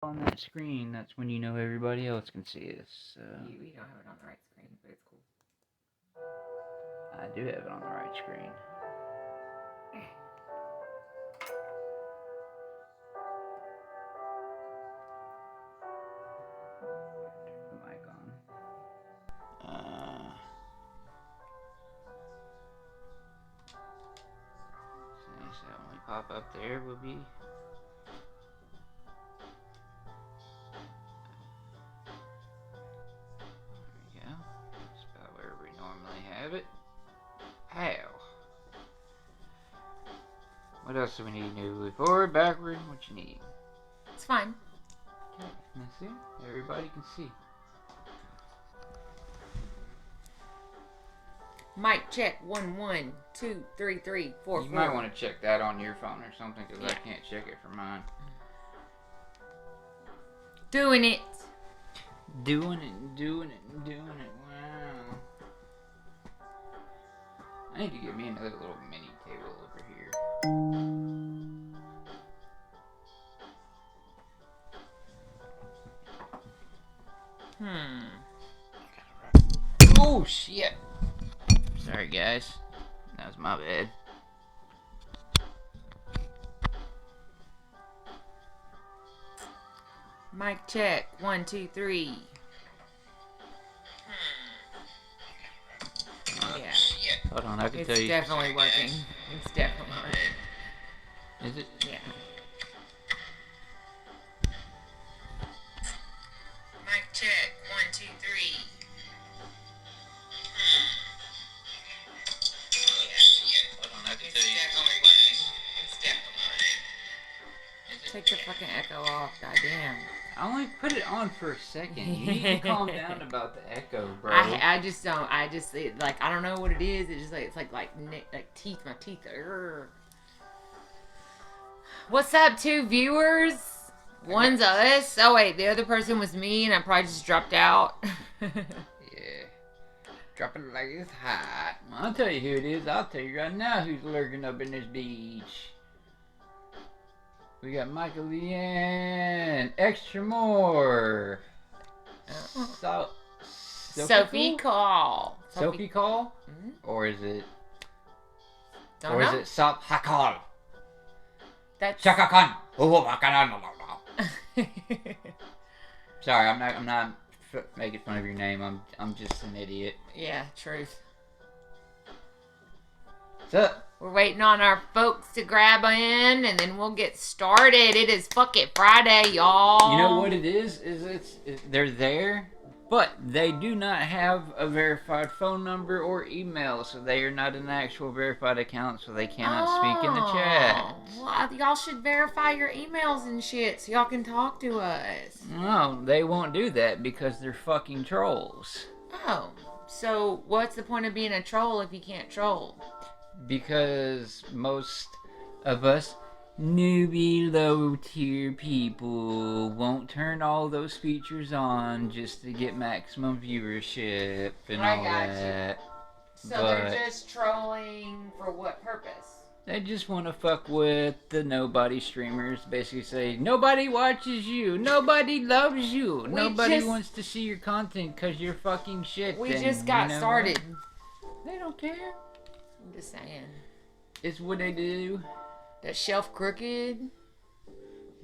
on that screen, that's when you know everybody else can see us. You don't have it on the right screen, but it's cool. I do have it on the right screen. Turn the mic on. So when we pop up there, we'll be. What else do we need to do? Forward, backward, what you need? It's fine. Okay, that's it. Everybody can see. Mic check 1 1 2 3 3 4 You 4. might want to check that on your phone or something because I can't check it from mine. Doing it. Doing it. Wow. I need to get me another little mini table over here. Oh shit. Sorry guys. That was my bad. Mic check 1 2 3. Yeah. Hold on, I can It's tell you. definitely working. It's definitely working. Is it? Yeah. Mic check 1 2 3. Hold on, I can It's tell you. definitely working. It's definitely working. Take the fucking echo off, goddamn. I only put it on for a second. You need to calm down about the echo, bro. I just don't. I don't know what it is. It's just it's like teeth. My teeth. Urgh. What's up, two viewers? One's us. Oh wait, the other person was me, and I probably just dropped out. Yeah. Drop it like it's hot. I'll tell you who it is. I'll tell you right now who's lurking up in this beach. We got Michael Leanne. Extra more. Sophie Call. Sophie Call? Mm-hmm. Or is it? Don't know. Is it Sop Hakal? That's Chakakan. Sorry, I'm not making fun of your name. I'm just an idiot. Yeah, truth. What's up? We're waiting on our folks to grab in, and then we'll get started. It is fucking Friday, y'all. You know what it is? They're there, but they do not have a verified phone number or email, so they are not an actual verified account, so they cannot speak in the chat. Well, y'all should verify your emails and shit so y'all can talk to us. No, they won't do that because they're fucking trolls. Oh, so what's the point of being a troll if you can't troll? Because most of us newbie low tier people won't turn all those features on just to get maximum viewership and all that. So they're just trolling for what purpose? They just want to fuck with the nobody streamers. Basically say, nobody watches you. Nobody loves you. Nobody wants to see your content because you're fucking shit. We just got started. What? They don't care. I'm just saying. It's what they do. That shelf crooked.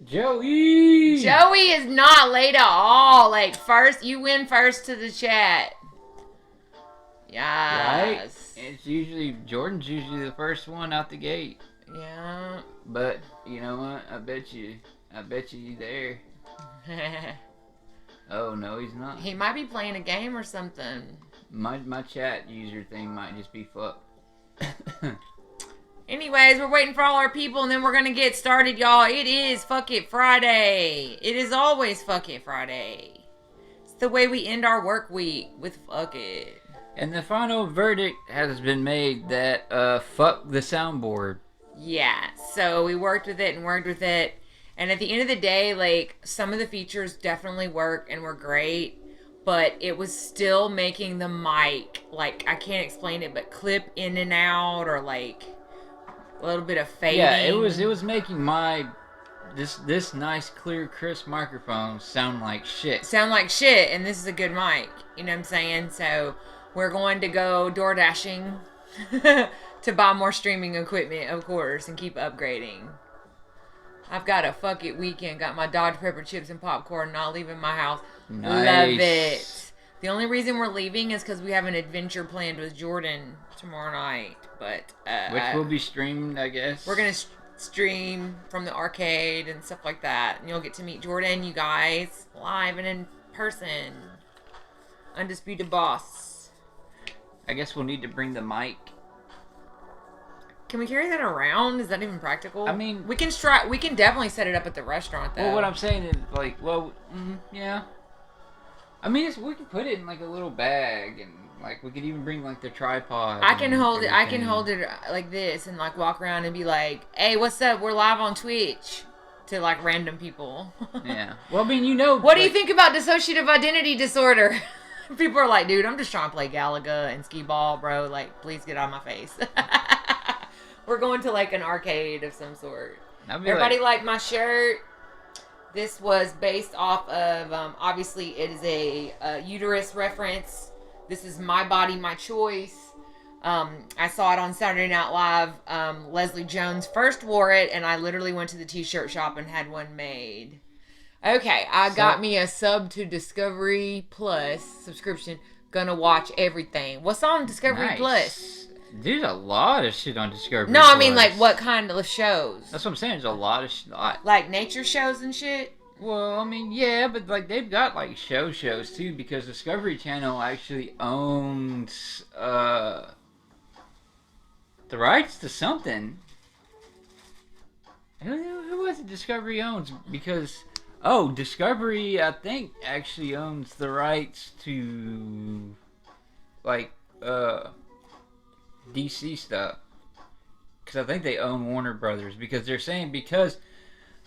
Joey is not late at all. Like, you win first to the chat. Yes. Right? Jordan's usually the first one out the gate. Yeah. But you know what? I bet you he's there. Oh no, he's not. He might be playing a game or something. My chat user thing might just be fucked. Anyways, we're waiting for all our people, and then we're gonna get started, y'all. It is Fuck It Friday. It is always Fuck It Friday. It's the way we end our work week, with Fuck It. And the final verdict has been made that fuck the soundboard. Yeah, so we worked with it, and at the end of the day, like, some of the features definitely work and were great, but it was still making the mic, like, I can't explain it, but clip in and out, or like a little bit of fading. Yeah, it was making my this nice, clear, crisp microphone sound like shit. Sound like shit, and this is a good mic. You know what I'm saying? So we're going to go door dashing to buy more streaming equipment, of course, and keep upgrading. I've got a fuck it weekend. Got my Dodge Pepper chips and popcorn, not leaving my house. Nice. Love it. The only reason we're leaving is because we have an adventure planned with Jordan tomorrow night. But Which will be streamed, I guess. we're gonna stream from the arcade and stuff like that, and you'll get to meet Jordan, you guys, live and in person. Undisputed boss. I guess we'll need to bring the mic. Can we carry that around? Is that even practical? I mean, we can try. We can definitely set it up at the restaurant, though. Well, what I'm saying is, like, well, yeah. I mean, we can put it in like a little bag, and like we could even bring like the tripod. I can hold it. I everything. can hold it like this and like walk around and be like, "Hey, what's up? We're live on Twitch." To like random people. Yeah. Well, I mean, you know. What do you think about dissociative identity disorder? People are like, dude, I'm just trying to play Galaga and skee ball, bro. Like, please get out of my face. We're going to like an arcade of some sort. Everybody like my shirt. This was based off of, obviously it is a uterus reference. This is My Body, My Choice. I saw it on Saturday Night Live. Leslie Jones first wore it, and I literally went to the t-shirt shop and had one made. Okay, I got me a sub to Discovery Plus subscription. Gonna watch everything. What's on Discovery Plus? There's a lot of shit on Discovery No, Plus. I mean like what kind of shows? That's what I'm saying. There's a lot of like nature shows and shit. Well, I mean, yeah, but like they've got like shows too, because Discovery Channel actually owns the rights to something. Who was it Discovery owns? Because Discovery, I think, actually owns the rights to like DC stuff. Because I think they own Warner Brothers. Because they're saying, because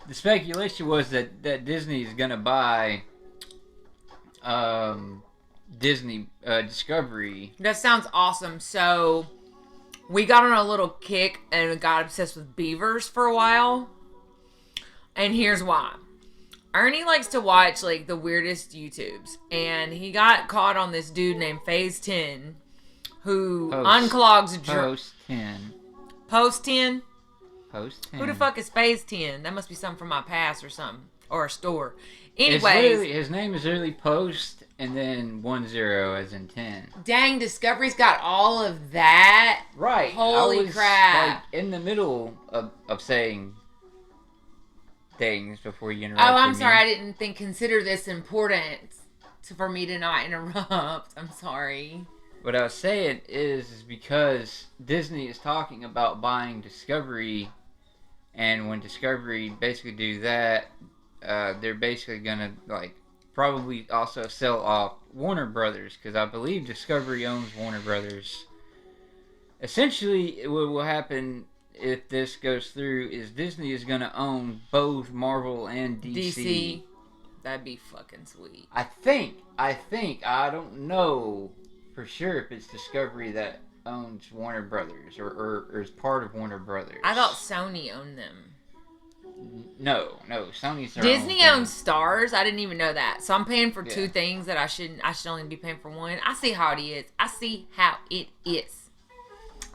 the speculation was that Disney is gonna buy Disney Discovery. That sounds awesome. So we got on a little kick and got obsessed with beavers for a while. And here's why. Ernie likes to watch like the weirdest YouTubes, and he got caught on this dude named Phase 10 who unclogs Post 10. Post 10? Post 10. Who the fuck is Phase 10? That must be something from my past or something. Or a store. Anyways. His name is literally Post and then 10 as in 10. Dang, Discovery's got all of that? Right. Holy crap. Like in the middle of saying things before you interrupt. Oh, I'm sorry. I didn't consider this important for me to not interrupt. I'm sorry. What I was saying is because Disney is talking about buying Discovery, and when Discovery basically do that, they're basically gonna like probably also sell off Warner Brothers, because I believe Discovery owns Warner Brothers. Essentially, what will happen if this goes through is Disney is gonna own both Marvel and DC. That'd be fucking sweet. I think. I don't know for sure if it's Discovery that owns Warner Brothers or is part of Warner Brothers. I thought Sony owned them. No, Sony's their Disney own owns Stars. I didn't even know that. So I'm paying for two Yeah. things that I should only be paying for one. I see how it is.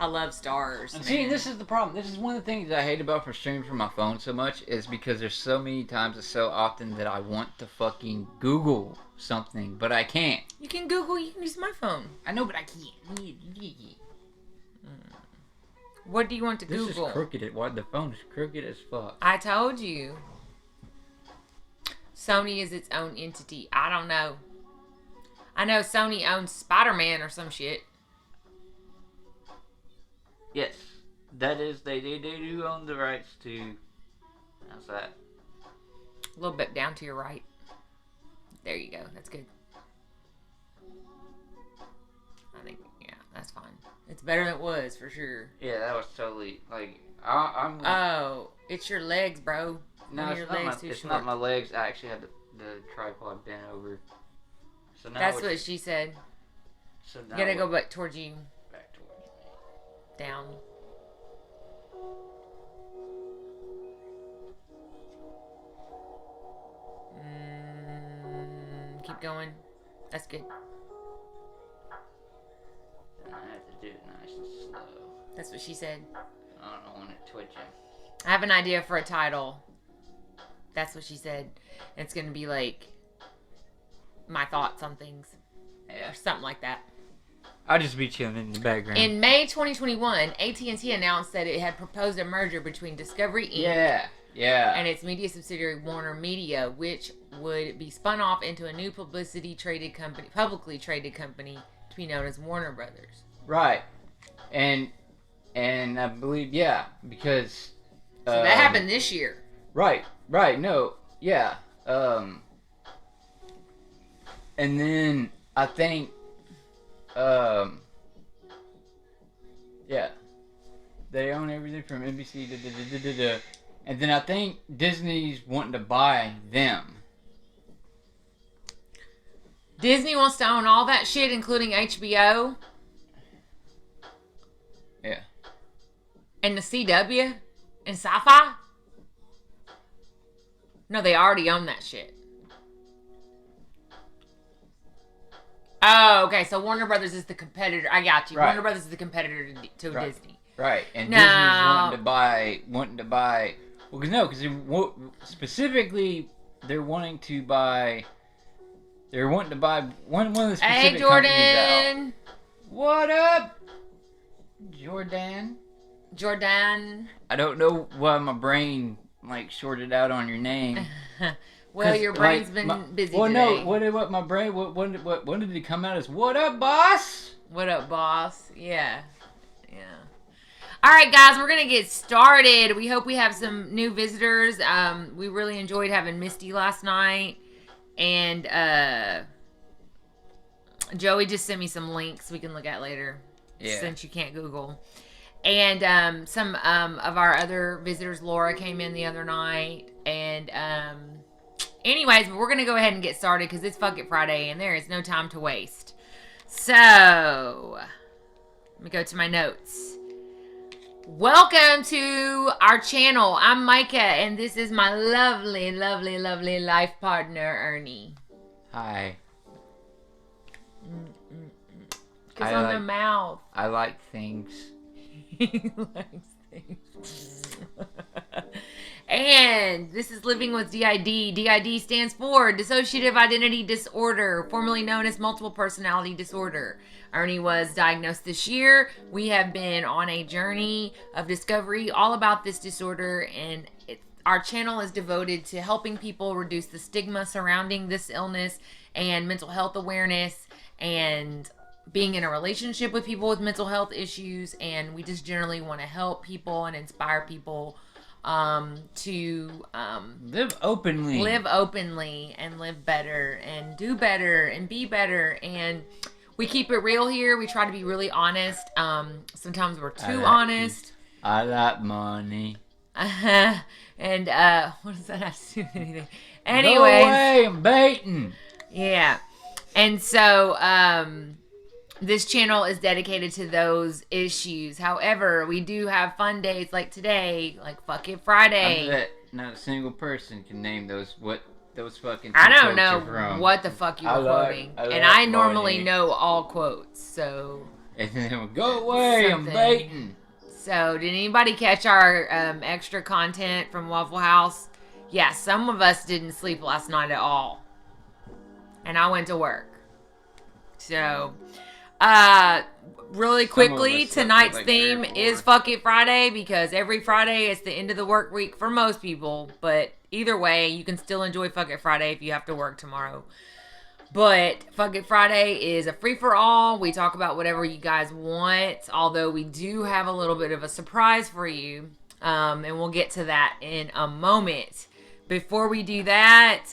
I love Stars. And see, this is the problem. This is one of the things I hate about streaming from my phone so much, is because there's so many times and so often that I want to fucking Google something, but I can't. You can Google. You can use my phone. I know, but I can't. What do you want to This Google? is crooked. Why the phone is crooked as fuck. I told you. Sony is its own entity. I don't know. I know Sony owns Spider-Man or some shit. Yes, that is. They do own the rights to. How's that? A little bit down to your right. There you go. That's good. I think, yeah, that's fine. It's better than it was, for sure. Yeah, that was totally like I'm. Oh, it's your legs, bro. No, it's not my legs. I actually had the tripod bent over. So now that's what she said. So now You gotta go back towards you. back towards me. Down. keep going. That's good. I have to do it nice and slow. That's what she said. I don't want it twitching. I have an idea for a title. That's what she said. It's going to be like my thoughts on things. Yeah. Or something like that. I'll just be chilling in the background. In May 2021, AT&T announced that it had proposed a merger between Discovery Inc. Yeah. and its media subsidiary Warner Media, which would be spun off into a new publicly traded company to be known as Warner Brothers. Right. And I believe, because... So that happened this year. Right, no, yeah. And then I think, they own everything from NBC to and then I think Disney's wanting to buy them. Disney wants to own all that shit, including HBO. Yeah. And the CW and Sci-Fi. No, they already own that shit. Oh, okay. So Warner Brothers is the competitor. I got you. Right. Warner Brothers is the competitor to Right. Disney. Right, and No. Disney's wanting to buy. Well, because specifically they're wanting to buy. They're wanting to buy one of the specific Hey, companies out. Jordan. What up, Jordan? I don't know why my brain shorted out on your name. Well, your brain's been busy today. No, what my brain? When did it come out as "What up, boss"? What up, boss? Yeah. All right, guys, we're going to get started. We hope we have some new visitors. We really enjoyed having Misty last night. And Joey just sent me some links we can look at later. Yeah. Since you can't Google. And some of our other visitors, Laura, came in the other night. And anyways, we're going to go ahead and get started because it's Fuck It Friday and there is no time to waste. So, let me go to my notes. Welcome to our channel. I'm Micah, and this is my lovely, lovely, lovely life partner, Ernie. Hi. Kiss on the mouth. I like things. He likes things. And this is Living with DID. DID stands for Dissociative Identity Disorder, formerly known as Multiple Personality Disorder. Ernie was diagnosed this year. We have been on a journey of discovery all about this disorder, and our channel is devoted to helping people reduce the stigma surrounding this illness and mental health awareness and being in a relationship with people with mental health issues. And we just generally want to help people and inspire people to live openly and live better and do better and be better. And we keep it real here. We try to be really honest. Sometimes we're too honest. I like money. And what does that have to do with anything? Anyways, go away, I'm baiting. Yeah. And so this channel is dedicated to those issues. However, we do have fun days like today, like Fuck It Friday. I bet not a single person can name those fucking. I don't know what the fuck you were quoting, and I normally money. know all quotes. So. And then we'll go away. I'm baiting. So, did anybody catch our extra content from Waffle House? Yeah, some of us didn't sleep last night at all, and I went to work. So. Really quickly, tonight's theme is Fuck It Friday, because every Friday it's the end of the work week for most people. But either way, you can still enjoy Fuck It Friday if you have to work tomorrow. But Fuck It Friday is a free-for-all. We talk about whatever you guys want, although we do have a little bit of a surprise for you. And we'll get to that in a moment. Before we do that,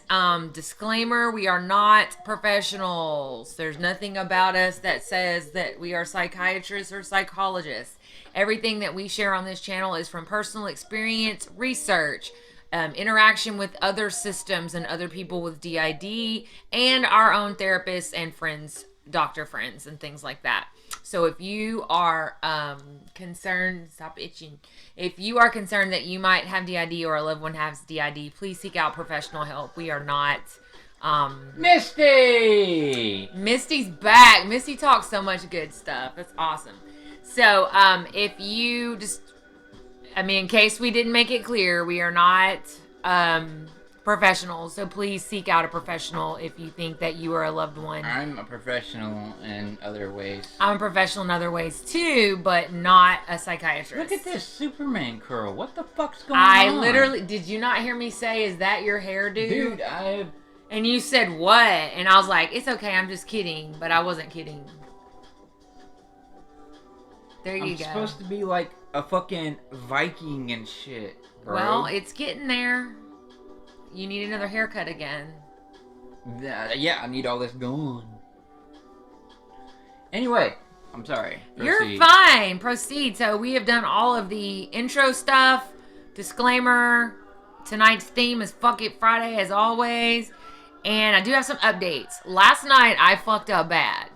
disclaimer, we are not professionals. There's nothing about us that says that we are psychiatrists or psychologists. Everything that we share on this channel is from personal experience, research, interaction with other systems and other people with DID, and our own therapists and friends, doctor friends, and things like that. So if you are concerned, stop itching. If you are concerned that you might have DID or a loved one has DID, please seek out professional help. We are not Misty! Misty's back. Misty talks so much good stuff. It's awesome. So, if you just, in case we didn't make it clear, we are not professionals. So please seek out a professional if you think that you are a loved one. I'm a professional in other ways. I'm a professional in other ways too, but not a psychiatrist. Look at this Superman curl. What the fuck's going on? Did you not hear me say, is that your hairdo? Dude, And you said, what? And I was like, it's okay, I'm just kidding. But I wasn't kidding. There you go. I'm supposed to be like a fucking Viking and shit, bro. Well, it's getting there. You need another haircut again. Yeah, I need all this gone. Anyway, I'm sorry. Proceed. You're fine. Proceed. So we have done all of the intro stuff. Disclaimer. Tonight's theme is Fuck It Friday as always. And I do have some updates. Last night I fucked up bad.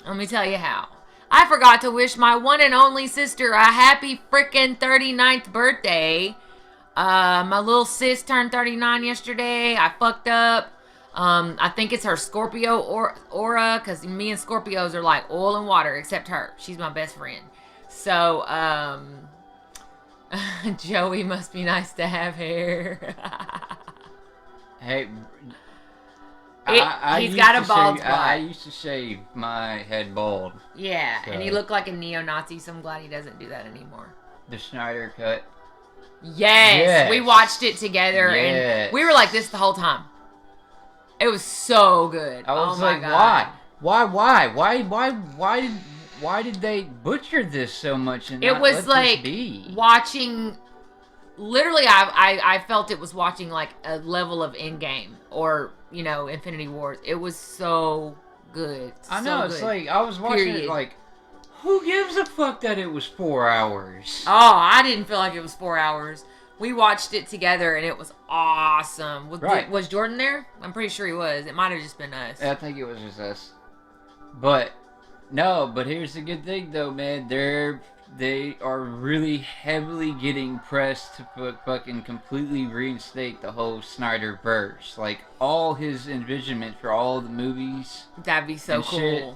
Let me tell you how. I forgot to wish my one and only sister a happy freaking 39th birthday. My little sis turned 39 yesterday. I fucked up. I think it's her Scorpio aura, because me and Scorpios are like oil and water, except her. She's my best friend. So, Joey must be nice to have hair. Hey, he's got a bald spot. I used to shave my head bald. Yeah, so. And he looked like a neo-Nazi, so I'm glad he doesn't do that anymore. The Schneider cut. Yes. We watched it together, and we were like this the whole time. It was so good. I was my like, God. why did they butcher this so much and it not was let like this be? watching. Literally, I felt it was watching like a level of Endgame or Infinity Wars. It was so good. I know. It's like I was watching it like, who gives a fuck that it was 4 hours? Oh, I didn't feel like it was 4 hours. We watched it together and it was awesome. Was Jordan there? I'm pretty sure he was. It might have just been us. I think it was just us. But here's the good thing though, man. They are really heavily getting pressed to fucking completely reinstate the whole Snyderverse. Like all his envisionment for all the movies. That'd be so cool. Shit,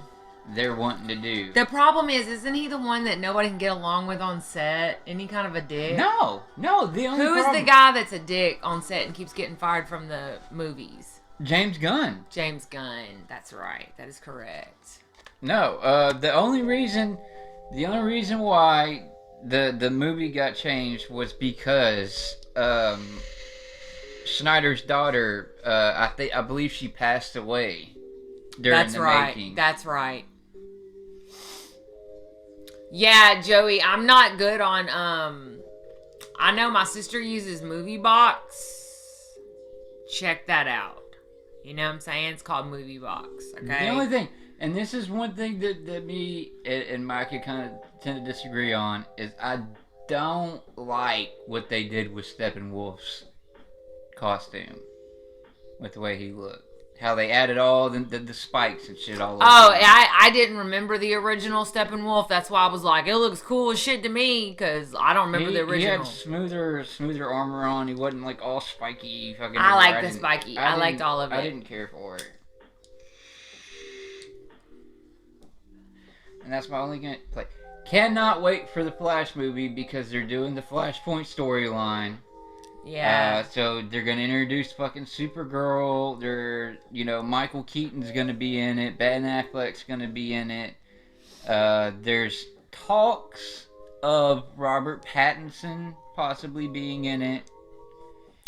they're wanting to do. The problem is, isn't he the one that nobody can get along with on set? Isn't he kind of a dick? No. The only Who is the guy that's a dick on set and keeps getting fired from the movies? James Gunn. James Gunn. That's right. That is correct. No. The only reason why the movie got changed was because Schneider's daughter. I believe she passed away during the making. That's right. Yeah, Joey, I'm not good on, I know my sister uses MovieBox. Check that out. You know what I'm saying? It's called MovieBox, okay? The only thing, and this is one thing that me and Micah kind of tend to disagree on, is I don't like what they did with Steppenwolf's costume. With the way he looked. How they added all the spikes and shit all over. Oh, I didn't remember the original Steppenwolf. That's why I was like, it looks cool as shit to me, because I don't remember the original. He had smoother armor on. He wasn't like all spiky. Fucking. I like the spiky. I liked all of it. I didn't care for it. And that's my only play. Cannot wait for the Flash movie because they're doing the Flashpoint storyline. Yeah. So they're gonna introduce fucking Supergirl. Michael Keaton's gonna be in it. Ben Affleck's gonna be in it. There's talks of Robert Pattinson possibly being in it.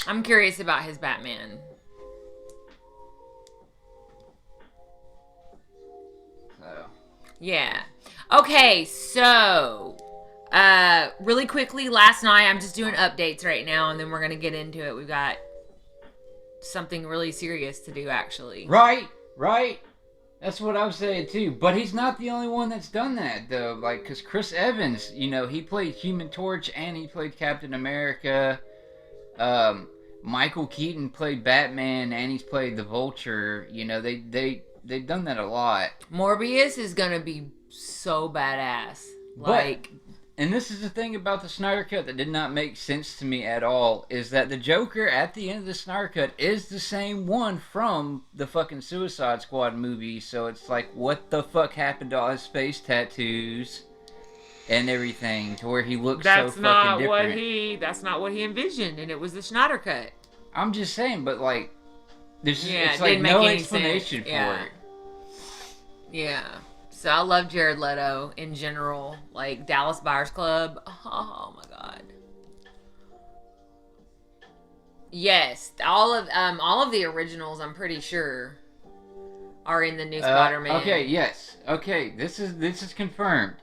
I'm curious about his Batman. So. Yeah. Okay, so really quickly, last night, I'm just doing updates right now, and then we're going to get into it. We've got something really serious to do, actually. Right. That's what I was saying, too. But he's not the only one that's done that, though. Like, because Chris Evans, he played Human Torch, and he played Captain America. Michael Keaton played Batman, and he's played the Vulture. They've done that a lot. Morbius is going to be so badass. And this is the thing about the Snyder Cut that did not make sense to me at all, is that the Joker at the end of the Snyder Cut is the same one from the fucking Suicide Squad movie, so it's like, what the fuck happened to all his face tattoos and everything, to where he looks so fucking different? That's not what he envisioned, and it was the Snyder Cut. I'm just saying, but like, there's it's it like didn't make no any explanation sense. for it. Yeah. So I love Jared Leto in general. Like Dallas Buyers Club. Oh my god. Yes, all of the originals, I'm pretty sure, are in the new Spider-Man. Okay, yes. Okay, this is confirmed.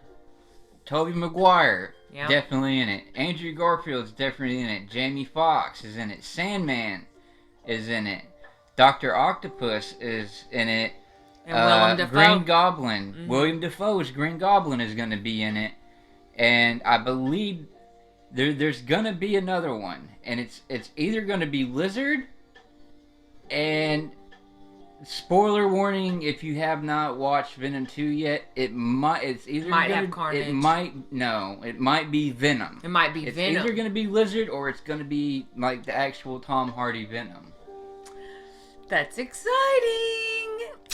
Tobey Maguire, definitely in it. Andrew Garfield's definitely in it. Jamie Foxx is in it. Sandman is in it. Dr. Octopus is in it. And Willem Dafoe. Green Goblin. Mm-hmm. William Dafoe's Green Goblin is going to be in it. And I believe there's going to be another one. And it's either going to be Lizard, and spoiler warning, if you have not watched Venom 2 yet, it might have Carnage. It might be Venom. It might be Venom. It's either going to be Lizard, or it's going to be like the actual Tom Hardy Venom. That's exciting.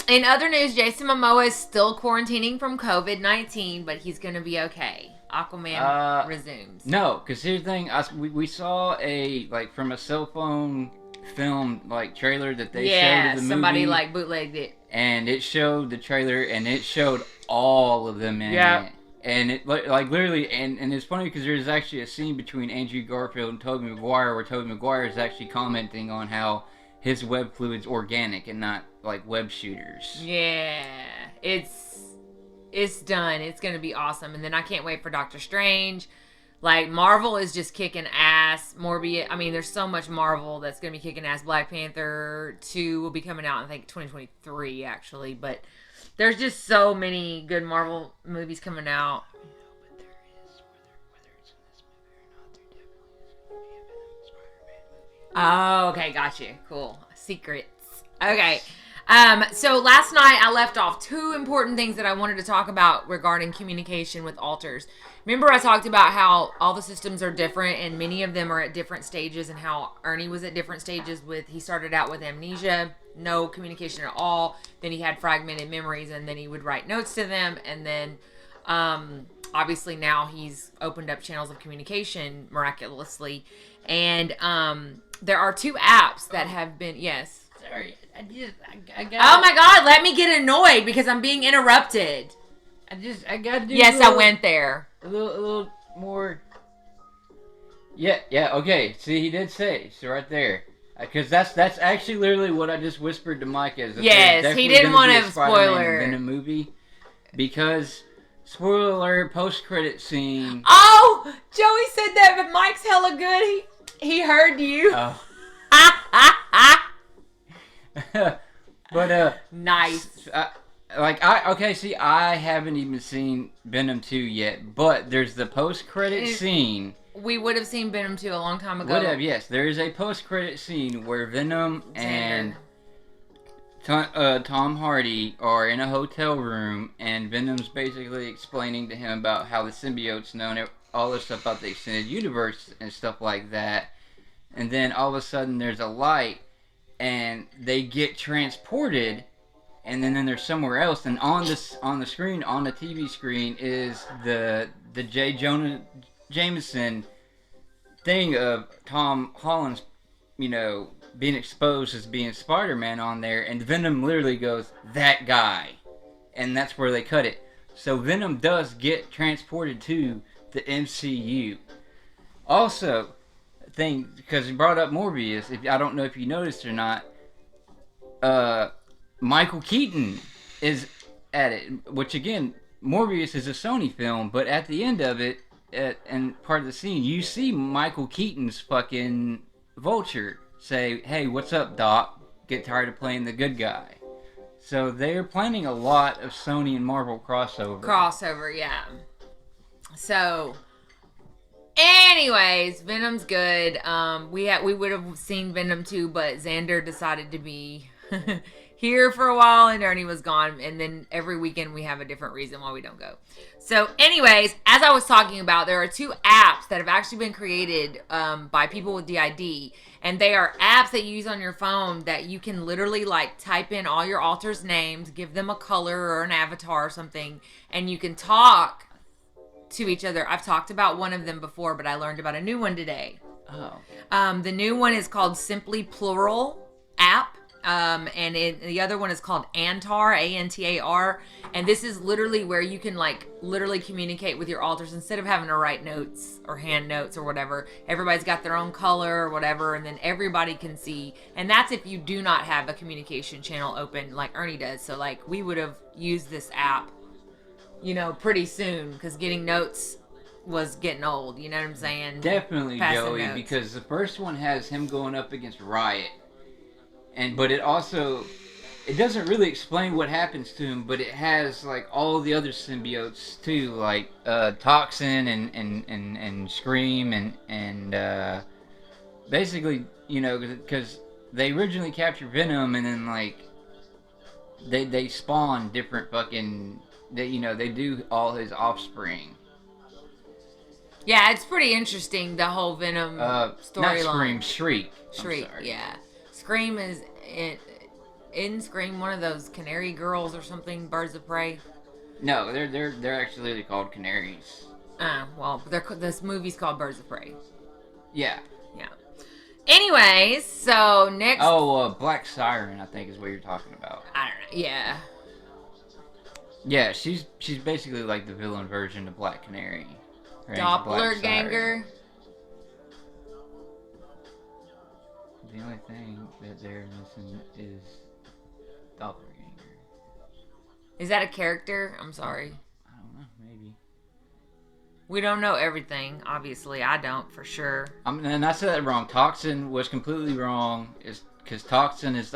In other news, Jason Momoa is still quarantining from COVID-19, but he's going to be okay. Aquaman resumes. No, because here's the thing. We saw from a cell phone film trailer that they showed of the movie. Somebody bootlegged it. And it showed the trailer, and it showed all of them in it. And it literally, and it's funny because there's actually a scene between Andrew Garfield and Tobey Maguire where Tobey Maguire is actually commenting on how his web fluid's organic and not like web shooters. Yeah, it's done. It's gonna be awesome. And then I can't wait for Doctor Strange. Like, Marvel is just kicking ass. Morbius, I mean, there's so much Marvel that's gonna be kicking ass. Black Panther 2 will be coming out, I think 2023 actually, but there's just so many good Marvel movies coming out. Oh, okay, got you. Cool. Secrets. Okay. So last night I left off two important things that I wanted to talk about regarding communication with alters. Remember I talked about how all the systems are different and many of them are at different stages, and how Ernie was at different stages he started out with amnesia, no communication at all. Then he had fragmented memories, and then he would write notes to them, and then obviously now he's opened up channels of communication miraculously. And there are two apps that have been, yes. Sorry, I got. Oh my God! Let me get annoyed because I'm being interrupted. I got to do. Yes, I went there. A little more. Yeah. Okay. See, he did say so right there. Because that's actually literally what I just whispered to Mike as. Yes, he didn't want to spoiler in a movie, because spoiler alert, post-credit scene. Oh, Joey said that, but Mike's hella good. He heard you. Oh. But nice. I haven't even seen Venom 2 yet, but there's the post-credit scene. We would have seen Venom 2 a long time ago. Would have, yes. There is a post-credit scene where Venom and Tom Hardy are in a hotel room, and Venom's basically explaining to him about how the symbiotes know all this stuff about the extended universe and stuff like that. And then all of a sudden there's a light, and they get transported, and then they're somewhere else. And on the screen, on the TV screen, is the J. Jonah Jameson thing of Tom Holland's, being exposed as being Spider-Man on there, and Venom literally goes, "That guy," and that's where they cut it. So Venom does get transported to the MCU. Also, because he brought up Morbius, I don't know if you noticed or not, Michael Keaton is at it, which again, Morbius is a Sony film, but at the end of it, and part of the scene, you see Michael Keaton's fucking Vulture say, "Hey, what's up, Doc? Get tired of playing the good guy." So they're planning a lot of Sony and Marvel crossover. Yeah. So, anyways, Venom's good. We would have seen Venom 2, but Xander decided to be... here for a while and Ernie was gone. And then every weekend we have a different reason why we don't go. So anyways, as I was talking about, there are 2 apps that have actually been created by people with DID. And they are apps that you use on your phone that you can literally like type in all your alters' names, give them a color or an avatar or something, and you can talk to each other. I've talked about one of them before, but I learned about a new one today. Oh. The new one is called Simply Plural app. The other one is called Antar, Antar. And this is literally where you can like literally communicate with your alters instead of having to write notes or hand notes or whatever. Everybody's got their own color or whatever, and then everybody can see. And that's if you do not have a communication channel open like Ernie does. So like we would have used this app, pretty soon because getting notes was getting old. You know what I'm saying? Definitely, Passing Joey, notes. because the first one has him going up against Riot. But it doesn't really explain what happens to him, but it has like all the other symbiotes too, like Toxin and Scream and basically, because they originally captured Venom and then like they spawn different fucking they do all his offspring. Yeah, it's pretty interesting, the whole Venom storyline. Not Scream, Shriek. Shriek, yeah. Scream is in Scream one of those canary girls or something, birds of prey. No, they're actually called canaries. Well, this movie's called Birds of Prey. Yeah. Yeah. Anyways, so next. Oh, Black Siren, I think is what you're talking about. I don't know. Yeah. Yeah, she's basically like the villain version of Black Canary. Her name's Black Siren. Doppelganger. The only thing that they're missing is Doppelganger. Is that a character? I'm sorry. I don't know, maybe. We don't know everything. Obviously, I don't for sure. And I said that wrong. Toxin was completely wrong. Is because Toxin is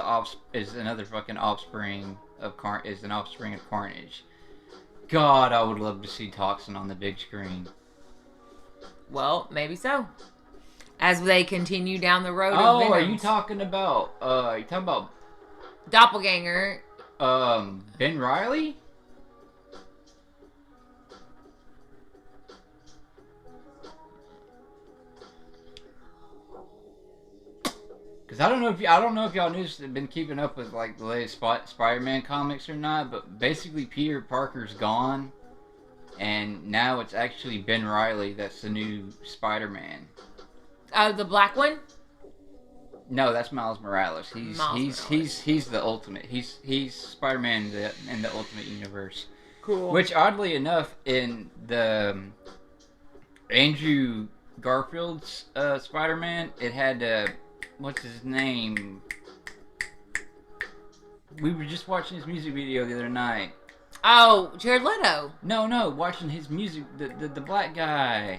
is another fucking offspring of is an offspring of Carnage. God, I would love to see Toxin on the big screen. Well, maybe so. As they continue down the road of Venoms. Are Venoms. you talking about Doppelganger? Ben Reilly? Because I don't know if y'all knew, been keeping up with like the latest Spider-Man comics or not, but basically Peter Parker's gone, and now it's actually Ben Reilly that's the new Spider-Man. The black one? No, that's Miles Morales. He's the ultimate. He's Spider-Man in the Ultimate Universe. Cool. Which oddly enough, in the Andrew Garfield's Spider-Man, it had what's his name? We were just watching his music video the other night. Oh, Jared Leto. No, watching his music. The black guy.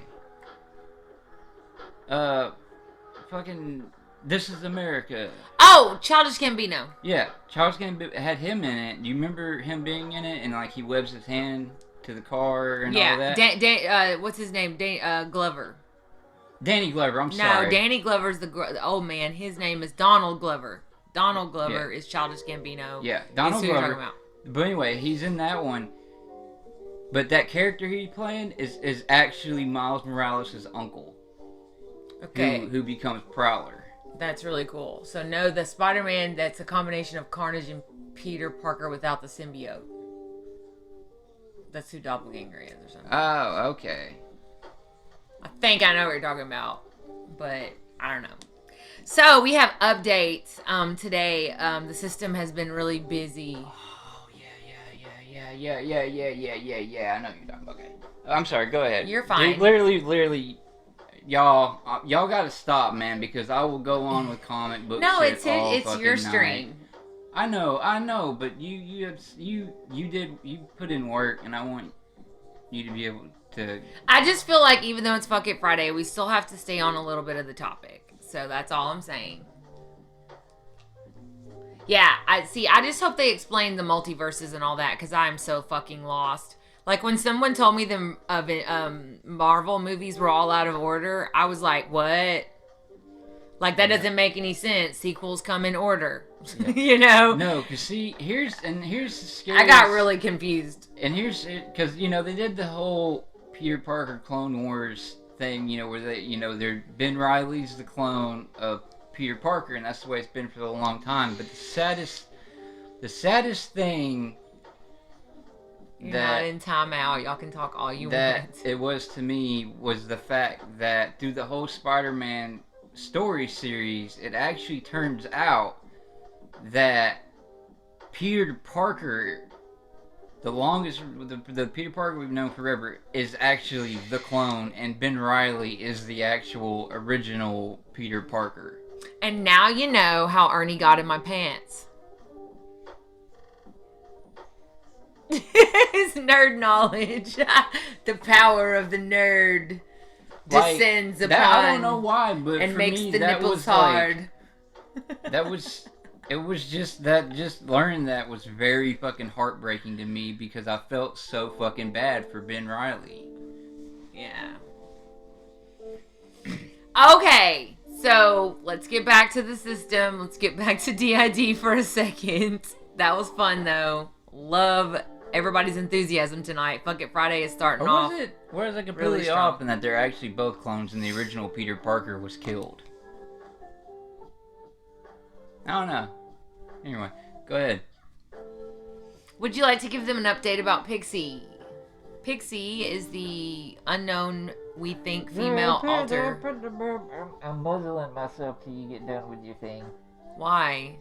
Fucking This Is America. Oh, Childish Gambino. Yeah, Charles Gambino had him in it. Do you remember him being in it? And like he webs his hand to the car and all that. What's his name? Glover. Danny Glover. I'm sorry. No, Danny Glover's the old man. His name is Donald Glover. Donald Glover is Childish Gambino. Yeah, Donald Glover. Glover. But anyway, he's in that one. But that character he's playing is actually Miles Morales' uncle. Okay. Who becomes Prowler. That's really cool. So no, the Spider-Man that's a combination of Carnage and Peter Parker without the symbiote. That's who Doppelganger is or something. Oh, okay. I think I know what you're talking about, but I don't know. So we have updates today. The system has been really busy. Oh, yeah. I know you're talking about. Okay. I'm sorry, go ahead. You're fine. Dude, literally, y'all gotta stop, man, because I will go on with comic book No, shit it's all your fucking stream. night. I know, but you put in work, and I want you to be able to. I just feel like even though it's Fuck It Friday, we still have to stay on a little bit of the topic. So that's all I'm saying. Yeah, I just hope they explain the multiverses and all that, because I'm so fucking lost. Like, when someone told me the Marvel movies were all out of order, I was like, what? Like, that doesn't make any sense. Sequels come in order. Yeah. You know? No, because see, here's the scary. I got really confused. And here's because they did the whole Peter Parker Clone Wars thing, where they're Ben Riley's the clone of Peter Parker, and that's the way it's been for a long time. But the saddest thing You're that not in timeout. Y'all can talk all you that want. it was to me was the fact that through the whole Spider-Man story series, it actually turns out that Peter Parker, the Peter Parker we've known forever, is actually the clone, and Ben Riley is the actual original Peter Parker. And now you know how Ernie got in my pants. His nerd knowledge. The power of the nerd descends upon. I don't know why, but and for makes me, the that nipples was hard. It was just that, just learning that was very fucking heartbreaking to me because I felt so fucking bad for Ben Riley. Yeah. Okay, so let's get back to the system. Let's get back to DID for a second. That was fun though. Love everybody's enthusiasm tonight. Fuck It Friday is starting off. Where is it completely really off strong. and that they're actually both clones and the original Peter Parker was killed? I don't know. Anyway, go ahead. Would you like to give them an update about Pixie? Pixie is the unknown, we think, female alter. I'm muzzling myself till you get done with your thing. Why?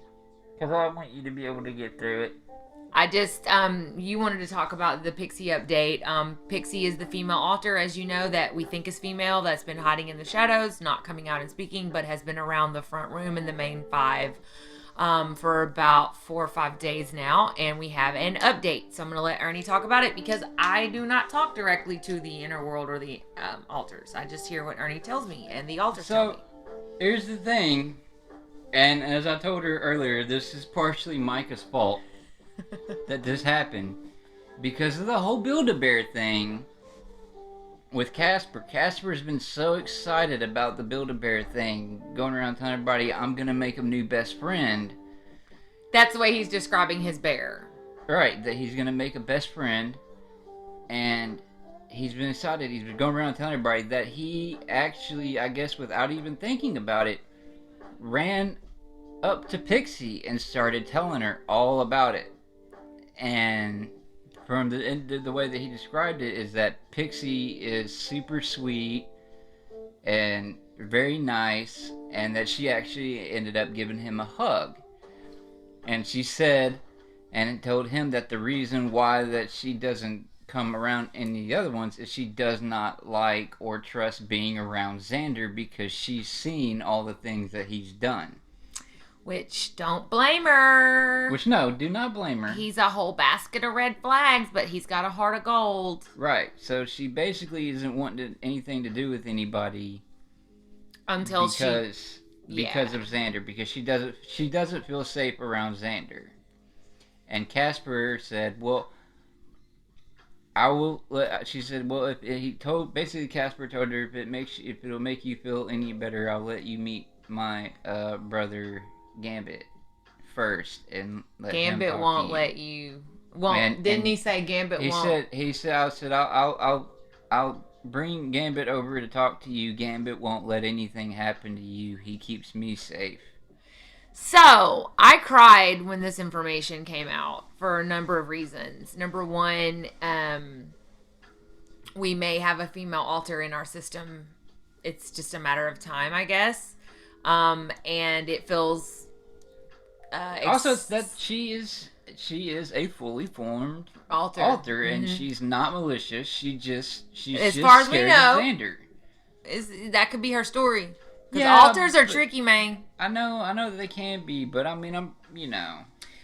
Because I want you to be able to get through it. I just, you wanted to talk about the Pixie update. Pixie is the female alter, as you know, that we think is female, that's been hiding in the shadows, not coming out and speaking, but has been around the front room in the main 5 for about 4 or 5 days now, and we have an update. So I'm going to let Ernie talk about it because I do not talk directly to the inner world or the alters. I just hear what Ernie tells me, and the alters tell me. Here's the thing, and as I told her earlier, this is partially Micah's fault that this happened because of the whole Build-A-Bear thing with Casper. Casper's been so excited about the Build-A-Bear thing, going around telling everybody, I'm going to make him new best friend. That's the way he's describing his bear. Right, that he's going to make a best friend, and he's been excited. He's been going around telling everybody that he actually, I guess without even thinking about it, ran up to Pixie and started telling her all about it. And from the way that he described it is that Pixie is super sweet and very nice, and that she actually ended up giving him a hug. And she said, and told him that the reason why that she doesn't come around any of the other ones is she does not like or trust being around Xander because she's seen all the things that he's done. Which, don't blame her. Which, no, do not blame her. He's a whole basket of red flags, but he's got a heart of gold. Right. So she basically isn't wanting anything to do with anybody Until because of Xander, because she doesn't feel safe around Xander. And Casper said, "Well, I will." She said, "Well, Casper told her if it'll make you feel any better, I'll let you meet my brother Gambit first and let him Gambit talk won't to you." let you. Didn't he say Gambit won't? He said, I'll bring Gambit over to talk to you. Gambit won't let anything happen to you. He keeps me safe. So, I cried when this information came out for a number of reasons. Number one, we may have a female alter in our system. It's just a matter of time, I guess. And it feels... also, that she is a fully formed alter, and she's not malicious. She's just far as we scared know, of Xander. That could be her story. Because Yeah, alters are tricky, man. I know that they can be, but I mean,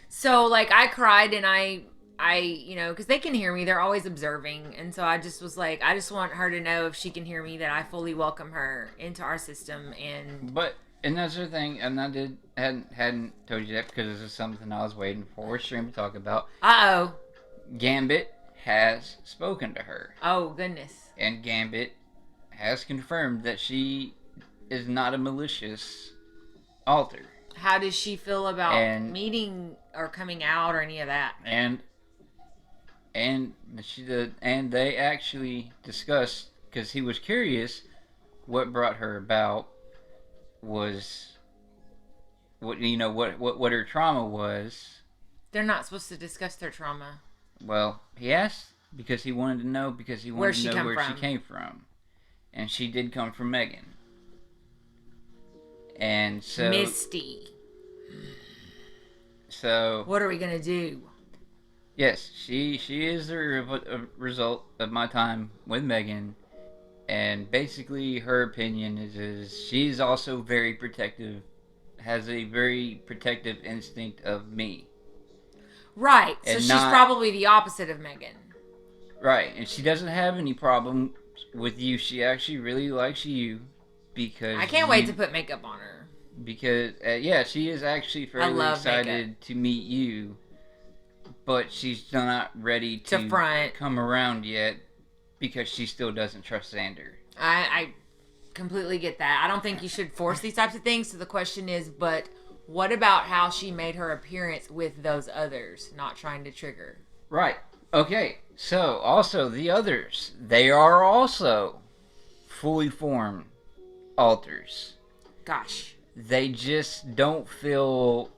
So, like, I cried and I because they can hear me. They're always observing. And so I just was like, I just want her to know if she can hear me that I fully welcome her into our system. And that's the thing, and I hadn't told you that because this is something I was waiting for stream to talk about. Uh-oh. Gambit has spoken to her. Oh, goodness. And Gambit has confirmed that she is not a malicious alter. How does she feel about And- meeting or coming out or any of that? and and they actually discussed, because he was curious what brought her about was what her trauma was. They're not supposed to discuss their trauma. Well, he asked because he wanted to know, because he wanted to know where she came from, and she did come from Megan. And so Misty. So what are we gonna do? Yes, she is a result of my time with Megan, and basically her opinion is she's also very protective, has a very protective instinct of me. Right. So And she's not- probably the opposite of Megan. Right, and she doesn't have any problem with you. She actually really likes you because I can't wait to put makeup on her. Because yeah, she is actually fairly love excited makeup. to meet you, but she's not ready to front. come around yet because she still doesn't trust Xander. I completely get that. I don't think you should force these types of things. So the question is, but what about how she made her appearance with those others, not trying to trigger? Right. Okay. So also the others, they are also fully formed alters. Gosh. They just don't feel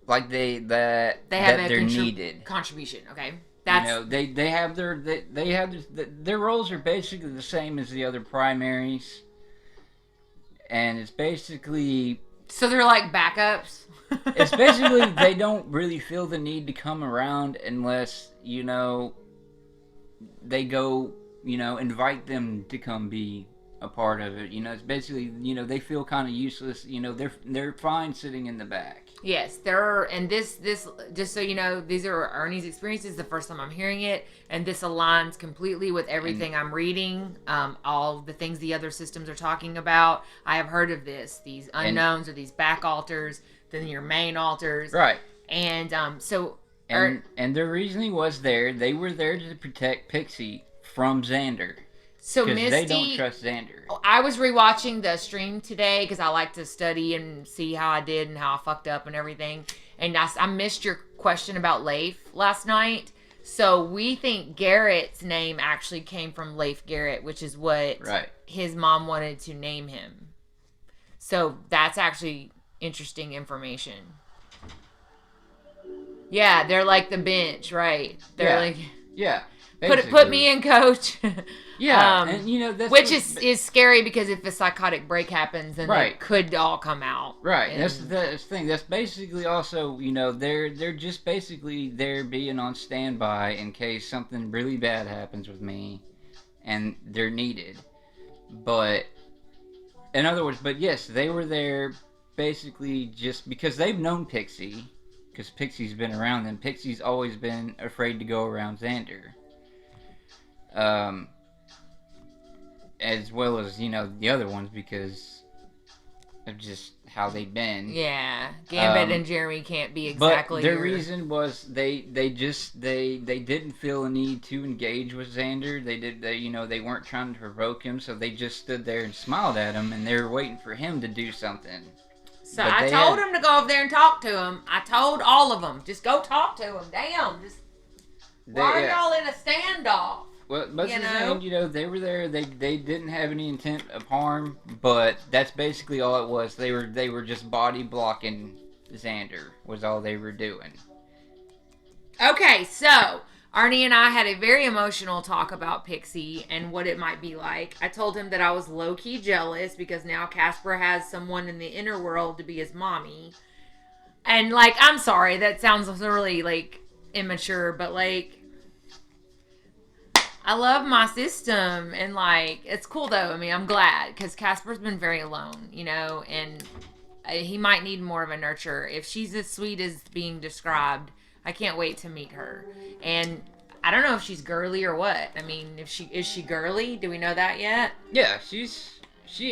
like They have they're needed. contribution. Okay, that's they have their roles are basically the same as the other primaries, and it's basically so they're like backups. it's basically they don't really feel the need to come around unless they go invite them to come be a part of it. It's basically they feel kind of useless. They're fine sitting in the back. Yes, there and this just so you know, these are Ernie's experiences. The first time I'm hearing it, and this aligns completely with everything I'm reading. All the things the other systems are talking about. I have heard of these unknowns or these back alters, then your main alters, Right. And so and their reasoning was they were there to protect Pixie from Xander. So Because Misty, they don't trust Xander. I was rewatching the stream today because I like to study and see how I did and how I fucked up and everything. And I missed your question about Leif last night. So we think Garrett's name actually came from Leif Garrett, which is what his mom wanted to name him. So that's actually interesting information. Yeah, they're like the bench, right? They're like, yeah. Put me in, coach. Yeah, and that's which is scary because if a psychotic break happens, then Right. they could all come out. Right. And That's the thing. That's basically also they're just basically there being on standby in case something really bad happens with me, and they're needed. But in other words, yes, they were there basically just because they've known Pixie, because Pixie's been around them. Pixie's always been afraid to go around Xander. As well as the other ones because of just how they've been. Yeah, Gambit and Jeremy can't be exactly. But their reason was they didn't feel a need to engage with Xander. They weren't trying to provoke him, so they just stood there and smiled at him, and they were waiting for him to do something. So I told him to go over there and talk to him. I told all of them, just go talk to him. Damn, why are y'all in a standoff? Well, most of the time, they were there. They didn't have any intent of harm, but that's basically all it was. They were just body blocking Xander was all they were doing. Okay, so Arnie and I had a very emotional talk about Pixie and what it might be like. I told him that I was low-key jealous because now Casper has someone in the inner world to be his mommy. And, I'm sorry, that sounds really, immature, but, I love my system, and, it's cool, though. I mean, I'm glad, because Casper's been very alone, and he might need more of a nurture. If she's as sweet as being described, I can't wait to meet her. And I don't know if she's girly or what. I mean, is she girly? Do we know that yet? Yeah, she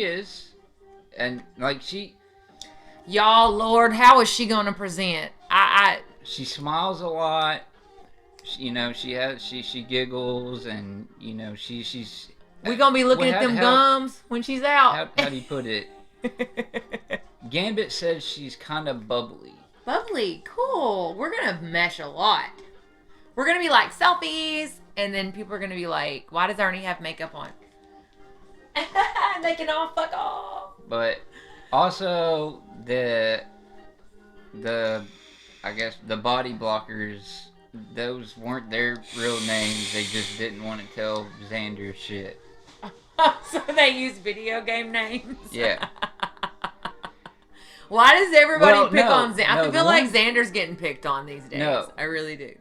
is. And, Y'all, Lord, how is she going to present? She smiles a lot. She giggles, and she's. We gonna be looking at them gums when she's out. How do you put it? Gambit says she's kind of bubbly. Bubbly, cool. We're gonna mesh a lot. We're gonna be like selfies, and then people are gonna be like, "Why does Arnie have makeup on?" They can all fuck off. But also the I guess the body blockers, those weren't their real names. They just didn't want to tell Xander shit. So they use video game names. Yeah. Why does everybody pick no, on Xander? I no, feel like Xander's getting picked on these days. No. I really do.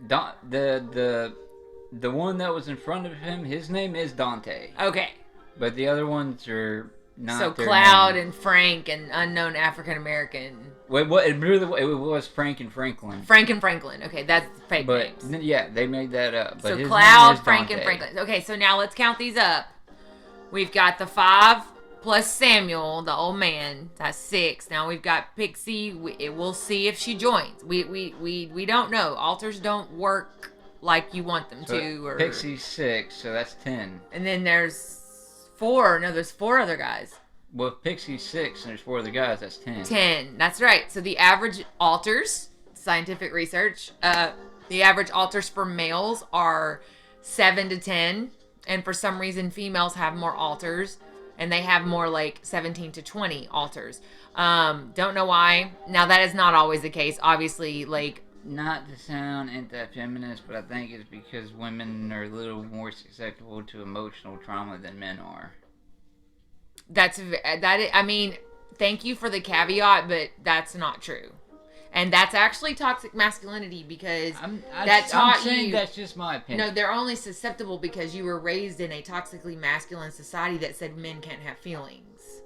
The one that was in front of him, his name is Dante. Okay. But the other ones are not. So their Cloud name. and Frank and unknown African American. Wait, what? It was Frank and Franklin. Frank and Franklin. Okay, that's fake But names. yeah, they made that up. But So his Cloud, name is Frank, and Dante. Franklin. Okay, so now let's count these up. We've got the 5 plus Samuel, the old man. That's 6. Now we've got Pixie. We'll see if she joins. We don't know. Altars don't work like you want them So to. Or Pixie's 6, so that's 10. And then there's 4. No, there's 4 other guys. Well, if Pixie's 6 and there's 4 other guys, that's 10. 10. That's right. So the average altars, scientific research, the average altars for males are 7 to 10. And for some reason, females have more altars. And they have more like 17 to 20 altars. Don't know why. Now, that is not always the case. Obviously, like... Not to sound anti-feminist, but I think it's because women are a little more susceptible to emotional trauma than men are. I mean, thank you for the caveat, but that's not true. And that's actually toxic masculinity because I'm taught saying you... that's just my opinion. No, they're only susceptible because you were raised in a toxically masculine society that said men can't have feelings.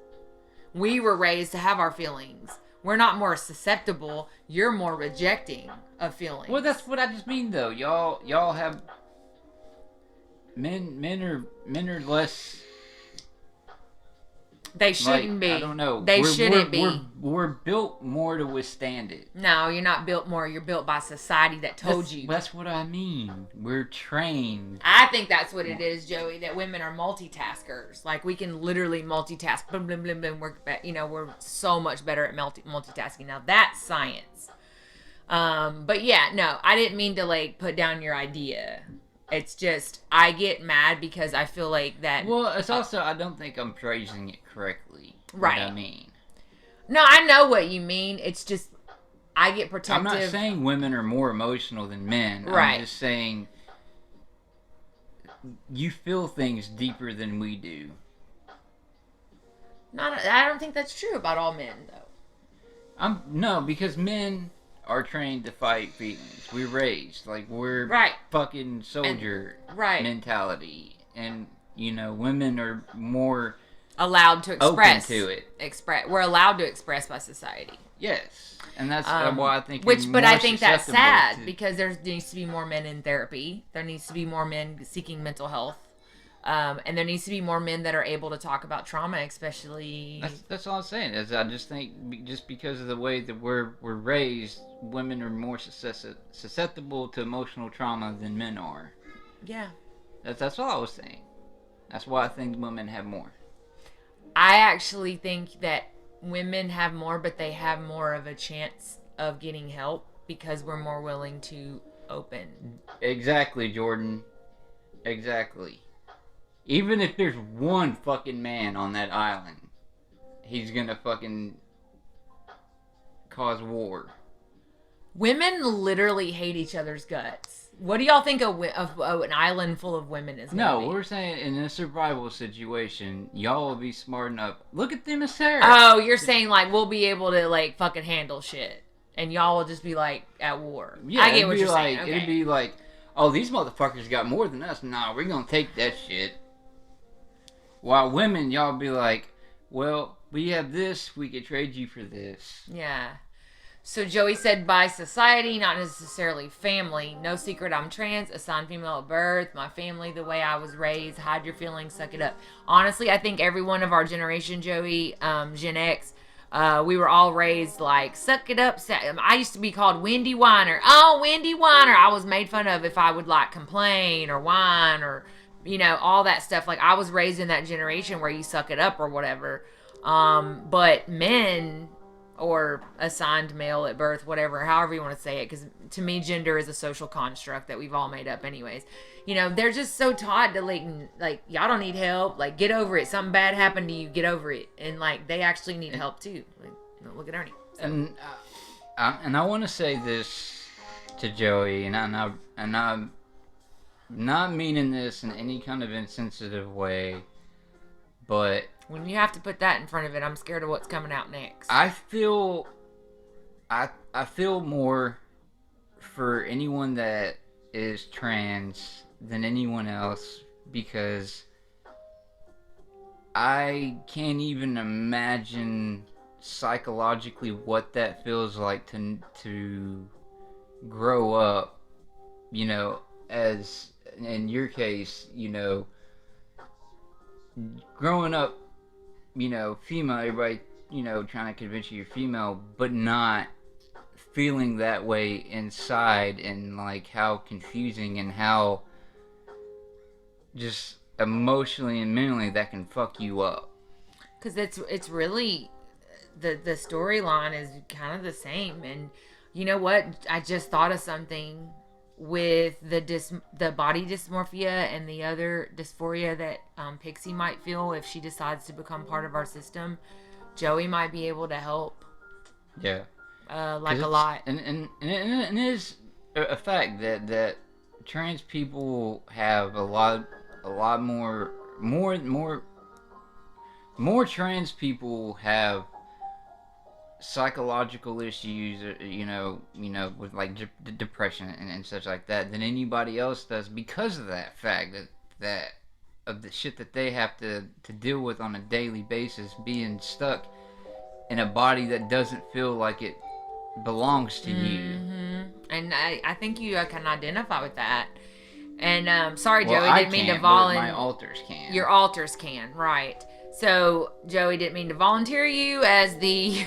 We were raised to have our feelings. We're not more susceptible. You're more rejecting of feelings. Well, that's what I just mean, though. Y'all have men are less. They shouldn't be. I don't know. They shouldn't be. We're built more to withstand it. No, you're not built more. You're built by society that told you. That's what I mean. We're trained. I think that's what it is, Joey. That women are multitaskers. Like we can literally multitask. Boom, boom, boom, boom. We're so much better at multitasking. Now that's science. But yeah, no, I didn't mean to like put down your idea. It's just I get mad because I feel like that. Well, it's also I don't think I'm phrasing it correctly. Right. What I mean. No, I know what you mean. It's just I get protective. I'm not saying women are more emotional than men. Right. I'm just saying you feel things deeper than we do. I don't think that's true about all men, though. No, because men are trained to fight feelings. We're raised like we're Right. fucking soldier Right. mentality, and women are more Allowed to express. open to it. We're allowed to express by society. Yes, and that's why I think. But I think that's susceptible sad to- because there needs to be more men in therapy. There needs to be more men seeking mental health. And there needs to be more men that are able to talk about trauma, especially. That's all I'm saying. Is I just think just because of the way that we're raised, women are more susceptible to emotional trauma than men are. Yeah. That's all I was saying. That's why I think women have more. I actually think that women have more, but they have more of a chance of getting help because we're more willing to open. Exactly, Jordan. Exactly. Even if there's one fucking man on that island, he's gonna fucking cause war. Women literally hate each other's guts. What do y'all think of an island full of women is gonna No, be? we're saying in a survival situation, y'all will be smart enough. Look at them as Sarah. Oh, you're saying like we'll be able to like fucking handle shit, and y'all will just be like at war. Yeah, I get it'd what be you're like, saying. Okay. It'd be like, oh, these motherfuckers got more than us. Nah, we're gonna take that shit. While women, y'all be like, well, we have this, we could trade you for this. Yeah. So Joey said by society, not necessarily family. No secret I'm trans, assigned female at birth, my family, the way I was raised, hide your feelings, suck it up. Honestly, I think every one of our generation, Joey, Gen X, we were all raised like, suck it up. I used to be called Wendy Whiner. Oh, Wendy Whiner. I was made fun of if I would like complain or whine or, all that stuff. Like I was raised in that generation where you suck it up or whatever. But men or assigned male at birth, whatever, however you want to say it, because to me, gender is a social construct that we've all made up anyways. You know, they're just so taught to like y'all don't need help, like get over it. Something bad happened to you, get over it. And like they actually need help too. Like, you know, look at Ernie. So. And I want to say this to Joey, and I'm not meaning this in any kind of insensitive way, but when you have to put that in front of it, I'm scared of what's coming out next. I feel more for anyone that is trans than anyone else, because I can't even imagine psychologically what that feels like to grow up, you know, as in your case, you know, growing up, you know, female, everybody, you know, trying to convince you you're female, but not feeling that way inside, and like how confusing and how just emotionally and mentally that can fuck you up. Because it's really the storyline is kind of the same. And you know what? I just thought of something with the body dysmorphia and the other dysphoria that Pixie might feel if she decides to become part of our system. Joey might be able to help. Yeah. Like a lot. And it is a fact that trans people have a lot more trans people have psychological issues, you know, with like depression and such like that than anybody else does, because of that fact that of the shit that they have to deal with on a daily basis, being stuck in a body that doesn't feel like it belongs to you. And I think you can identify with that. And sorry, Well, Joey, didn't mean to volunteer. My alters can. Your alters can, right? So Joey didn't mean to volunteer you as the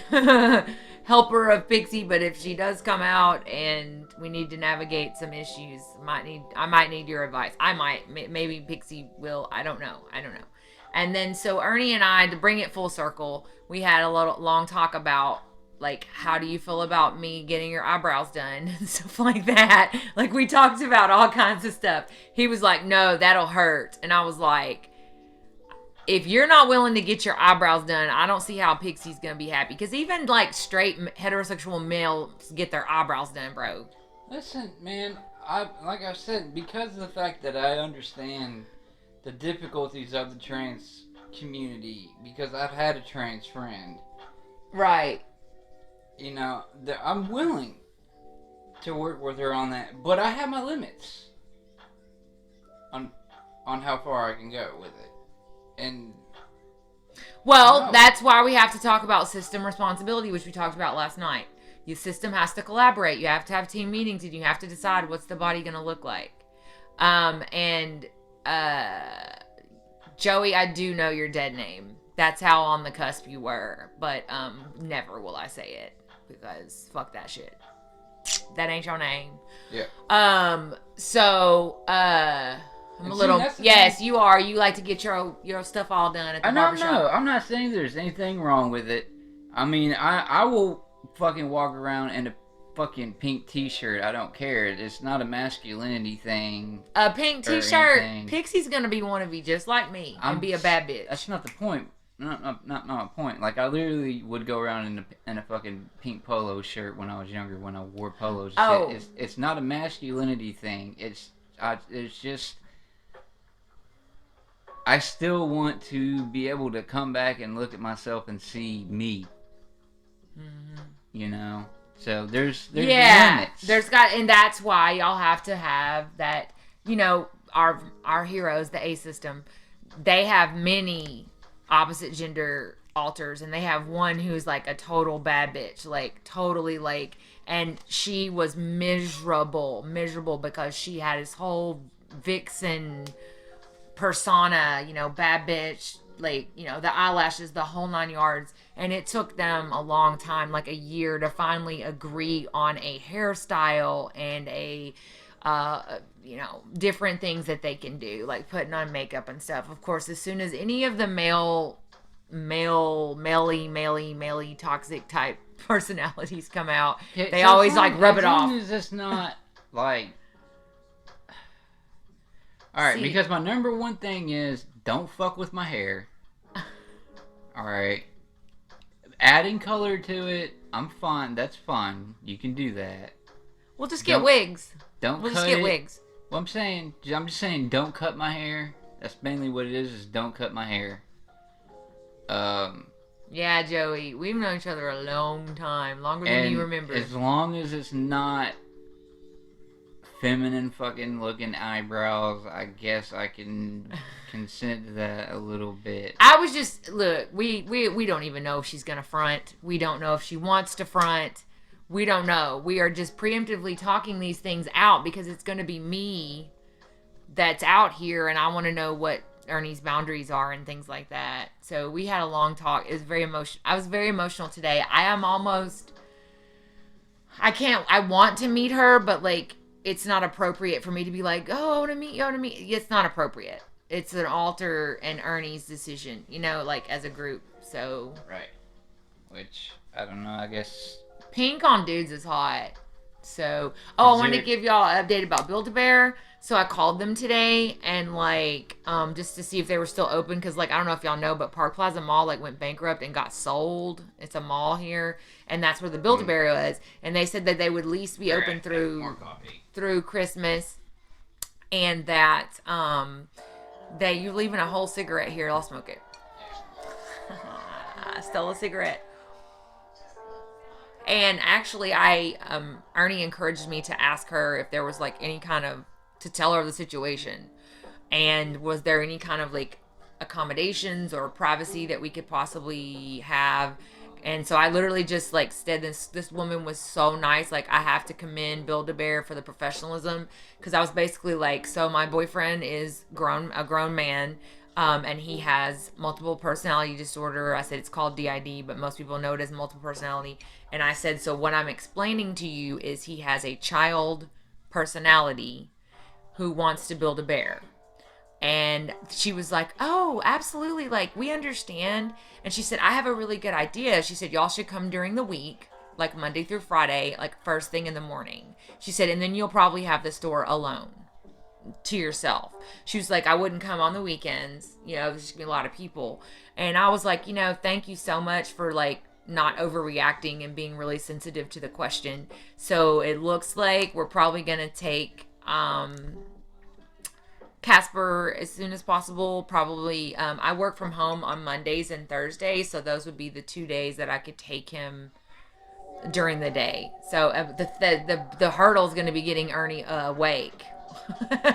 helper of Pixie, but if she does come out and we need to navigate some issues, I might need your advice. Maybe Pixie will. I don't know. And then so Ernie and I, to bring it full circle, we had a long talk about, like, how do you feel about me getting your eyebrows done and stuff like that. Like, we talked about all kinds of stuff. He was like, no, that'll hurt. And I was like, if you're not willing to get your eyebrows done, I don't see how Pixie's gonna be happy. Because even like straight heterosexual males get their eyebrows done, bro. Listen, man, like I said, because of the fact that I understand the difficulties of the trans community, because I've had a trans friend. Right. You know, I'm willing to work with her on that, but I have my limits on how far I can go with it. And well, that's why we have to talk about system responsibility, which we talked about last night. Your system has to collaborate. You have to have team meetings, and you have to decide what's the body going to look like. Joey, I do know your dead name. That's how on the cusp you were, but never will I say it, because fuck that shit. That ain't your name. Yeah. I'm a little. Yes, you are. You like to get your stuff all done at the barbershop. No, I'm not saying there's anything wrong with it. I mean, I will fucking walk around in a fucking pink t-shirt. I don't care. It's not a masculinity thing. A pink t-shirt. Pixie's gonna be one of you, just like me, and be a bad bitch. That's not the point. Not my point. Like, I literally would go around in a fucking pink polo shirt when I was younger, when I wore polos. Oh. It's not a masculinity thing. It's just, I still want to be able to come back and look at myself and see me. Mm-hmm. You know? So there's limits. And that's why y'all have to have that, you know, our heroes, the A system, they have many opposite gender alters, and they have one who's like a total bad bitch, like totally like, and she was miserable because she had this whole vixen persona, you know, bad bitch, like, you know, the eyelashes, the whole 9 yards. And it took them a long time, like a year, to finally agree on a hairstyle and a you know, different things that they can do, like putting on makeup and stuff. Of course, as soon as any of the male toxic type personalities come out. Okay, They so always as long- like rub it off. As long as it's not like. All right, See- because my number one thing is don't fuck with my hair. All right. Adding color to it, I'm fine. That's fine. You can do that. We'll just get Don't- wigs. Don't We'll cut just get it. wigs. Well, I'm just saying, don't cut my hair. That's mainly what it is don't cut my hair. Yeah, Joey, we've known each other a long time, longer than And you remember. as long as it's not feminine fucking looking eyebrows, I guess I can consent to that a little bit. I was just look. We don't even know if she's gonna front. We don't know if she wants to front. We don't know. We are just preemptively talking these things out because it's gonna be me that's out here, and I want to know what Ernie's boundaries are and things like that. So we had a long talk. It was very emotional. I was very emotional today. I want to meet her, but like it's not appropriate for me to be like, oh, I want to meet you. It's not appropriate. It's an Alter and Ernie's decision, like as a group. So Right. Which, I don't know, I guess. Pink on dudes is hot. So, I wanted to give y'all an update about Build-A-Bear. So I called them today and just to see if they were still open because I don't know if y'all know, but Park Plaza Mall went bankrupt and got sold. It's a mall here, and that's where the Build-A-Bear was. And they said that they would at least be open through Christmas, and that you're leaving a whole cigarette here. I'll smoke it. I stole a cigarette. And actually, Ernie encouraged me to ask her if there was any kind of, to tell her the situation. And was there any kind of accommodations or privacy that we could possibly have? And so I literally just said this woman was so nice. I have to commend Build-A-Bear for the professionalism. Because I was basically so my boyfriend is a grown man. And he has multiple personality disorder. I said it's called DID, but most people know it as multiple personality. And I said, so what I'm explaining to you is he has a child personality who wants to build a bear. And she was like, oh, absolutely. We understand. And she said, I have a really good idea. She said, y'all should come during the week, Monday through Friday, first thing in the morning. She said, and then you'll probably have the store alone to yourself. She was like, I wouldn't come on the weekends. There's just gonna be a lot of people. And I was like, thank you so much for not overreacting and being really sensitive to the question. So it looks like we're probably gonna take Casper as soon as possible. Probably I work from home on Mondays and Thursdays, so those would be the 2 days that I could take him during the day. So the hurdle is going to be getting Ernie awake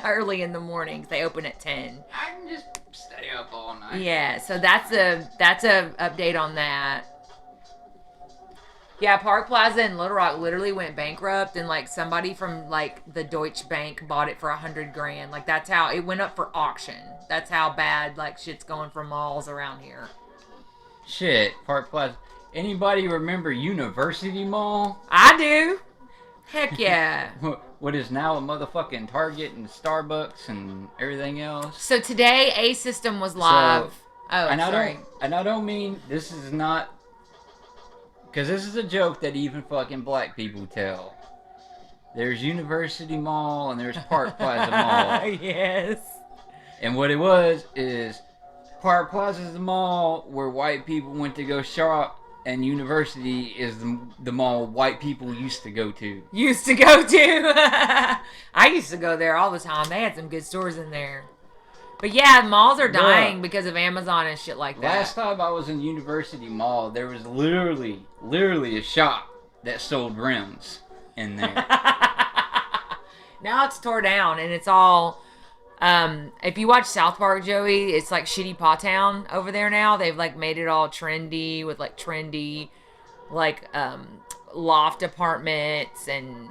early in the morning. They open at 10. I can just stay up all night. Yeah, so that's a update on that. Yeah, Park Plaza in Little Rock literally went bankrupt, and somebody from the Deutsche Bank bought it for $100,000. That's how it went up for auction. That's how bad shit's going for malls around here. Shit, Park Plaza. Anybody remember University Mall? I do. Heck yeah. What is now a motherfucking Target and Starbucks and everything else? So today, A System was live. Sorry. I don't mean this is not. Because this is a joke that even fucking black people tell. There's University Mall and there's Park Plaza Mall. Yes. And what it was is Park Plaza is the mall where white people went to go shop, and University is the mall white people used to go to. Used to go to. I used to go there all the time. They had some good stores in there. But yeah, malls are dying because of Amazon and shit like that. Last time I was in University Mall, there was literally a shop that sold rims in there. Now it's tore down and it's all. If you watch South Park, Joey, it's like Shitty Paw Town over there now. They've made it all trendy with trendy, loft apartments and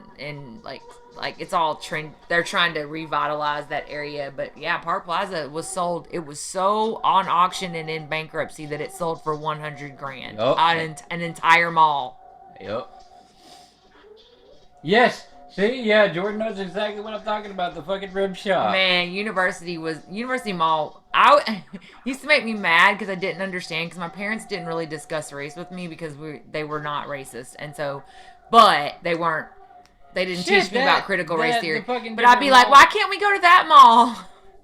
it's all trend. They're trying to revitalize that area, but yeah, Park Plaza was sold. It was so on auction and in bankruptcy that it sold for $100,000 Yep. on an entire mall. Yep. Yes. See, yeah, Jordan knows exactly what I'm talking about. The fucking rib shop. Man, University Mall. I used to make me mad because I didn't understand because my parents didn't really discuss race with me because they were not racist, and so, but they weren't. They didn't Shit, teach me about critical race the theory. fucking But I'd be different like, mall. why can't we go to that mall?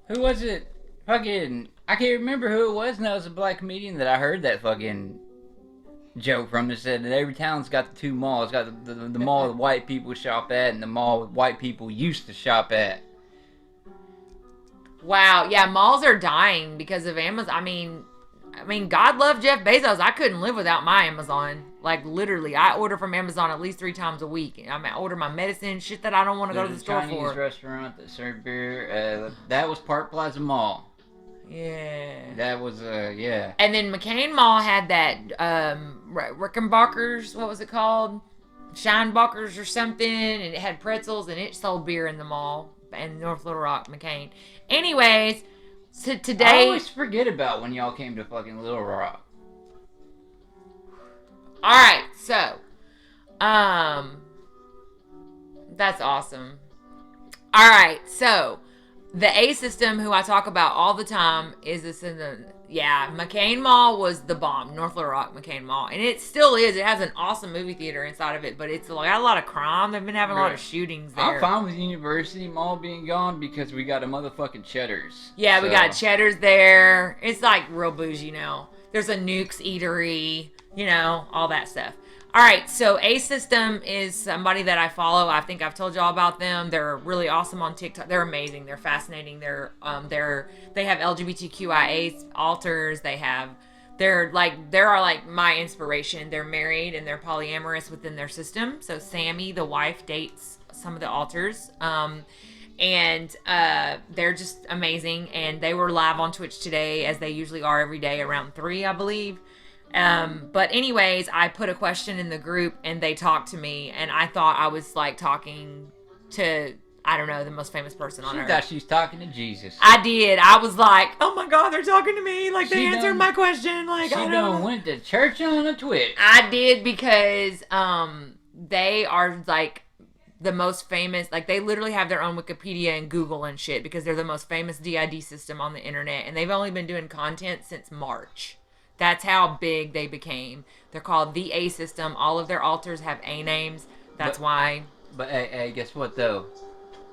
Who was it? Fucking, I can't remember who it was. And that was a black comedian that I heard that fucking joke from. That said that every town's got the two malls. It's got the mall that white people shop at and the mall that white people used to shop at. Wow, yeah, malls are dying because of Amazon. I mean, God love Jeff Bezos. I couldn't live without my Amazon. Like literally, I order from Amazon at least 3 times a week. I order my medicine, shit that I don't want to go to the store Chinese for. restaurant that served beer. That was Park Plaza Mall. Yeah. That was yeah. And then McCain Mall had that Rickenbackers, what was it called? Scheinbackers or something, and it had pretzels and it sold beer in the mall in North Little Rock, McCain. Anyways, so I today, always forget about when y'all came to fucking Little Rock. all right, so, that's awesome. All right, so the A system, who I talk about all the time, is this in the McCain Mall was the bomb, North Little Rock McCain Mall, and it still is. It has an awesome movie theater inside of it, but it's got a lot of crime. They've been having a lot of shootings there. I'm fine with University Mall being gone because we got a motherfucking Cheddar's. Yeah, we got Cheddar's there. It's like real bougie now. There's a Nuke's Eatery, all that stuff. All right, so A System is somebody that I follow. I think I've told y'all about them. They're really awesome on TikTok. They're amazing. They're fascinating. They have LGBTQIA alters. They're like my inspiration. They're married and they're polyamorous within their system. So Sammy, the wife, dates some of the alters. And they're just amazing. And they were live on Twitch today, as they usually are every day around 3, I believe. But anyways, I put a question in the group and they talked to me, and I thought I was like talking to, I don't know, the most famous person on earth. She thought she was talking to Jesus. I did. I was like, oh my God, they're talking to me. Like, they answered my question. Like, she I don't know. went to church on a Twitch. I did because, they are like the most famous, like they literally have their own Wikipedia and Google and shit because they're the most famous DID system on the internet, and they've only been doing content since March. That's how big they became. They're called the A System. All of their altars have A names. That's why. But hey, guess what though?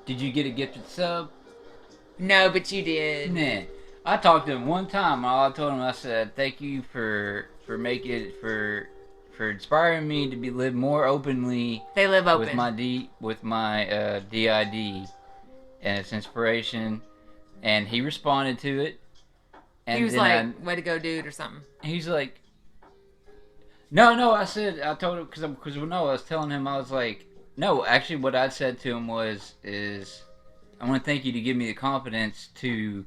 Did you get a gifted sub? No, but you did. Nah. I talked to him one time. All I told him, I said, "Thank you for making for inspiring me to live more openly." They live open with my DID, and it's inspiration. And he responded to it. And he was like, "Way to go, dude," or something. He's like, no. I told him because I was telling him, I was like, no. Actually, what I said to him is, I want to thank you to give me the confidence to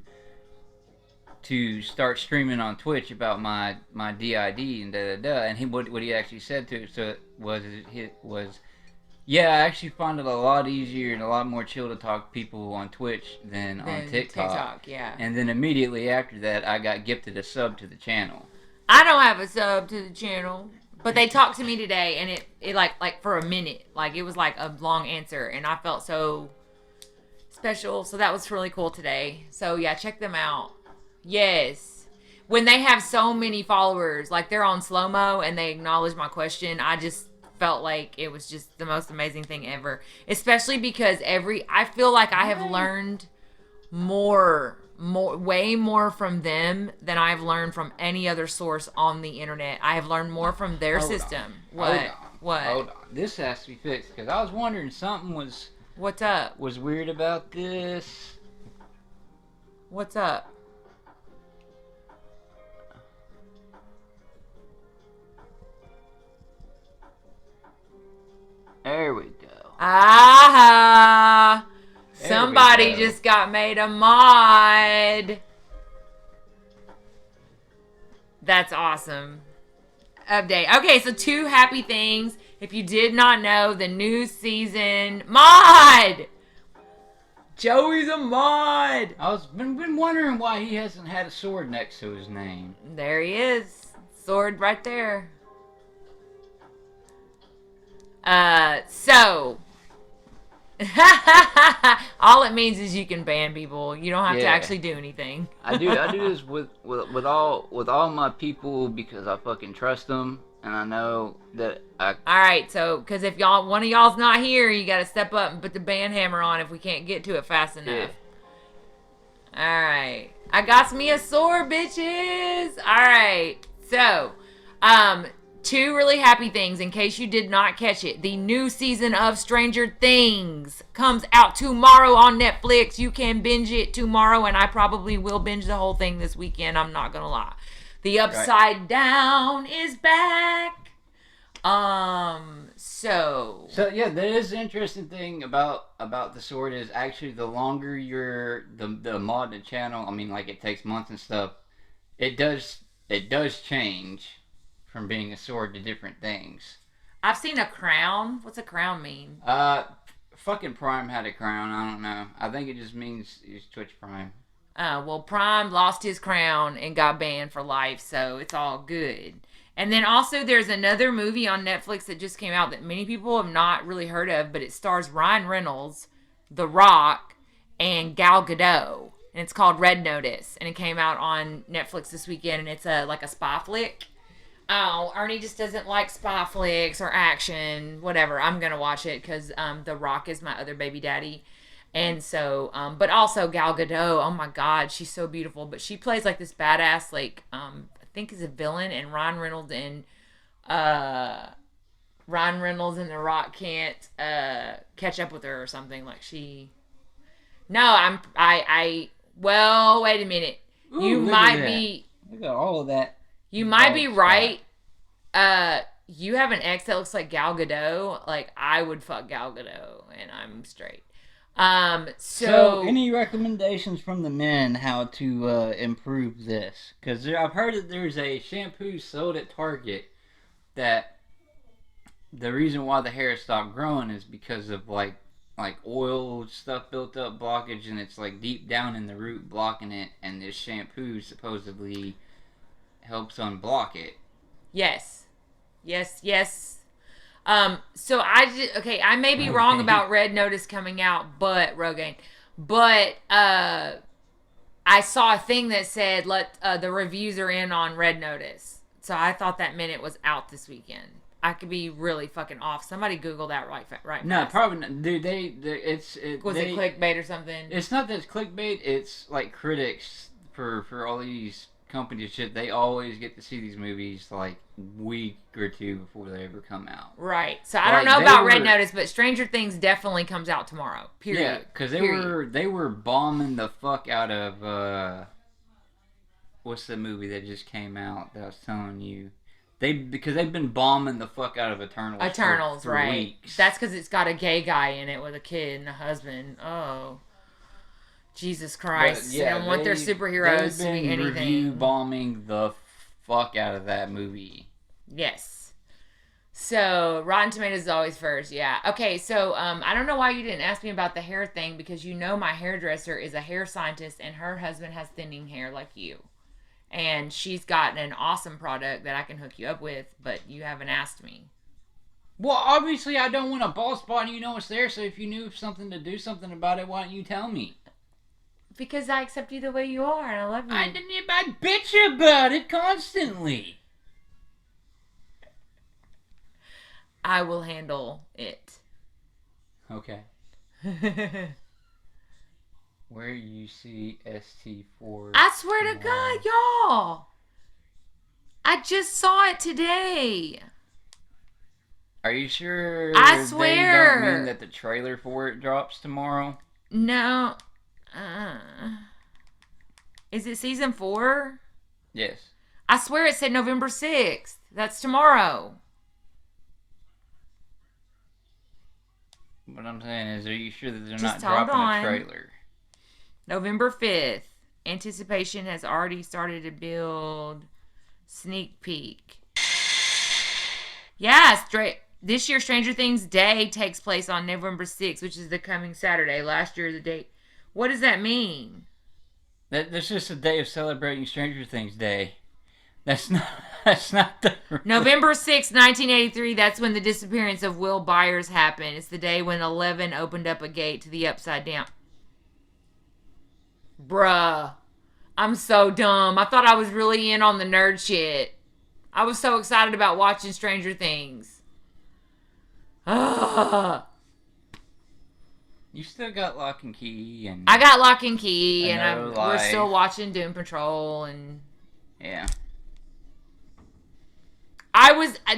start streaming on Twitch about my DID and And what he actually said to it was, yeah, I actually find it a lot easier and a lot more chill to talk to people on Twitch than on TikTok. Yeah. And then immediately after that, I got gifted a sub to the channel. I don't have a sub to the channel, but they talked to me today, and it like for a minute, like it was like a long answer, and I felt so special. So that was really cool today. So yeah, check them out. Yes. When they have so many followers, like they're on slow-mo and they acknowledge my question, I just felt like it was just the most amazing thing ever. Especially because I feel like I have learned way more from them than I've learned from any other source on the internet. I have learned more from their system. What? Hold on. This has to be fixed because I was wondering something was. What's up? Was weird about this. What's up? There we go. Ah! Somebody just got made a mod. That's awesome. Update. Okay, so 2 happy things. If you did not know, the new season mod. Joey's a mod. I was been wondering why he hasn't had a sword next to his name. There he is. Sword right there. So All it means is you can ban people. You don't have to Yeah. actually do anything. I do this with all my people because I fucking trust them, and I know that I. All right, so because if one of y'all's not here, you got to step up and put the ban hammer on if we can't get to it fast enough. Yeah. All right, I got me a sword, bitches. All right, so two really happy things in case you did not catch it. The new season of Stranger Things comes out tomorrow on Netflix. You can binge it tomorrow, and I probably will binge the whole thing this weekend. I'm not gonna lie. The Upside Down is back. So yeah, that is the interesting thing about the sword is actually the longer you're the mod the channel. I mean, like it takes months and stuff. It does change from being a sword to different things. I've seen a crown. What's a crown mean? Fucking Prime had a crown. I don't know. I think it just means it's Twitch Prime. Well, Prime lost his crown and got banned for life, so it's all good. And then also there's another movie on Netflix that just came out that many people have not really heard of, but it stars Ryan Reynolds, The Rock, and Gal Gadot. And it's called Red Notice. And it came out on Netflix this weekend, and it's like a spy flick. Oh, Ernie just doesn't like spy flicks or action, whatever. I'm going to watch it because The Rock is my other baby daddy. And so, but also Gal Gadot, oh my God, she's so beautiful. But she plays like this badass, like, I think is a villain, and Ryan Reynolds and The Rock can't catch up with her or something. Like well, wait a minute. Ooh, You look might at that. be, Look at all of that. you might be Oh, right. You have an ex that looks like Gal Gadot. Like, I would fuck Gal Gadot, and I'm straight. So, any recommendations from the men how to improve this? Because I've heard that there's a shampoo sold at Target that the reason why the hair stopped growing is because of like oil stuff built up blockage, and it's like deep down in the root blocking it, and this shampoo supposedly helps unblock it. Yes. So I may be wrong about Red Notice coming out, but Rogaine, I saw a thing that said the reviews are in on Red Notice, so I thought that meant it was out this weekend. I could be really fucking off. Somebody Google that right. No, fast. probably not. Dude, Was it clickbait or something? It's not that it's clickbait. It's like critics for all these companies shit. They always get to see these movies like week or two before they ever come out. Right. So I don't Like, know about they Red were- Notice, but Stranger Things definitely comes out tomorrow. Period. Yeah, because they were bombing the fuck out of what's the movie that just came out that I was telling you? Because they've been bombing the fuck out of Eternals. For right? weeks. That's because it's got a gay guy in it with a kid and a husband. Oh, Jesus Christ! But, yeah, they don't want their superheroes to be Review anything. bombing the fuck out of that movie. Yes. So Rotten Tomatoes is always first. Yeah. Okay. So I don't know why you didn't ask me about the hair thing, because you know my hairdresser is a hair scientist and her husband has thinning hair like you. And she's got an awesome product that I can hook you up with, but you haven't asked me. Well, obviously I don't want a bald spot and you know it's there, so if you knew something to do something about it, why don't you tell me? Because I accept you the way you are and I love you. I bitch about it constantly. I will handle it. Okay. Where you see ST4. I swear to God, y'all. I just saw it today. Are you sure I they swear. don't mean that the trailer for it drops tomorrow? No. Is it season 4? Yes. I swear it said November 6th. That's tomorrow. What I'm saying is, are you sure that they're Just not hold dropping on. a trailer? November 5th. Anticipation has already started to build. Sneak peek. Yeah, this year Stranger Things Day takes place on November 6th, which is the coming Saturday. Last year the date. What does that mean? That's just a day of celebrating Stranger Things Day. That's not. That's not the. November 6, 1983, that's when the disappearance of Will Byers happened. It's the day when 11 opened up a gate to the Upside Down. Bruh. I'm so dumb. I thought I was really in on the nerd shit. I was so excited about watching Stranger Things. Ugh. You still got Lock and Key, and I got Lock and Key, and Another we're Life. still watching Doom Patrol, and yeah.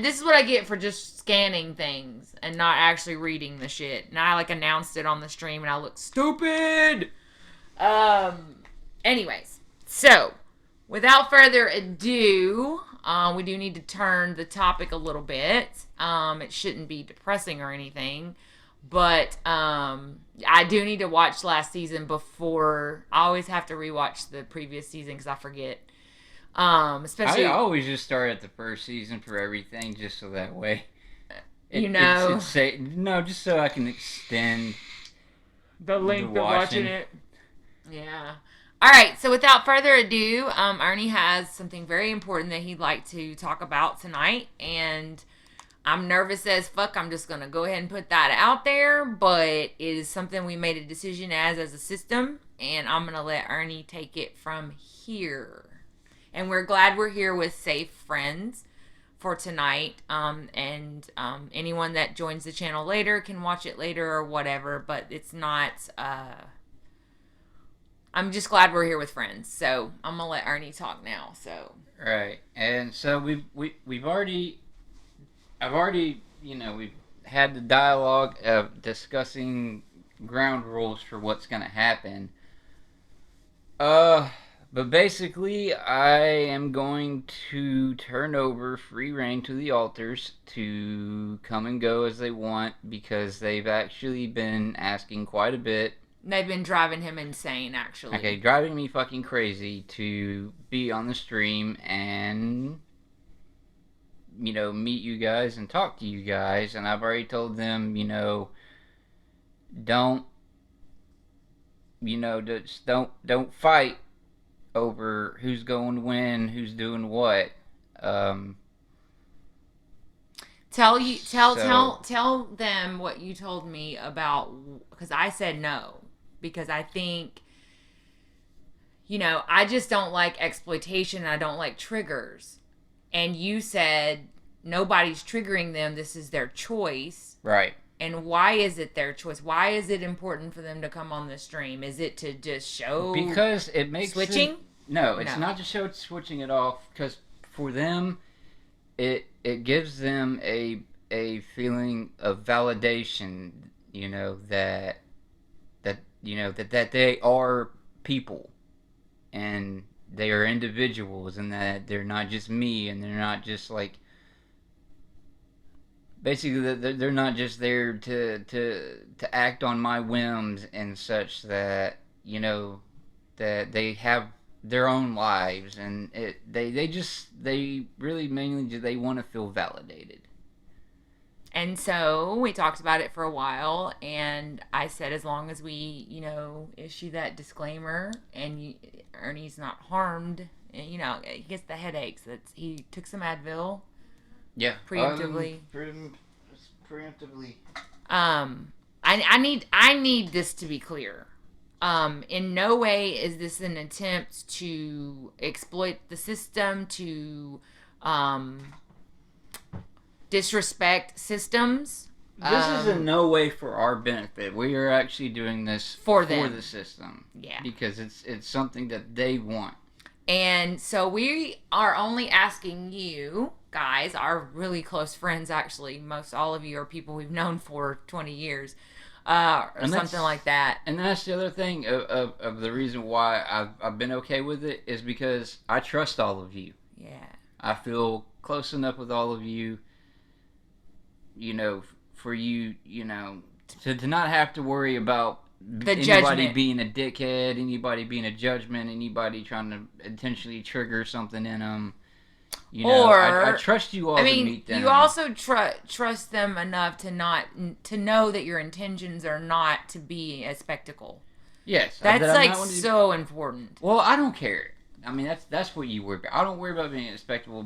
this is what I get for just scanning things and not actually reading the shit. And I announced it on the stream and I look stupid. Anyways, so without further ado, we do need to turn the topic a little bit. It shouldn't be depressing or anything, but I do need to watch last season before. I always have to rewatch the previous season because I forget. Especially I always just start at the first season for everything, just so that way. Just so I can extend the length the of watching it. Yeah. All right. So without further ado, Ernie has something very important that he'd like to talk about tonight, and I'm nervous as fuck. I'm just gonna go ahead and put that out there, but it is something we made a decision as a system, and I'm gonna let Ernie take it from here. And we're glad we're here with safe friends for tonight. Anyone that joins the channel later can watch it later or whatever, but it's not, I'm just glad we're here with friends. So I'm going to let Ernie talk now. So. Right. And so we've already we've had the dialogue of discussing ground rules for what's going to happen. But basically, I am going to turn over free reign to the alters to come and go as they want, because they've actually been asking quite a bit. They've been driving him insane, actually. Okay, driving me fucking crazy to be on the stream and, meet you guys and talk to you guys. And I've already told them, don't fight over who's going when, who's doing what. Tell them what you told me about, because I said no, because I think, I just don't like exploitation and I don't like triggers. And you said nobody's triggering them, this is their choice. Right. And why is it their choice? Why is it important for them to come on the stream? Is it to just show because it makes switching? No, it's not to show switching it off. Because for them, it gives them a feeling of validation. That they are people, and they are individuals, and that they're not just me, and they're not just like. Basically, they're not just there to act on my whims and such. That that they have their own lives, and they really mainly they want to feel validated. And so we talked about it for a while, and I said as long as we issue that disclaimer and Ernie's not harmed, he gets the headaches. He took some Advil. Yeah, preemptively. Preemptively. I need this to be clear. In no way is this an attempt to exploit the system, to disrespect systems. This is in no way for our benefit. We are actually doing this for the system. Yeah. Because it's something that they want. And so we are only asking you guys, our really close friends, actually, most all of you are people we've known for 20 years, or something like that. And that's the other thing of the reason why I've been okay with it, is because I trust all of you. Yeah. I feel close enough with all of you, for you, to not have to worry about anybody judgment. Being a dickhead, anybody being a judgment, anybody trying to intentionally trigger something in them. I trust you all to meet them. You also trust them enough to know that your intentions are not to be a spectacle. Yes. That's so important. Well, I don't care. I mean, that's what you worry about. I don't worry about being a spectacle.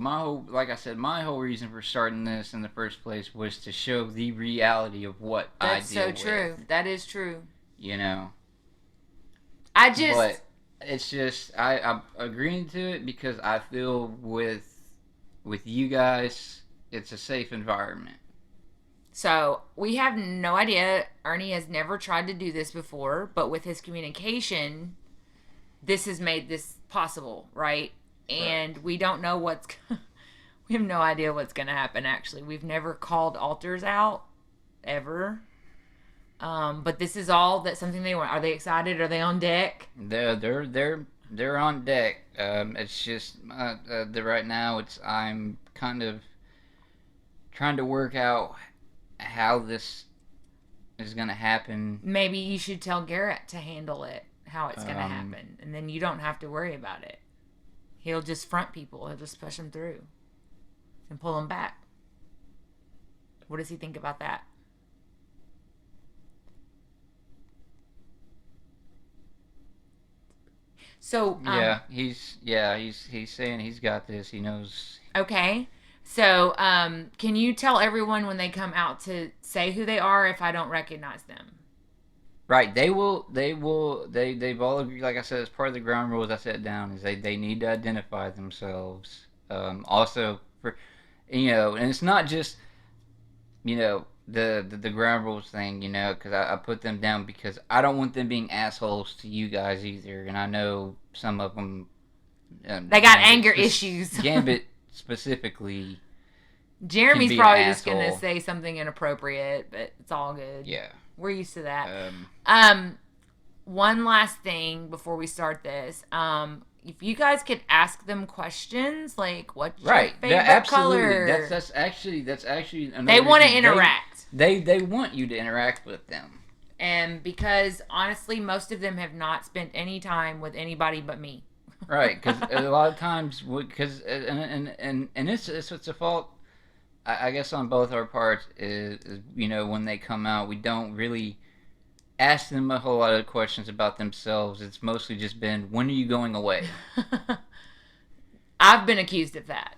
Like I said, my whole reason for starting this in the first place was to show the reality of what That's I deal so with. true. That is true. You know. I just. But it's just I'm agreeing to it because I feel with you guys, it's a safe environment. So we have no idea. Ernie has never tried to do this before, but with his communication, this has made this possible, right? And we don't know what's. We have no idea what's going to happen. Actually, we've never called altars out ever. But this is all that something they want. Are they excited? Are they on deck? They're on deck. It's just right now. I'm kind of trying to work out how this is gonna happen. Maybe you should tell Garrett to handle it, how it's gonna happen, and then you don't have to worry about it. He'll just front people. He'll just push them through and pull them back. What does he think about that? So he's saying he's got this. He knows. Okay. So, can you tell everyone when they come out to say who they are if I don't recognize them? Right. They've all agreed, like I said, as part of the ground rules I set down, is they need to identify themselves. Also, and it's not just, the ground rules thing, because I put them down because I don't want them being assholes to you guys either. And I know some of them. They got anger issues. Gambit specifically. Jeremy's probably just going to say something inappropriate, but it's all good. Yeah. We're used to that. One last thing before we start this. If you guys could ask them questions, like what's your favorite color? That's actually they want to interact. They want you to interact with them. And because honestly, most of them have not spent any time with anybody but me. Right, because a lot of times, because and it's a fault, I guess, on both our parts. Is when they come out, we don't really ask them a whole lot of questions about themselves. It's mostly just been, when are you going away? I've been accused of that.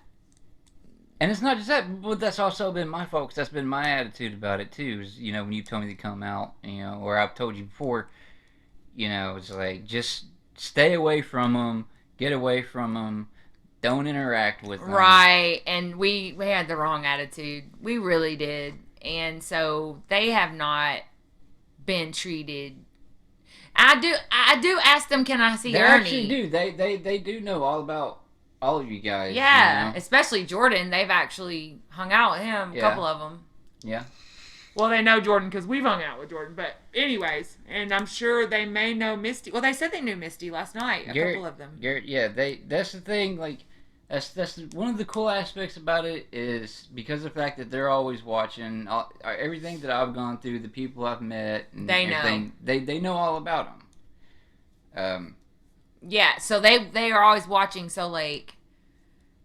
And it's not just that, but that's also been my fault, 'cause that's been my attitude about it too. Is, when you told me to come out, or I've told you before, it's like, just stay away from them, get away from them, don't interact with them. Right, and we had the wrong attitude. We really did. And so they have not been treated. I do ask them, can I see They Ernie? actually do. They do know all about all of you guys. Yeah, especially Jordan. They've actually hung out with him, a couple of them. Yeah. Well, they know Jordan because we've hung out with Jordan. But anyways, and I'm sure they may know Misty. Well, they said they knew Misty last night, couple of them. That's the thing, like, that's one of the cool aspects about it, is because of the fact that they're always watching everything that I've gone through, the people I've met, and they everything, know. They know all about them. Yeah, so they are always watching. So like,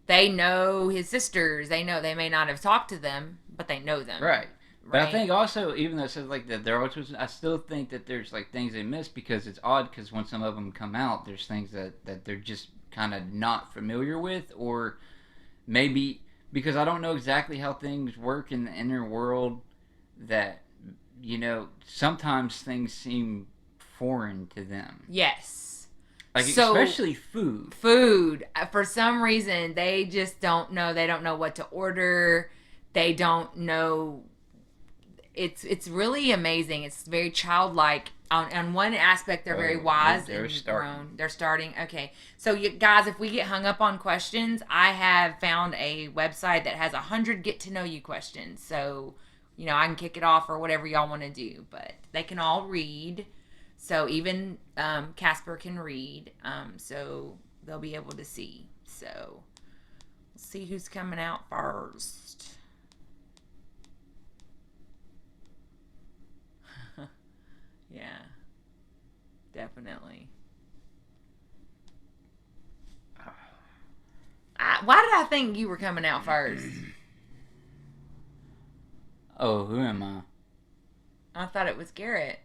they know his sisters. They know, they may not have talked to them, but they know them. Right. But I think also, even though it says like that, I still think that there's like things they miss, because it's odd, because when some of them come out, there's things that they're just kind of not familiar with, or maybe because I don't know exactly how things work in the inner world, that sometimes things seem foreign to them. Yes. Like, especially food. Food. For some reason, they just don't know. They don't know what to order. They don't know. It's really amazing. It's very childlike. On one aspect, they're very wise and grown. They're starting. Okay. So, you guys, if we get hung up on questions, I have found a website that has 100 get-to-know-you questions. So, I can kick it off or whatever y'all want to do. But they can all read. So, even Casper can read. So, they'll be able to see. So, let's see who's coming out first. Yeah, definitely. Why did I think you were coming out first? Oh, who am I? I thought it was Garrett.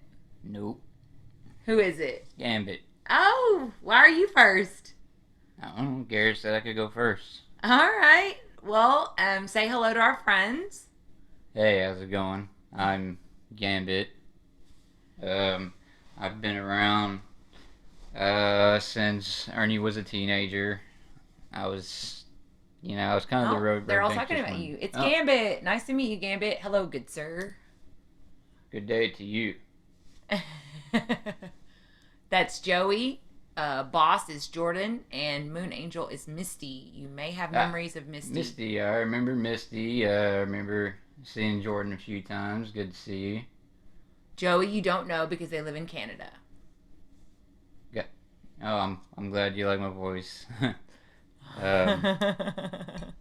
Nope. Who is it? Gambit. Oh, why are you first? I don't know. Garrett said I could go first. All right. Well, say hello to our friends. Hey, how's it going? I'm Gambit. Um, I've been around since Ernie was a teenager. I was, I was kind of the Oh, road. they're all adventurous talking about one. you. It's Oh, Gambit. Nice to meet you, Gambit. Hello, good sir. good day to you. That's Joey. Boss is Jordan, and Moon Angel is Misty. You may have Ah, memories of Misty. Misty, I remember Misty. I remember seeing Jordan a few times. Good to see you. Joey, you don't know because they live in Canada. Oh, I'm glad you like my voice. You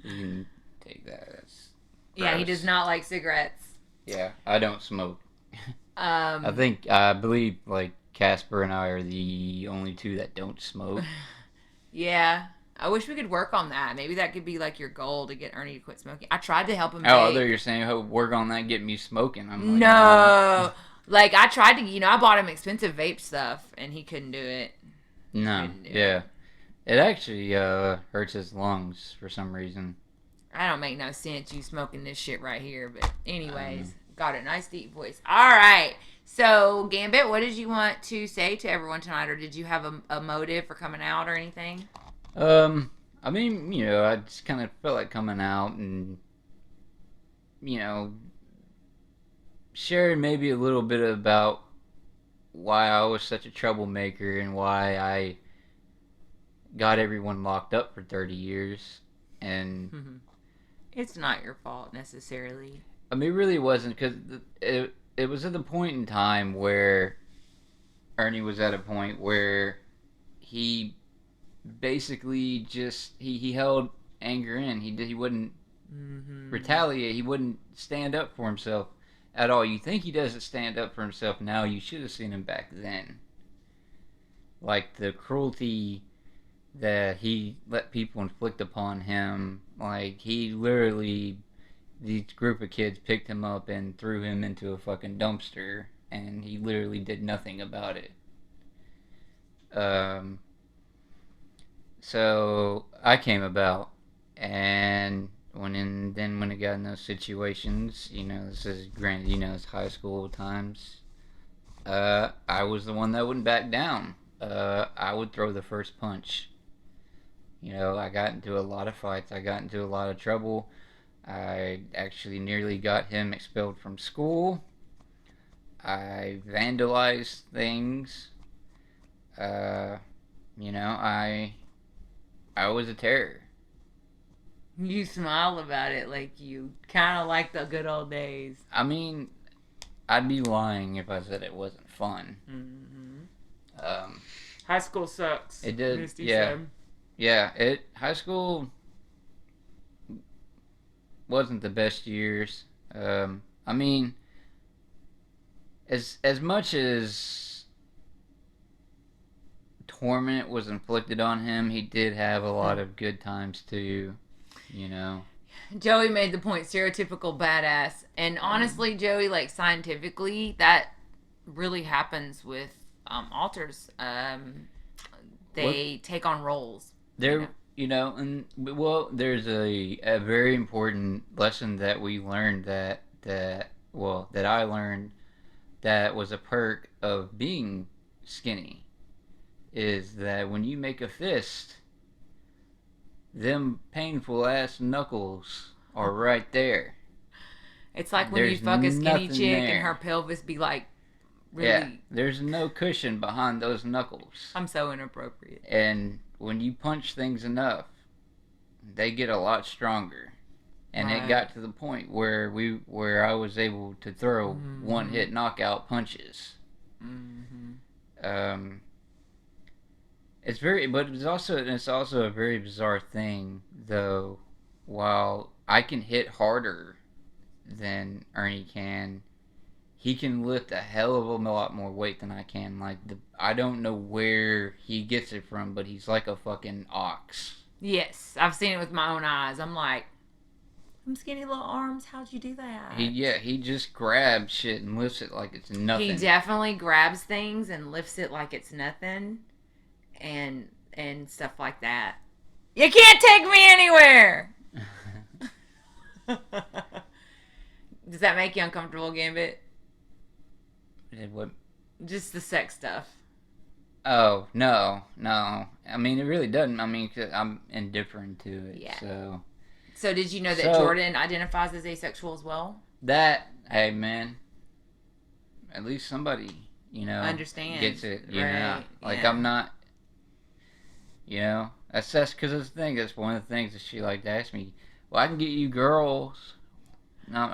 can take that. That's Yeah, he gross. does not like cigarettes. Yeah, I don't smoke. I believe like Casper and I are the only two that don't smoke. Yeah. I wish we could work on that. Maybe that could be like your goal to get Ernie to quit smoking. I tried to help him. Oh, I vape. thought you were saying, "Oh, work on that, get me smoking." I'm like, No. Like, I tried to, I bought him expensive vape stuff, and he couldn't do it. no, Couldn't do yeah, it actually hurts his lungs for some reason. I don't make no sense you smoking this shit right here. But anyways, Um, got a nice deep voice. All right. So, Gambit, what did you want to say to everyone tonight? Or did you have a motive for coming out or anything? I mean, I just kind of felt like coming out and you know sharing maybe a little bit about why I was such a troublemaker and why I got everyone locked up for 30 years. And It's not your fault necessarily. I mean, it really wasn't because it was at the point in time where Ernie was at a point where he basically just he held anger in. He wouldn't retaliate. He wouldn't stand up for himself at all. You think he doesn't stand up for himself now? You should have seen him back then. Like the cruelty that he let people inflict upon him. Like he literally, these group of kids picked him up and threw him into a fucking dumpster, and he literally did nothing about it. Um, so I came about, and when it got in those situations, this is granted, it's high school times. I was the one that wouldn't back down. I would throw the first punch. I got into a lot of fights. I got into a lot of trouble. I actually nearly got him expelled from school. I vandalized things. I was a terror. You smile about it like you kind of like the good old days. I mean, I'd be lying if I said it wasn't fun. High school sucks. It did, Misty yeah. said. Yeah, high school wasn't the best years. I mean, as much as torment was inflicted on him, he did have a lot of good times too. Joey made the point, stereotypical badass. And honestly, Joey, like scientifically, that really happens with alters. They take on roles. There, and there's a very important lesson that we learned that I learned that was a perk of being skinny, is that when you make a fist, them painful ass knuckles are right there. It's like when you There's fuck a skinny nothing chick there. and her pelvis be like, really. Yeah, there's no cushion behind those knuckles. I'm so inappropriate. And when you punch things enough, they get a lot stronger. And Right. it got to the point where I was able to throw one hit knockout punches. It's also a very bizarre thing though. While I can hit harder than Ernie can, he can lift a hell of a lot more weight than I can. I don't know where he gets it from, but he's like a fucking ox. Yes, I've seen it with my own eyes. I'm like, them skinny little arms, how'd you do that? He just grabs shit and lifts it like it's nothing. He definitely grabs things and lifts it like it's nothing, and stuff like that. You can't take me anywhere. Does that make you uncomfortable, Gambit? What? Just the sex stuff. Oh, no. I mean, it really doesn't. I mean, 'cause I'm indifferent to it. Yeah. So did you know that Jordan identifies as asexual as well? Hey, man. At least somebody, understands. gets it, right. Like, yeah. I'm not, that's because of the thing. That's one of the things that she liked to ask me. Well, I can get you girls. No,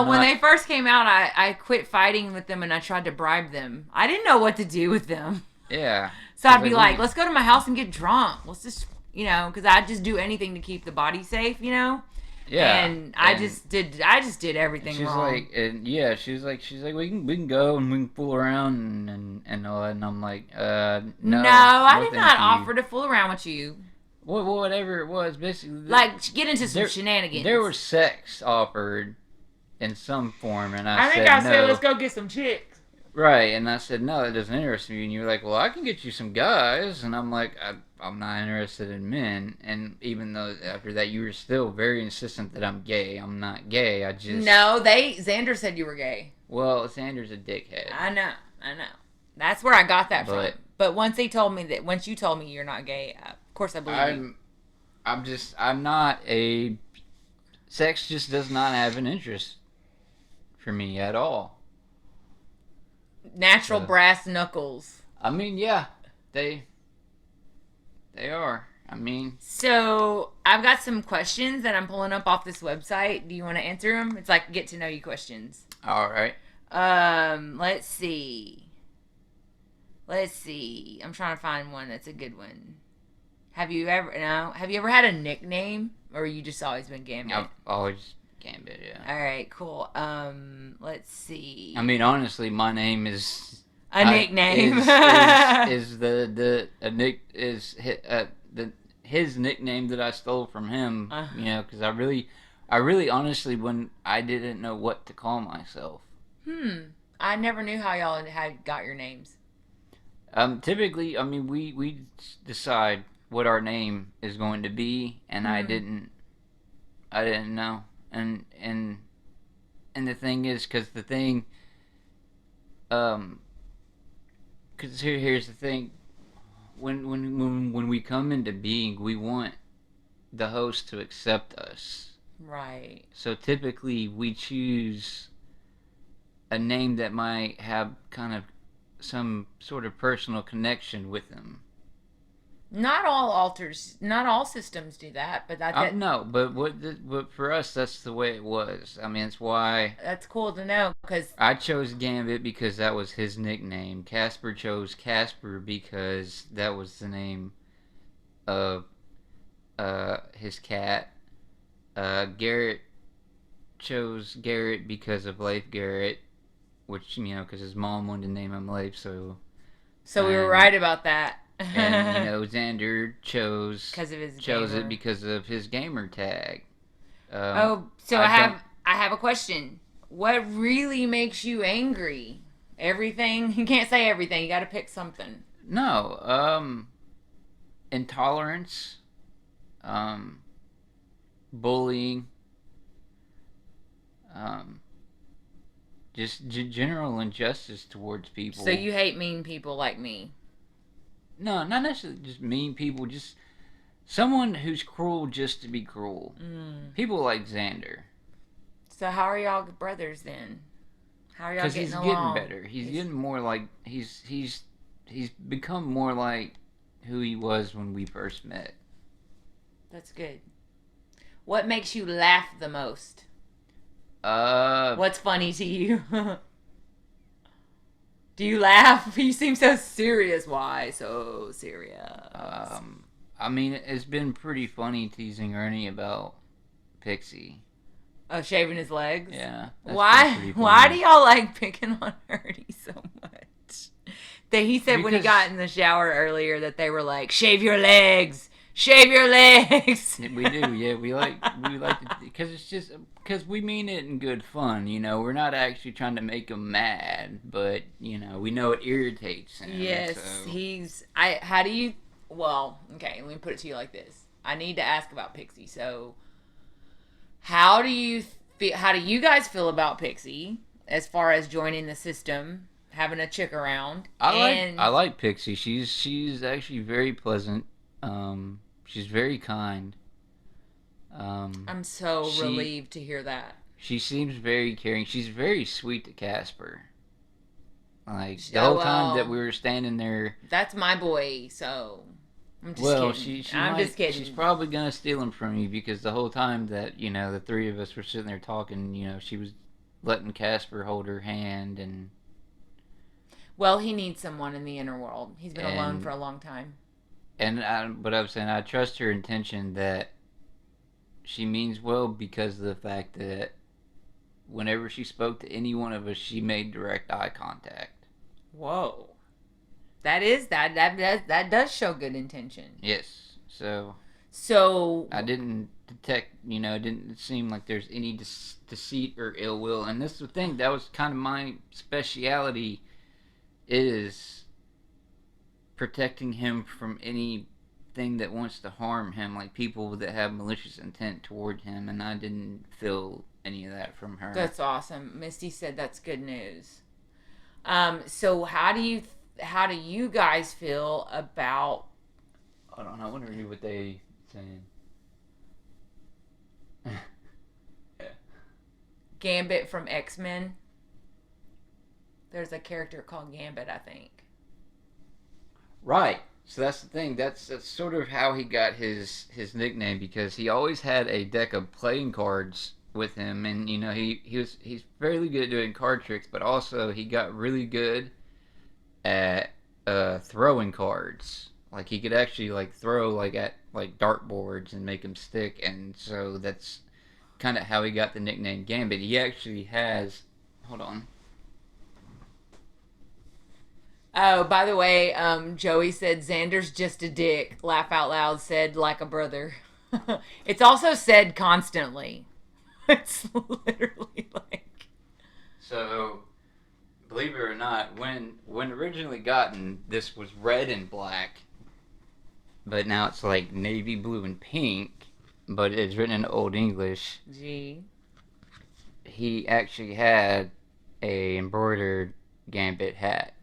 when they first came out, I quit fighting with them and I tried to bribe them. I didn't know what to do with them. Yeah. So I'd be like, let's go to my house and get drunk. Let's just, because I'd just do anything to keep the body safe, Yeah. And I just did everything she's wrong. She's like, we can go and we can fool around and all that. And I'm like, no. I did not offer to fool around with you. Whatever it was, basically. Like, get into some shenanigans. There was sex offered in some form, and I said no. said, let's go get some chicks. Right, and I said, no, that doesn't interest me. And you were like, well, I can get you some guys. And I'm like, I'm not interested in men. And even though after that you were still very insistent that I'm gay, I'm not gay. I just... No, Xander said you were gay. Well, Xander's a dickhead. I know. That's where I got that from. But once you told me you're not gay, of course I believe you. I'm not a... Sex just does not have an interest for me at all. Natural brass knuckles. I mean, yeah, they are. I mean, so I've got some questions that I'm pulling up off this website. Do you want to answer them? It's like get to know you questions. All right. Let's see. I'm trying to find one that's a good one. Have you ever had a nickname, or you just always been Gambit? I've always Gambit, yeah. All right, cool. Let's see. I mean, honestly, my name is a nickname. His nickname that I stole from him. Because I really honestly, when I didn't know what to call myself. I never knew how y'all had got your names. Typically, I mean, we decide what our name is going to be, and I didn't know. And the thing is, because here's the thing, when we come into being, we want the host to accept us. Right. So typically, we choose a name that might have kind of some sort of personal connection with them. Not all systems do that, but but for us, that's the way it was. I mean, it's why. That's cool to know, because I chose Gambit because that was his nickname. Casper chose Casper because that was the name of his cat. Garrett chose Garrett because of Leif Garrett, which, because his mom wanted to name him Leif, so we were right about that. And Xander chose it because of his gamer tag. I have a question. What really makes you angry? Everything? You can't say everything. You got to pick something. No. Intolerance. Bullying. Just general injustice towards people. So you hate mean people like me? No, not necessarily just mean people. Just someone who's cruel just to be cruel. People like Xander. So how are y'all brothers then? How are y'all getting along? Because he's getting better. He's getting more like he's become more like who he was when we first met. That's good. What makes you laugh the most? What's funny to you? Do you laugh? You seem so serious. Why so serious? I mean, it's been pretty funny teasing Ernie about Pixie. Oh, shaving his legs? Yeah. Why do y'all like picking on Ernie so much? He said when he got in the shower earlier that they were like, shave your legs! Shave your legs! We do, yeah. We like because it's just, because we mean it in good fun, We're not actually trying to make him mad, but, we know it irritates him. Yes, so. well, okay, let me put it to you like this. I need to ask about Pixie. So, how do you feel? How do you guys feel about Pixie as far as joining the system, having a chick around? I like Pixie. She's actually very pleasant. She's very kind. I'm so she relieved to hear that. she seems very caring. She's very sweet to Casper. Like the Oh whole time that well, we were standing there. that's my boy. So I'm just Well, kidding. she I'm might just kidding. she's probably gonna steal him from you because the whole time that the three of us were sitting there talking, she was letting Casper hold her hand Well, he needs someone in the inner world. He's been alone and for a long time. but I was saying I trust her intention that she means well because of the fact that whenever she spoke to any one of us, she made direct eye contact. Whoa. That does show good intention. Yes, so So I didn't detect, it didn't seem like there's any deceit or ill will. And this is the thing, that was kind of my speciality, is protecting him from anything that wants to harm him, like people that have malicious intent toward him. And I didn't feel any of that from her. that's awesome. Misty said that's good news. So how do you guys feel about I don't know. I want to read what they saying. Gambit from X-Men? There's a character called Gambit, I think. Right. So that's the thing. That's sort of how he got his nickname, because he always had a deck of playing cards with him, and he's fairly good at doing card tricks, but also he got really good at throwing cards. Like he could actually like throw like at like dartboards and make them stick, and so that's kind of how he got the nickname Gambit. He actually has. Hold on. Oh, by the way, Joey said Xander's just a dick. Laugh out loud said like a brother. It's also said constantly. It's literally like. So, believe it or not, when originally gotten, this was red and black, but now it's like navy blue and pink, but it's written in Old English. Gee. He actually had a embroidered Gambit hat.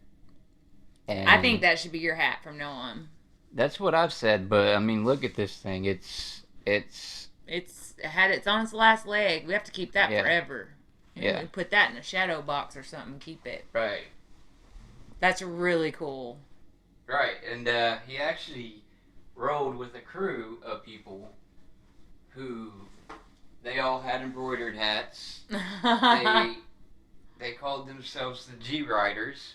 And I think that should be your hat from now on. that's what I've said, but I mean, look at this thing. It's It's on its last leg. We have to keep that Yeah. forever. Yeah. We put that in a shadow box or something. Keep it. right, That's really cool. right, and he actually rode with a crew of people who they all had embroidered hats. They called themselves the G Riders.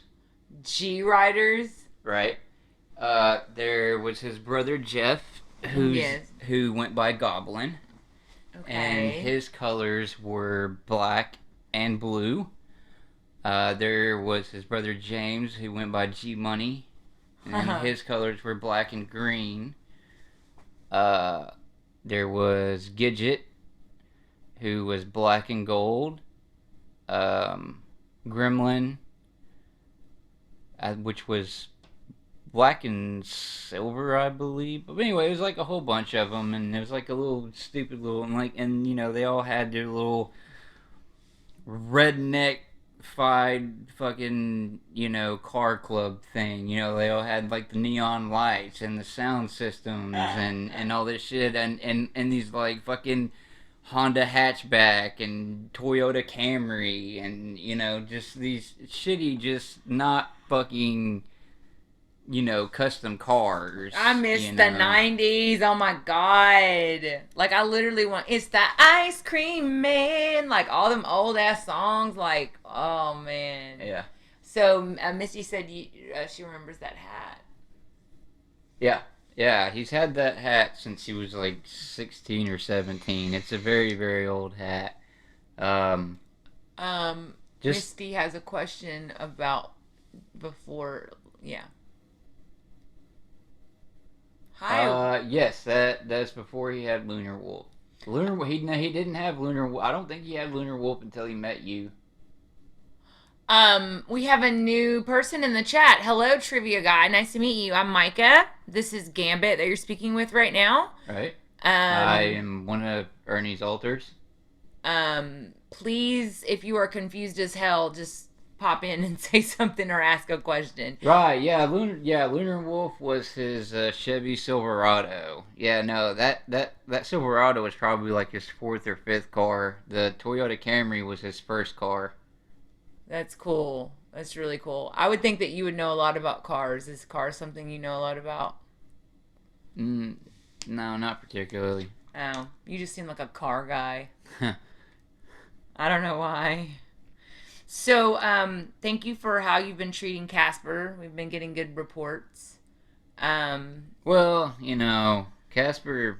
G Riders. Right. There was his brother Jeff, who went by Goblin, and Okay. his colors were black and blue. There was his brother James, who went by G Money, and his colors were black and green. There was Gidget, who was black and gold. Gremlin, which was black and silver, I believe. But anyway, it was like a whole bunch of them, and it was like a little stupid little, and they all had their little redneck fucking car club thing. They all had like the neon lights and the sound systems and all this shit, and these like fucking Honda hatchback and Toyota Camry, and just these shitty, just not fucking custom cars. I miss the 90s. Oh my god. Like, I literally want. It's the ice cream man. Like, all them old ass songs. Like, oh man. Yeah. So, Misty said she remembers that hat. Yeah, he's had that hat since he was like 16 or 17. It's a very, very old hat. Misty has a question about before. Yeah. Hi. Yes, that's before he had Lunar Wolf. He didn't have Lunar Wolf. I don't think he had Lunar Wolf until he met you. We have a new person in the chat. Hello, trivia guy. Nice to meet you. I'm Micah. This is Gambit that you're speaking with right now. Right. I am one of Ernie's alters. Please, if you are confused as hell, just pop in and say something or ask a question. Right, yeah, Lunar Wolf was his Chevy Silverado. Yeah, no, that Silverado was probably like his fourth or fifth car. The Toyota Camry was his first car. That's cool. That's really cool. I would think that you would know a lot about cars. Is cars something you know a lot about? No, not particularly. Oh, you just seem like a car guy. I don't know why. So, thank you for how you've been treating Casper. We've been getting good reports. Well, Casper's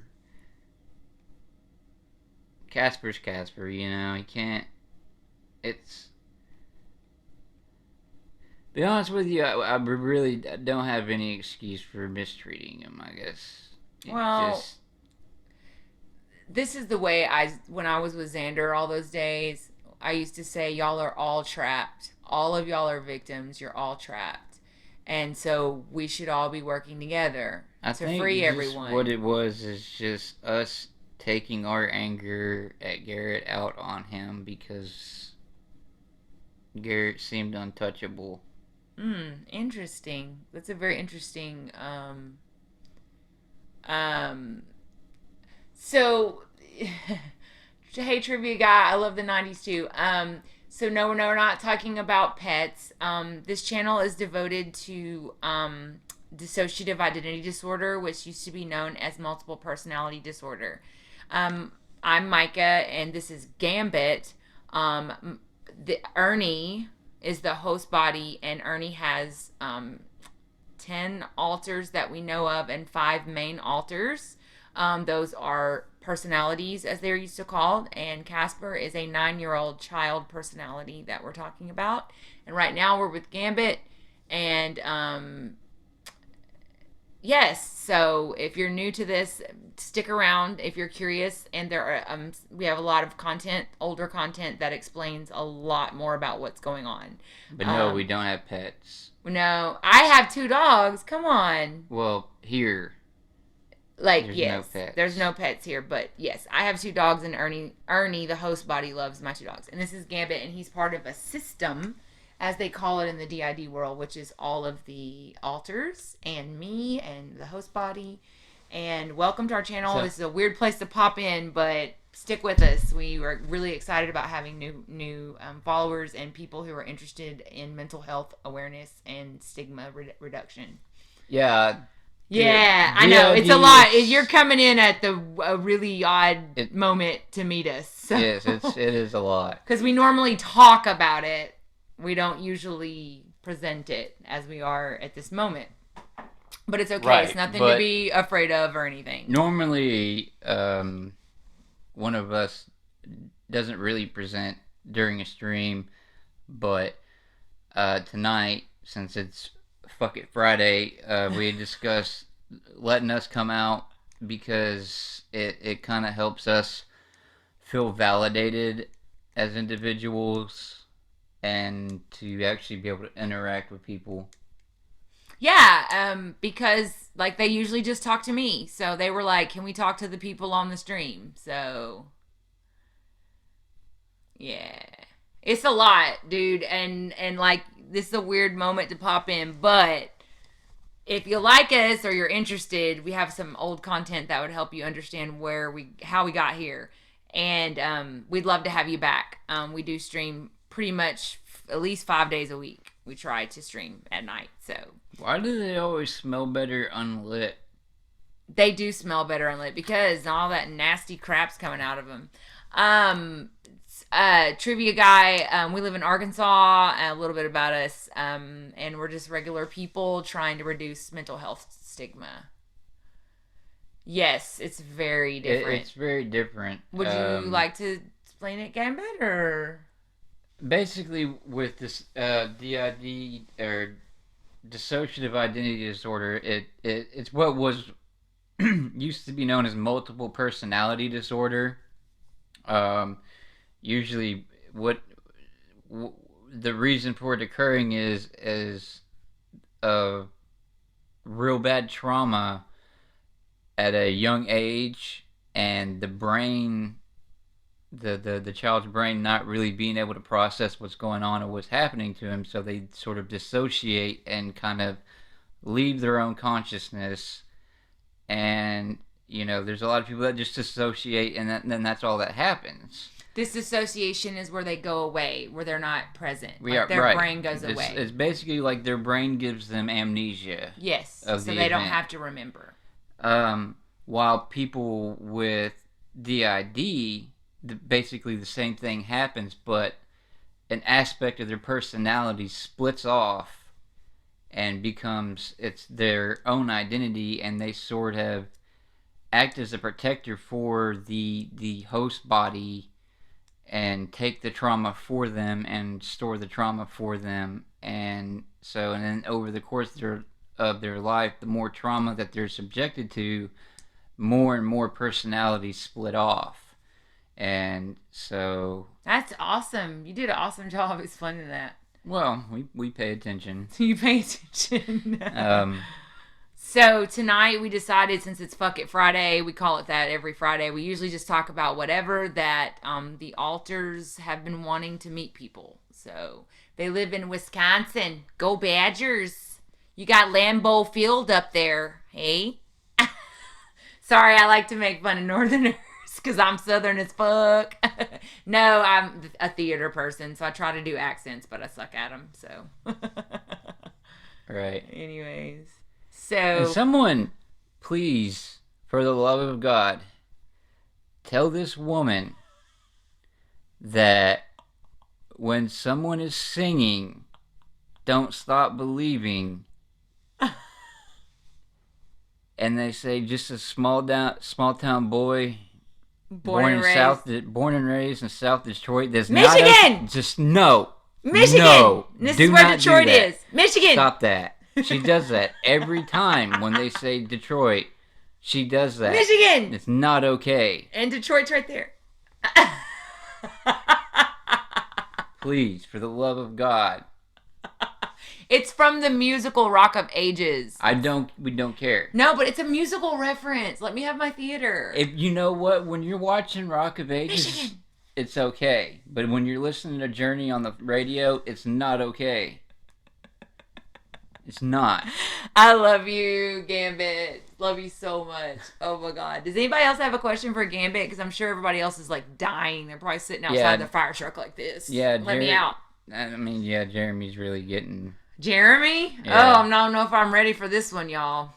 Casper. He can't. It's. Be honest with you, I really don't have any excuse for mistreating him. I guess. This is the way when I was with Xander all those days, I used to say, y'all are all trapped. All of y'all are victims. You're all trapped. And so we should all be working together to free everyone. What it was is just us taking our anger at Garrett out on him because Garrett seemed untouchable. Interesting. That's a very interesting, so, hey, trivia guy, I love the 90s too. So no, we're not talking about pets. This channel is devoted to dissociative identity disorder, which used to be known as multiple personality disorder. I'm Micah, and this is Gambit. Ernie is the host body, and Ernie has 10 alters that we know of and 5 main alters. Those are personalities, as they're used to called, and Casper is a 9-year-old child personality that we're talking about. And right now we're with Gambit, and yes, so if you're new to this, stick around if you're curious. And there are we have a lot of content, older content, that explains a lot more about what's going on. But no, we don't have pets. No, I have 2 dogs. Come on. Well, here. There's no pets here, but yes, I have 2 dogs, and Ernie, the host body, loves my 2 dogs. And this is Gambit, and he's part of a system, as they call it in the DID world, which is all of the alters and me and the host body. And welcome to our channel. This is a weird place to pop in, but stick with us. We were really excited about having new followers and people who are interested in mental health awareness and stigma reduction. Yeah. Yeah, I know. It's a lot. You're coming in at a really odd moment to meet us. So. Yes, it is a lot. Because we normally talk about it. We don't usually present it as we are at this moment. But it's okay. Right, it's nothing to be afraid of or anything. Normally, one of us doesn't really present during a stream. But tonight, since it's Fuck It Friday, we discussed letting us come out because it kind of helps us feel validated as individuals and to actually be able to interact with people. Yeah, because they usually just talk to me. So they were like, can we talk to the people on the stream? So, yeah. It's a lot, dude. And this is a weird moment to pop in, but if you like us or you're interested, we have some old content that would help you understand how we got here, and we'd love to have you back. We do stream pretty much at least 5 days a week. We try to stream at night. So why do they always smell better unlit? They do smell better unlit because all that nasty crap's coming out of them. Trivia guy, we live in Arkansas. A little bit about us, and we're just regular people trying to reduce mental health stigma. Yes, it's very different. It's very different. Would you like to explain it, Gambit, or? Basically, with this DID or dissociative identity disorder, it's what was used to be known as multiple personality disorder. Usually, the reason for it occurring is a real bad trauma at a young age, and the brain, the child's brain not really being able to process what's going on or what's happening to him, so they sort of dissociate and kind of leave their own consciousness. And there's a lot of people that just dissociate, and then that's all that happens. This dissociation is where they go away, where they're not present. Their brain goes away. It's basically like their brain gives them amnesia. Yes, so they don't have to remember. While people with DID, basically the same thing happens, but an aspect of their personality splits off and becomes it's their own identity, and they sort of act as a protector for the host body and take the trauma for them and store the trauma for them. And then over the course of their life, the more trauma that they're subjected to, more and more personalities split off. And so... That's awesome. You did an awesome job explaining that. Well, we pay attention. You pay attention. So tonight we decided, since it's Fuck It Friday, we call it that every Friday, we usually just talk about whatever that the alters have been wanting to meet people. So they live in Wisconsin. Go Badgers. You got Lambeau Field up there. Hey? Sorry, I like to make fun of Northerners because I'm Southern as fuck. No, I'm a theater person, so I try to do accents, but I suck at them, so. Right. Anyways. So, and someone, please, for the love of God, tell this woman that when someone is singing, don't stop believing. And they say just a small town boy, born and raised in South Detroit. There's Michigan. Michigan. No, this is where Detroit is. Michigan. Stop that. She does that every time when they say Detroit. She does that. Michigan. It's not okay. And Detroit's right there. Please, for the love of God. It's from the musical Rock of Ages. We don't care. No, but it's a musical reference. Let me have my theater. If you know what, when you're watching Rock of Ages, Michigan. It's okay. But when you're listening to Journey on the radio, it's not okay. It's not. I love you, Gambit. Love you so much. Oh my God. Does anybody else have a question for Gambit? Because I'm sure everybody else is like dying. They're probably sitting outside the fire truck like this. Yeah. Let me out. I mean, yeah, Jeremy's really getting... Jeremy? Yeah. Oh, I don't know if I'm ready for this one, y'all.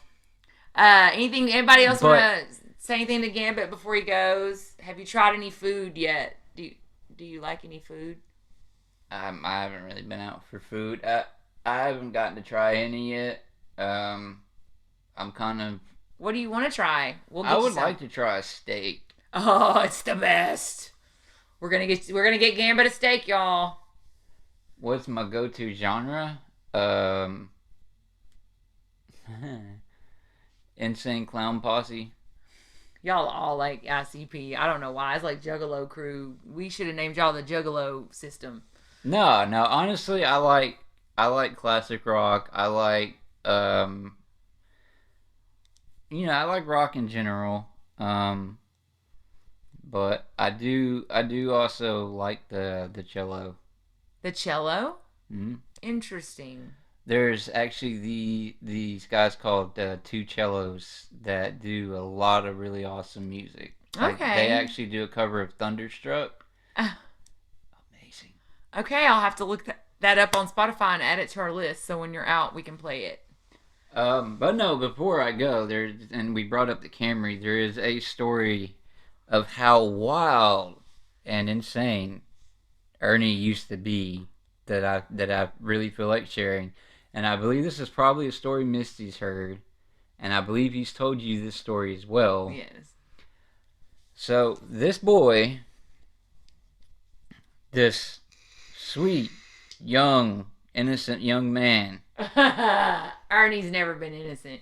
Anybody else want to say anything to Gambit before he goes? Have you tried any food yet? Do you like any food? I haven't really been out for food. I haven't gotten to try any yet. I'm kind of... What do you want to try? I would like to try a steak. Oh, it's the best. We're gonna get Gambit a steak, y'all. What's my go-to genre? Insane Clown Posse. Y'all all like ICP. I don't know why. It's like Juggalo Crew. We should have named y'all the Juggalo System. No. Honestly, I like classic rock. I like I like rock in general. But I do also like the cello. The cello? Mm-hmm. Interesting. There's actually these guys called Two Cellos that do a lot of really awesome music. Like, okay. They actually do a cover of Thunderstruck. Amazing. Okay, I'll have to look that up on Spotify and add it to our list so when you're out we can play it. But no, before I go, and we brought up the Camry, there is a story of how wild and insane Ernie used to be that I really feel like sharing. And I believe this is probably a story Misty's heard. And I believe he's told you this story as well. Yes. So, this boy, this sweet, young, innocent young man... Ernie's never been innocent.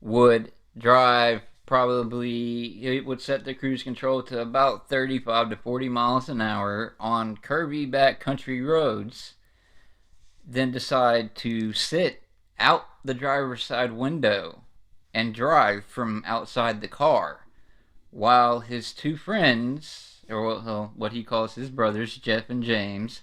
would drive it would set the cruise control to about 35 to 40 miles an hour on curvy back country roads, then decide to sit out the driver's side window and drive from outside the car while his two friends, or what he calls his brothers, Jeff and James,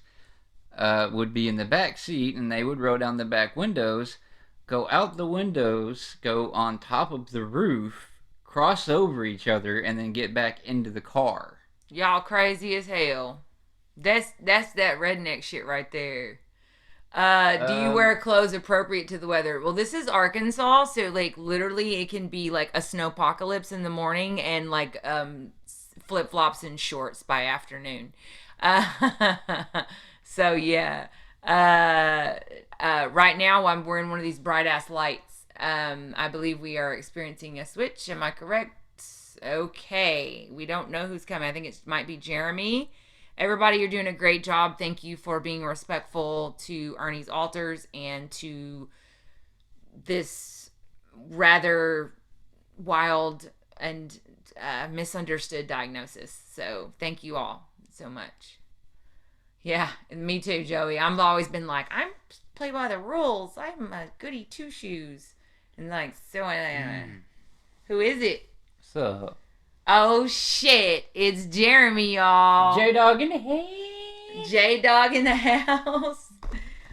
would be in the back seat, and they would roll down the back windows, go out the windows, go on top of the roof, cross over each other, and then get back into the car. Y'all crazy as hell. That's that redneck shit right there. Do you wear clothes appropriate to the weather? Well, this is Arkansas, so like literally it can be like a snowpocalypse in the morning and like flip flops and shorts by afternoon. So yeah. Right now we're in one of these bright ass lights. I believe we are experiencing a switch. Am I correct? Okay. We don't know who's coming. I think it might be Jeremy. Everybody, you're doing a great job. Thank you for being respectful to Ernie's altars and to this rather wild and misunderstood diagnosis. So thank you all so much. Yeah, and me too, Joey. I've always been like, I'm play by the rules. I'm a goody two shoes. And like, so who is it? So, Oh shit, it's Jeremy, y'all. J-Dog in the house. J-Dog in the house.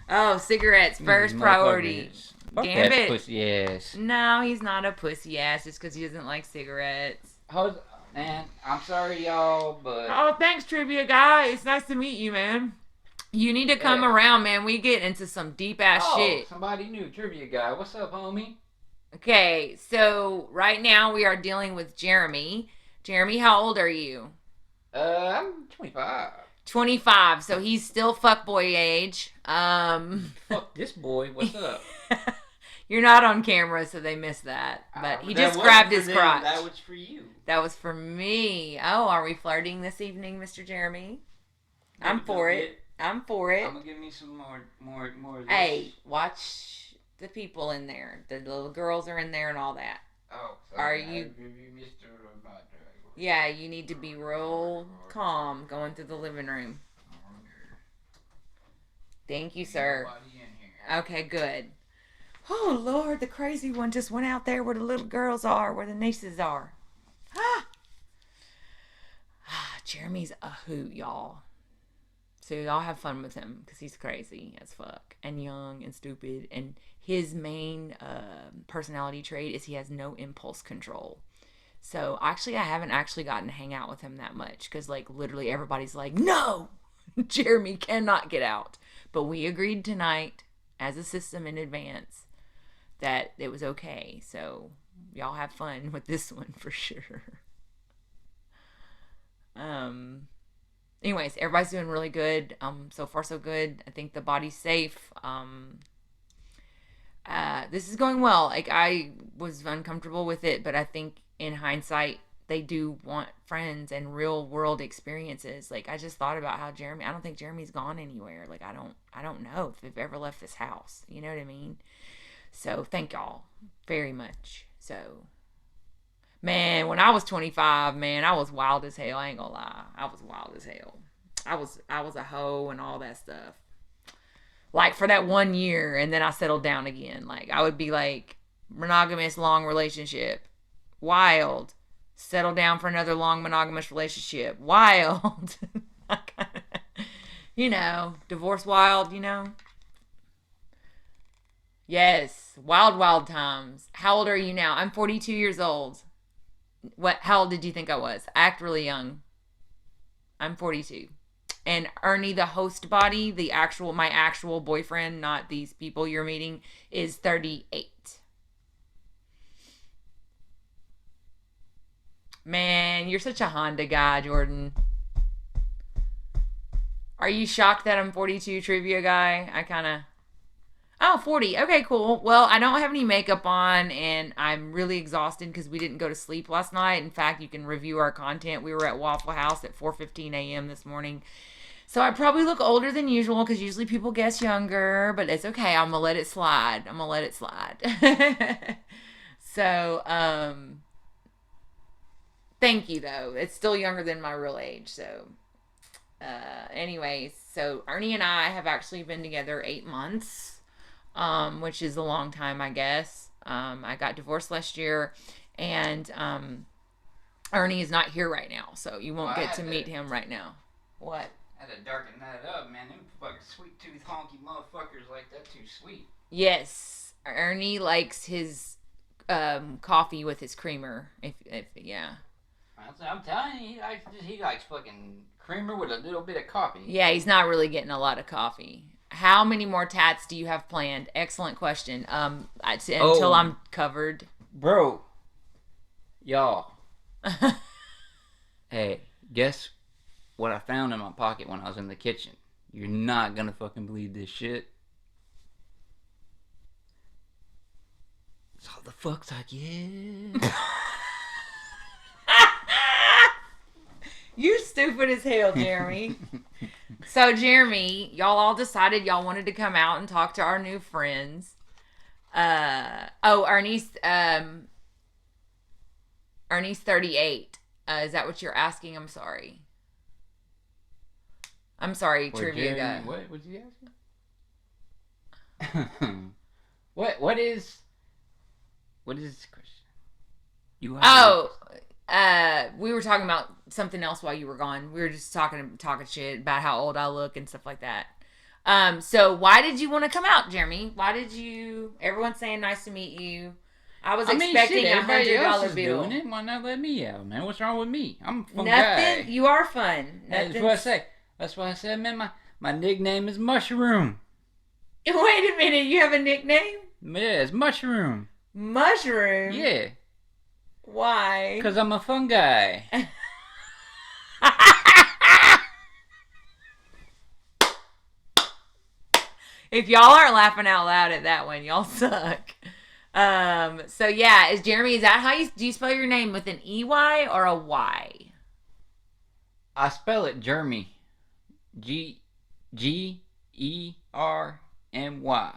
Oh, cigarettes first priority. Gambit. Pussy ass. No, he's not a pussy ass just because he doesn't like cigarettes. Man, I'm sorry, y'all, but... Oh, thanks, trivia guy. It's nice to meet you, man. You need to come around, man. We get into some deep ass shit. Somebody new, trivia guy. What's up, homie? Okay, so right now we are dealing with Jeremy. Jeremy, how old are you? I'm 25. 25, so he's still fuckboy age. Fuck this boy, what's up? You're not on camera, so they missed that. But he just grabbed his crotch. That was for you. That was for me. Oh, are we flirting this evening, Mr. Jeremy? I'm for it. I'm for it. I'm gonna give me some more of this. Hey, watch the people in there. The little girls are in there and all that. Oh, are you? Yeah, you need to be real calm going through the living room. Thank you, sir. Okay, good. Oh, Lord, the crazy one just went out there where the little girls are, where the nieces are. Jeremy's a hoot, y'all. So y'all have fun with him because he's crazy as fuck and young and stupid. And his main personality trait is he has no impulse control. So actually, I haven't actually gotten to hang out with him that much because like literally everybody's like, no, Jeremy cannot get out. But we agreed tonight as a system in advance that it was okay. So y'all have fun with this one for sure. Anyways, everybody's doing really good. So far so good. I think the body's safe. This is going well. Like I was uncomfortable with it, but I think in hindsight they do want friends and real world experiences. Like I just thought about how I don't think Jeremy's gone anywhere. Like I don't know if they've ever left this house. You know what I mean? So thank y'all very much. So man, when I was 25, man, I was wild as hell. I ain't gonna lie. I was wild as hell. I was a hoe and all that stuff. Like for that 1 year, and then I settled down again. Like I would be like monogamous long relationship. Wild. Settle down for another long monogamous relationship. Wild. You know, divorce wild, you know. Yes, wild times. How old are you now? I'm 42 years old. How old did you think I was? I act really young. I'm 42. And Ernie, the host body, my actual boyfriend, not these people you're meeting, is 38. Man, you're such a Honda guy, Jordan. Are you shocked that I'm 42, trivia guy? Oh, 40. Okay, cool. Well, I don't have any makeup on, and I'm really exhausted because we didn't go to sleep last night. In fact, you can review our content. We were at Waffle House at 4:15 a.m. this morning. So I probably look older than usual because usually people guess younger, but it's okay. I'm going to let it slide. So, Thank you, though. It's still younger than my real age. So, anyways, so Ernie and I have actually been together 8 months, which is a long time, I guess. I got divorced last year, and Ernie is not here right now, so you won't get to meet him right now. What? I had to darken that up, man. Them fucking sweet tooth honky motherfuckers like that too sweet. Yes, Ernie likes his coffee with his creamer. If yeah. I'm telling you, he likes fucking creamer with a little bit of coffee. Yeah, he's not really getting a lot of coffee. How many more tats do you have planned? Excellent question. Until I'm covered. Bro. Y'all. Hey, guess what I found in my pocket when I was in the kitchen? You're not gonna fucking believe this shit. It's all the fucks I get. You stupid as hell, Jeremy. So, Jeremy, y'all all decided y'all wanted to come out and talk to our new friends. Ernie's 38. Is that what you're asking? I'm sorry. Trivia guy. What was he asking? What is this question? We were talking about something else while you were gone. We were just talking shit about how old I look and stuff like that. So why did you want to come out, Jeremy? Everyone's saying nice to meet you. I was expecting $100 bill. Doing it. Why not let me out, man? What's wrong with me? I'm a fun guy. Nothing. You are fun. That's what I say. That's why I said, man, my nickname is Mushroom. Wait a minute, you have a nickname? Yeah, it's Mushroom. Mushroom? Yeah. Why? Because I'm a fun guy. If y'all aren't laughing out loud at that one, y'all suck. So yeah, is that how do you spell your name, with an EY or a Y? I spell it Jeremy. Germy.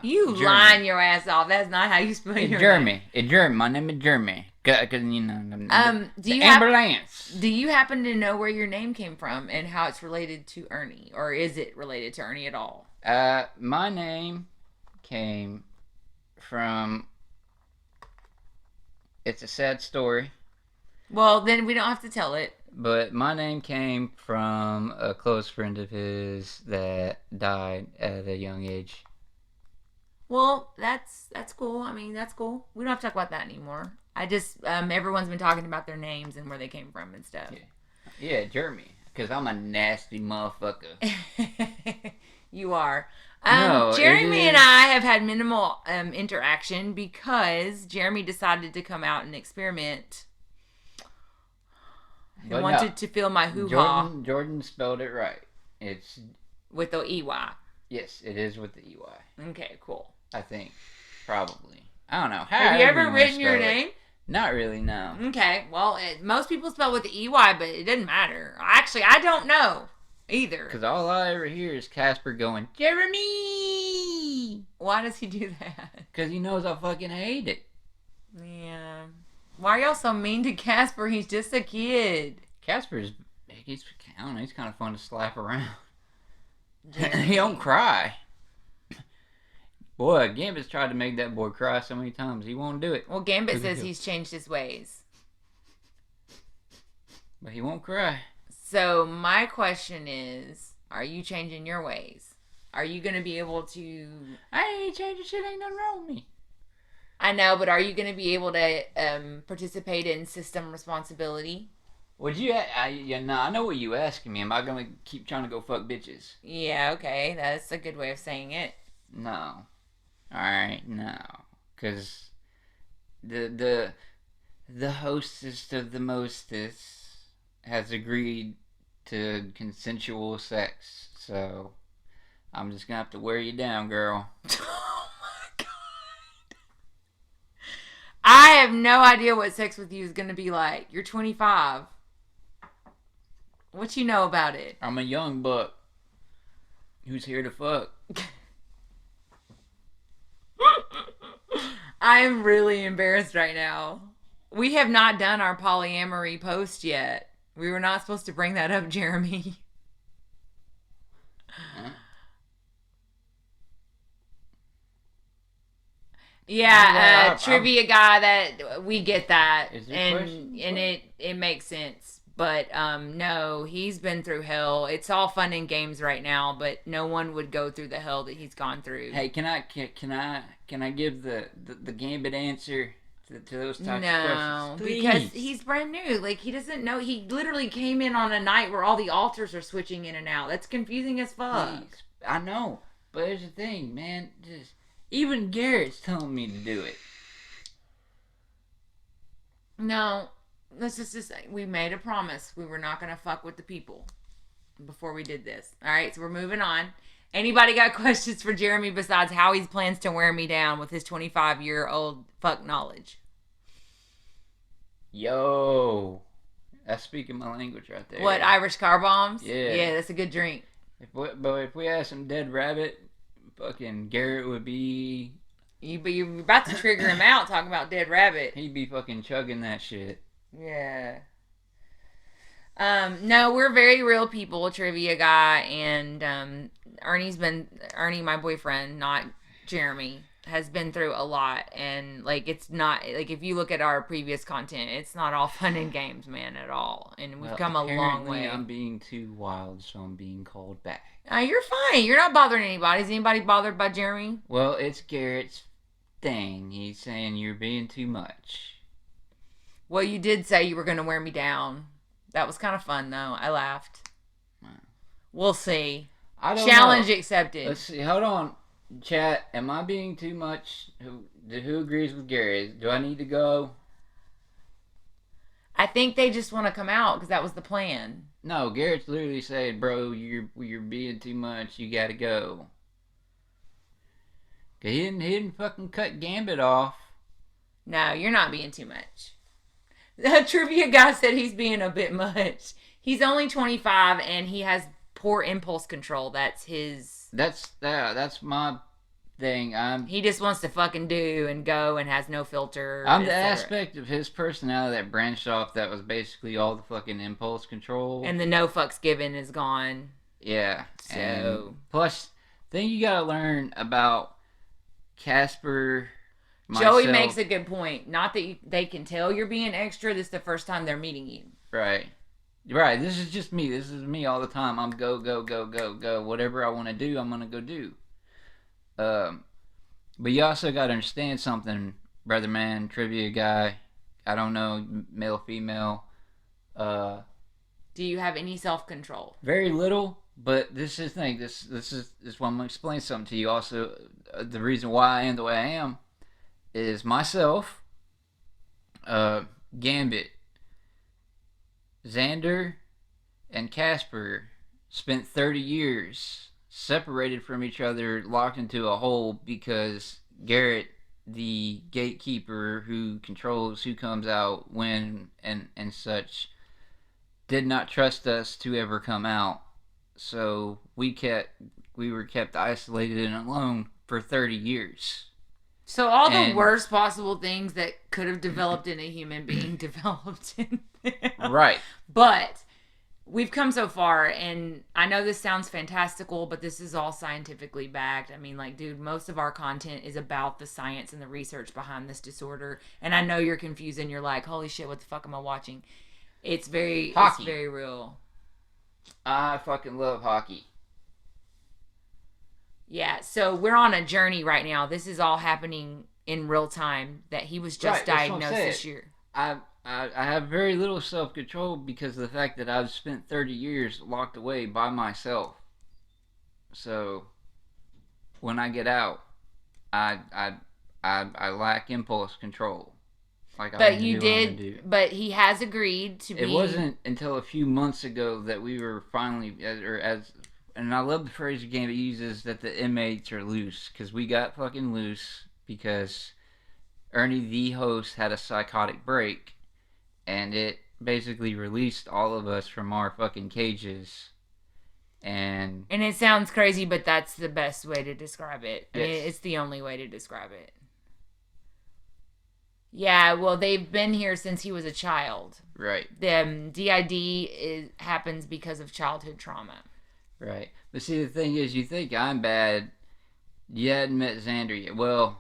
You lying your ass off. That's not how you spell your name. It's Jeremy. My name is Jeremy. Cause you know. Do you ambulance. Do you happen to know where your name came from and how it's related to Ernie, or is it related to Ernie at all? My name came from. It's a sad story. Well, then we don't have to tell it. But my name came from a close friend of his that died at a young age. Well, that's cool. I mean, that's cool. We don't have to talk about that anymore. I just everyone's been talking about their names and where they came from and stuff. Yeah, Jeremy. Because I'm a nasty motherfucker. You are. No, Jeremy and I have had minimal interaction because Jeremy decided to come out and experiment. He wanted to feel my hoo-ha. Jordan spelled it right. It's with the EY. Yes, it is with the EY. Okay, cool. I think. Probably. I don't know. Have you ever written your name? Not really, no. Okay, well, most people spell with the EY, but it doesn't matter. Actually, I don't know either. Because all I ever hear is Casper going, Jeremy! Why does he do that? Because he knows I fucking hate it. Yeah. Why are y'all so mean to Casper? He's just a kid. Casper's, I don't know, he's kind of fun to slap around. He don't cry. Boy, Gambit's tried to make that boy cry so many times. He won't do it. Well, Gambit says he's changed his ways. But he won't cry. So my question is, are you changing your ways? Are you going to be able to... I ain't changing shit. Ain't nothing wrong with me. I know, but are you going to be able to participate in system responsibility? Would you... I know what you asking me. Am I going to keep trying to go fuck bitches? Yeah, okay. That's a good way of saying it. No. Alright, no. Because the hostess of the mostest has agreed to consensual sex. So, I'm just going to have to wear you down, girl. Oh my god. I have no idea what sex with you is going to be like. You're 25. What you know about it? I'm a young buck who's here to fuck. I'm really embarrassed right now. We have not done our polyamory post yet. We were not supposed to bring that up, Jeremy. Huh? Yeah, I'm- trivia guy. That we get that, Is there and questions? and it makes sense. But no, he's been through hell. It's all fun and games right now, but no one would go through the hell that he's gone through. Hey, can I give the Gambit answer to those types of No, questions? because Please. he's brand new. Like he doesn't know. He literally came in on a night where all the altars are switching in and out. That's confusing as fuck. Please. I know, but here's the thing, man. Just even Garrett's telling me to do it. No, let's just say we made a promise. We were not gonna fuck with the people before we did this. All right, so we're moving on. Anybody got questions for Jeremy besides how he plans to wear me down with his 25-year-old fuck knowledge? Yo, that's speaking my language right there. What, Irish car bombs? Yeah. Yeah, that's a good drink. But if we had some dead rabbit, fucking Garrett would be. But you're about to trigger him out talking about dead rabbit. He'd be fucking chugging that shit. Yeah. No, we're very real people, trivia guy, and Ernie, my boyfriend, not Jeremy, has been through a lot, and like it's not like if you look at our previous content, it's not all fun and games, man, at all, and we've come a long apparently way. I'm being too wild, so I'm being called back. You're fine. You're not bothering anybody. Is anybody bothered by Jeremy? Well, it's Garrett's thing. He's saying you're being too much. Well, you did say you were going to wear me down. That was kind of fun, though. I laughed. Wow. We'll see. I don't Challenge know. accepted. Let's see. Hold on, chat. Am I being too much? Who agrees with Garrett? Do I need to go? I think they just want to come out because that was the plan. No, Garrett's literally saying, "Bro, you're being too much. You gotta go." He didn't fucking cut Gambit off. No, you're not being too much. The trivia guy said he's being a bit much. He's only 25 and he has poor impulse control. That's his. That's my thing. He just wants to fucking do and go and has no filter. I'm the etc. aspect of his personality that branched off that was basically all the fucking impulse control. And the no fucks given is gone. Yeah. So. And plus, thing you gotta learn about Casper. Joey myself- makes a good point. Not that they can tell you're being extra. This is the first time they're meeting you. Right. Right. This is just me. This is me all the time. I'm go, go, go, go, go. Whatever I want to do, I'm going to go do. But you also got to understand something, brother man, trivia guy. I don't know, male, female. Do you have any self-control? Very little, but this is the thing. This is why I'm going to explain something to you. Also, the reason why I am the way I am is myself, Gambit, Xander, and Casper spent 30 years separated from each other, locked into a hole because Garrett, the gatekeeper who controls who comes out when and such, did not trust us to ever come out. So we were kept isolated and alone for 30 years. So all the And- worst possible things that could have developed in a human being developed in there. Right. But we've come so far, and I know this sounds fantastical, but this is all scientifically backed. I mean, like, dude, most of our content is about the science and the research behind this disorder. And I know you're confused and you're like, holy shit, what the fuck am I watching? It's very real. I fucking love hockey. Yeah, so we're on a journey right now. This is all happening in real time. That he was just Right, that's what I'm diagnosed saying. this year. I have very little self-control because of the fact that I've spent 30 years locked away by myself. So when I get out, I lack impulse control. Like I But wanna you do what I wanna did. do. But he has agreed to be. It wasn't until a few months ago that we were finally, and I love the phrase the game uses, that the inmates are loose, because we got fucking loose because Ernie, the host, had a psychotic break, and it basically released all of us from our fucking cages. And it sounds crazy, but that's the best way to describe it. I mean, Yes. it's the only way to describe it. Yeah, well, they've been here since he was a child. Right. The happens because of childhood trauma. Right. But see, the thing is, you think I'm bad. You hadn't met Xander yet. Well,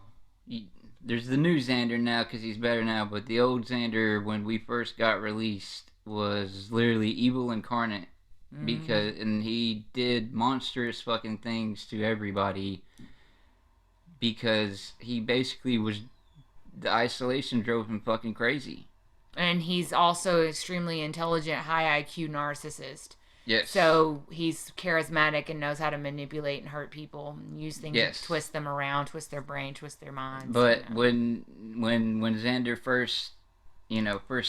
there's the new Xander now because he's better now, but the old Xander, when we first got released, was literally evil incarnate. And he did monstrous fucking things to everybody because he basically was, the isolation drove him fucking crazy. And he's also extremely intelligent, high IQ narcissist. Yes. So he's charismatic and knows how to manipulate and hurt people, and use things Yes. to twist them around, twist their brain, twist their minds. But when Xander first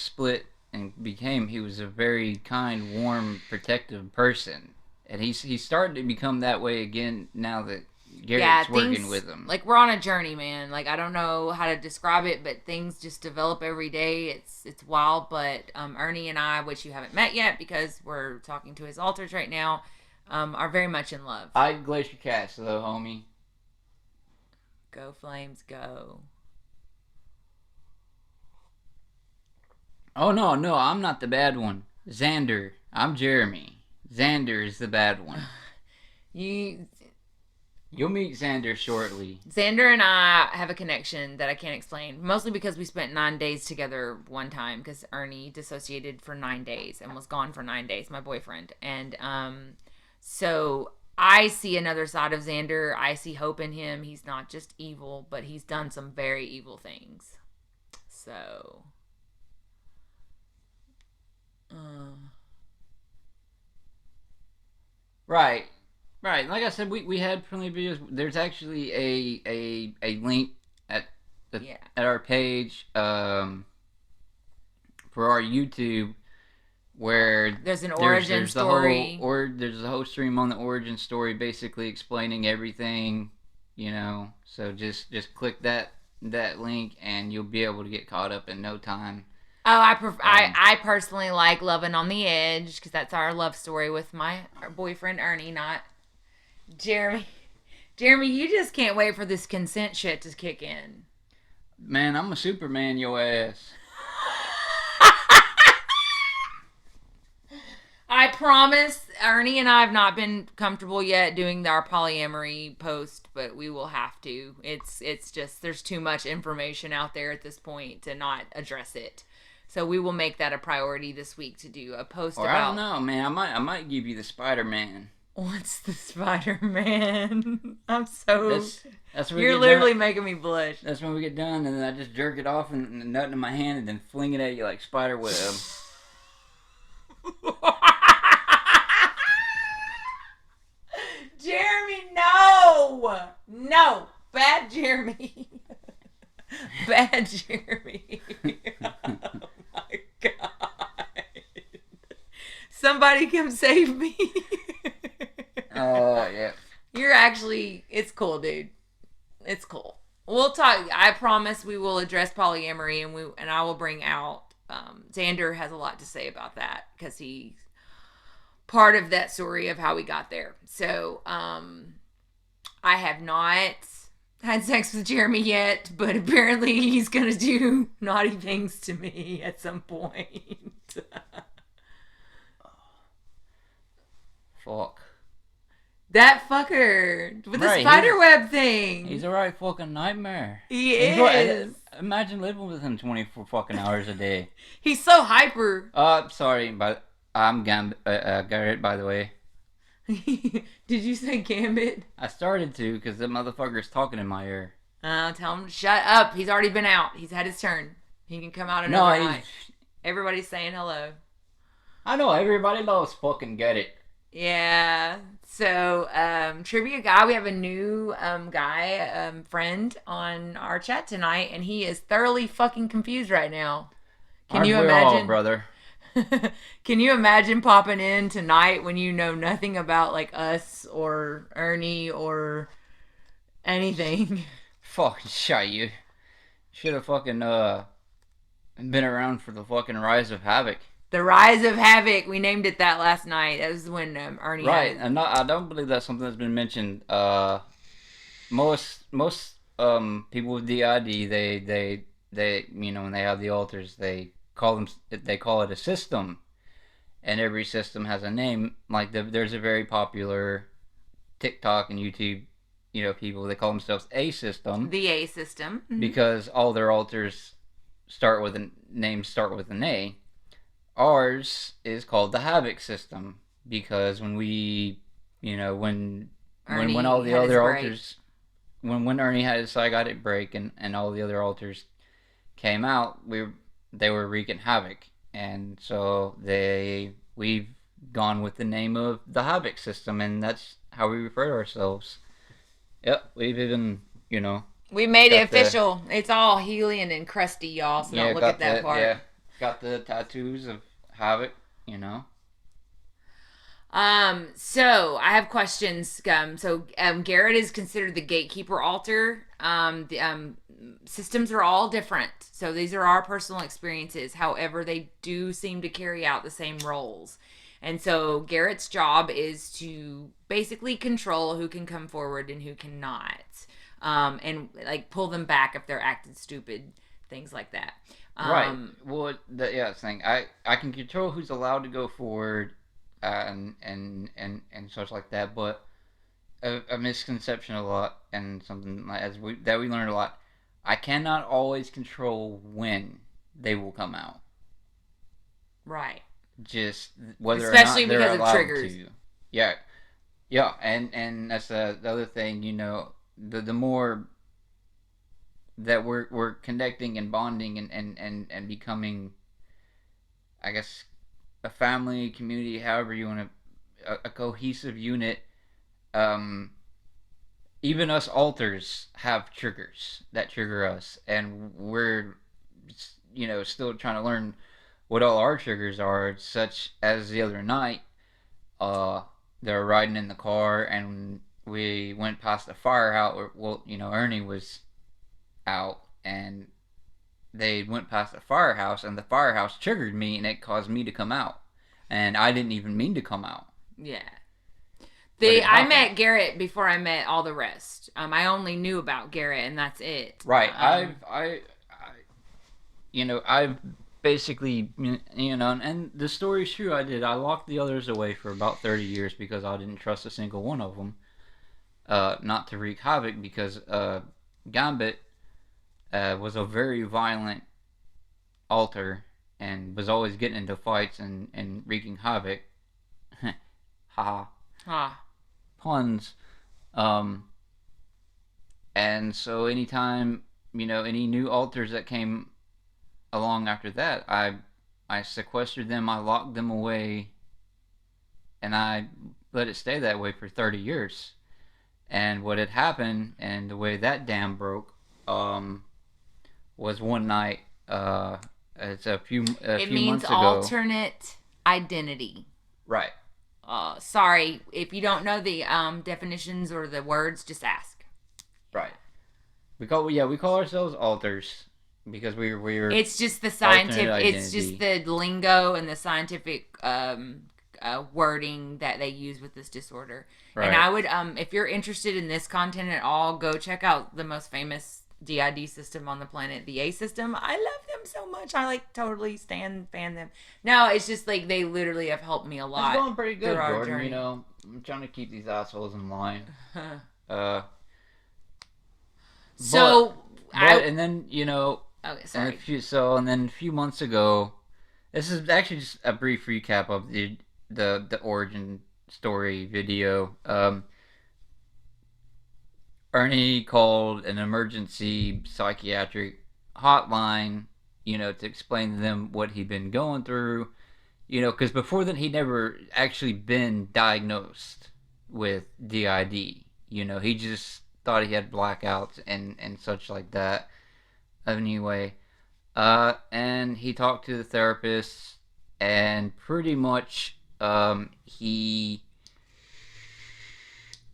split and became, he was a very kind, warm, protective person, and he's starting to become that way again now that Garrett's working with him. Like, we're on a journey, man. Like, I don't know how to describe it, but things just develop every day. It's wild. But Ernie and I, which you haven't met yet because we're talking to his alters right now, are very much in love. Glacier Cast, though, homie. Go Flames, go. Oh, no, I'm not the bad one. Xander. I'm Jeremy. Xander is the bad one. You'll meet Xander shortly. Xander and I have a connection that I can't explain. Mostly because we spent 9 days together one time because Ernie dissociated for 9 days and was gone for 9 days, my boyfriend. And so I see another side of Xander. I see hope in him. He's not just evil, but he's done some very evil things. So... Right. Like I said, we had plenty of videos. There's actually a link at our page for our YouTube where there's an origin story. There's a whole stream on the origin story, basically explaining everything. So just click that link and you'll be able to get caught up in no time. Oh, I personally like Loving on the Edge because that's our love story with our boyfriend Ernie, not Jeremy. Jeremy, you just can't wait for this consent shit to kick in. Man, I'm a Superman, your ass. I promise, Ernie and I have not been comfortable yet doing our polyamory post, but we will have to. It's just, there's too much information out there at this point to not address it. So we will make that a priority this week to do a post about... I don't know, man. I might give you the Spider-Man. What's the Spider-Man? I'm so... That's You're literally making me blush. That's when we get done, and then I just jerk it off and the nut in my hand and then fling it at you like spider web. Jeremy, no! No! Bad Jeremy. Bad Jeremy. Oh my God. Somebody come save me. Oh, yeah. You're actually, it's cool, dude. It's cool. We'll talk. I promise we will address polyamory and I will bring out, Xander has a lot to say about that because he's part of that story of how we got there. So, I have not had sex with Jeremy yet, but apparently he's gonna do naughty things to me at some point. Fuck. That fucker with the spiderweb thing. He's a right fucking nightmare. He is. Imagine living with him 24 fucking hours a day. He's so hyper. Sorry, but I'm Garrett, by the way. Did you say Gambit? I started to because the motherfucker's talking in my ear. Tell him to shut up. He's already been out. He's had his turn. He can come out another night. Everybody's saying hello. I know. Everybody loves fucking Garrett. Yeah. So, trivia guy, we have a new guy, friend on our chat tonight, and he is thoroughly fucking confused right now. Can you imagine, brother? Can you imagine popping in tonight when you know nothing about like us or Ernie or anything? Fucking shit, you should have fucking been around for the fucking Rise of Havoc. The Rise of Havoc. We named it that last night. That was when Ernie. Right, and I don't believe that's something that's been mentioned. Most people with DID, they, when they have the altars, they call it a system, and every system has a name. Like there's a very popular TikTok and YouTube, people, they call themselves A System. The A System. Mm-hmm. Because all their altars start with an A. Ours is called the Havoc System because when we, when all the other altars, when Ernie had his psychotic break and all the other altars came out, they were wreaking havoc, and so we've gone with the name of the Havoc System, and that's how we refer to ourselves. Yep, we've even, we made it official. It's all Helian and crusty, y'all, so don't look at that part. Yeah, got the tattoos of Havoc, So I have questions. Garrett is considered the gatekeeper altar. The systems are all different. So these are our personal experiences. However, they do seem to carry out the same roles. And so Garrett's job is to basically control who can come forward and who cannot. And like pull them back if they're acting stupid, things like that. Right. Well, thing. I can control who's allowed to go forward, and such like that. But a misconception a lot, and something that we learned a lot. I cannot always control when they will come out. Right. Just whether especially or not they're because allowed of triggers. to. Yeah, and that's the other thing. The more that we're connecting and bonding and becoming, I guess, a family, community, however you want to, a cohesive unit. Even us alters have triggers that trigger us, and we're, still trying to learn what all our triggers are. Such as the other night, they were riding in the car, and we went past the firehouse. Well, Ernie was out, and they went past the firehouse, and the firehouse triggered me, and it caused me to come out, and I didn't even mean to come out. Yeah. I met Garrett before I met all the rest. I only knew about Garrett, and that's it. Right. I've basically, and the story's true. I locked the others away for about 30 years because I didn't trust a single one of them. Not to wreak havoc, because Gambit was a very violent altar and was always getting into fights and wreaking havoc. Ha. Puns. And so anytime, any new altars that came along after that, I sequestered them, I locked them away, and I let it stay that way for 30 years. And what had happened, and the way that dam broke, was one night, it's a few months ago. It means alternate identity. Right. Sorry, if you don't know the definitions or the words, just ask. Right. We call ourselves altars because we're. It's just the scientific. It's just the lingo and the scientific wording that they use with this disorder. Right. And I would, if you're interested in this content at all, go check out the most famous DID system on the planet, the A System. I love them so much. I totally fan them. No, it's just like they literally have helped me a lot. It's going pretty good, Jordan. I'm trying to keep these assholes in line. And then Okay, sorry. And then a few months ago, this is actually just a brief recap of the origin story video. Ernie called an emergency psychiatric hotline, to explain to them what he'd been going through, because before then he'd never actually been diagnosed with DID. He just thought he had blackouts and such like that. Anyway, and he talked to the therapist, and pretty much,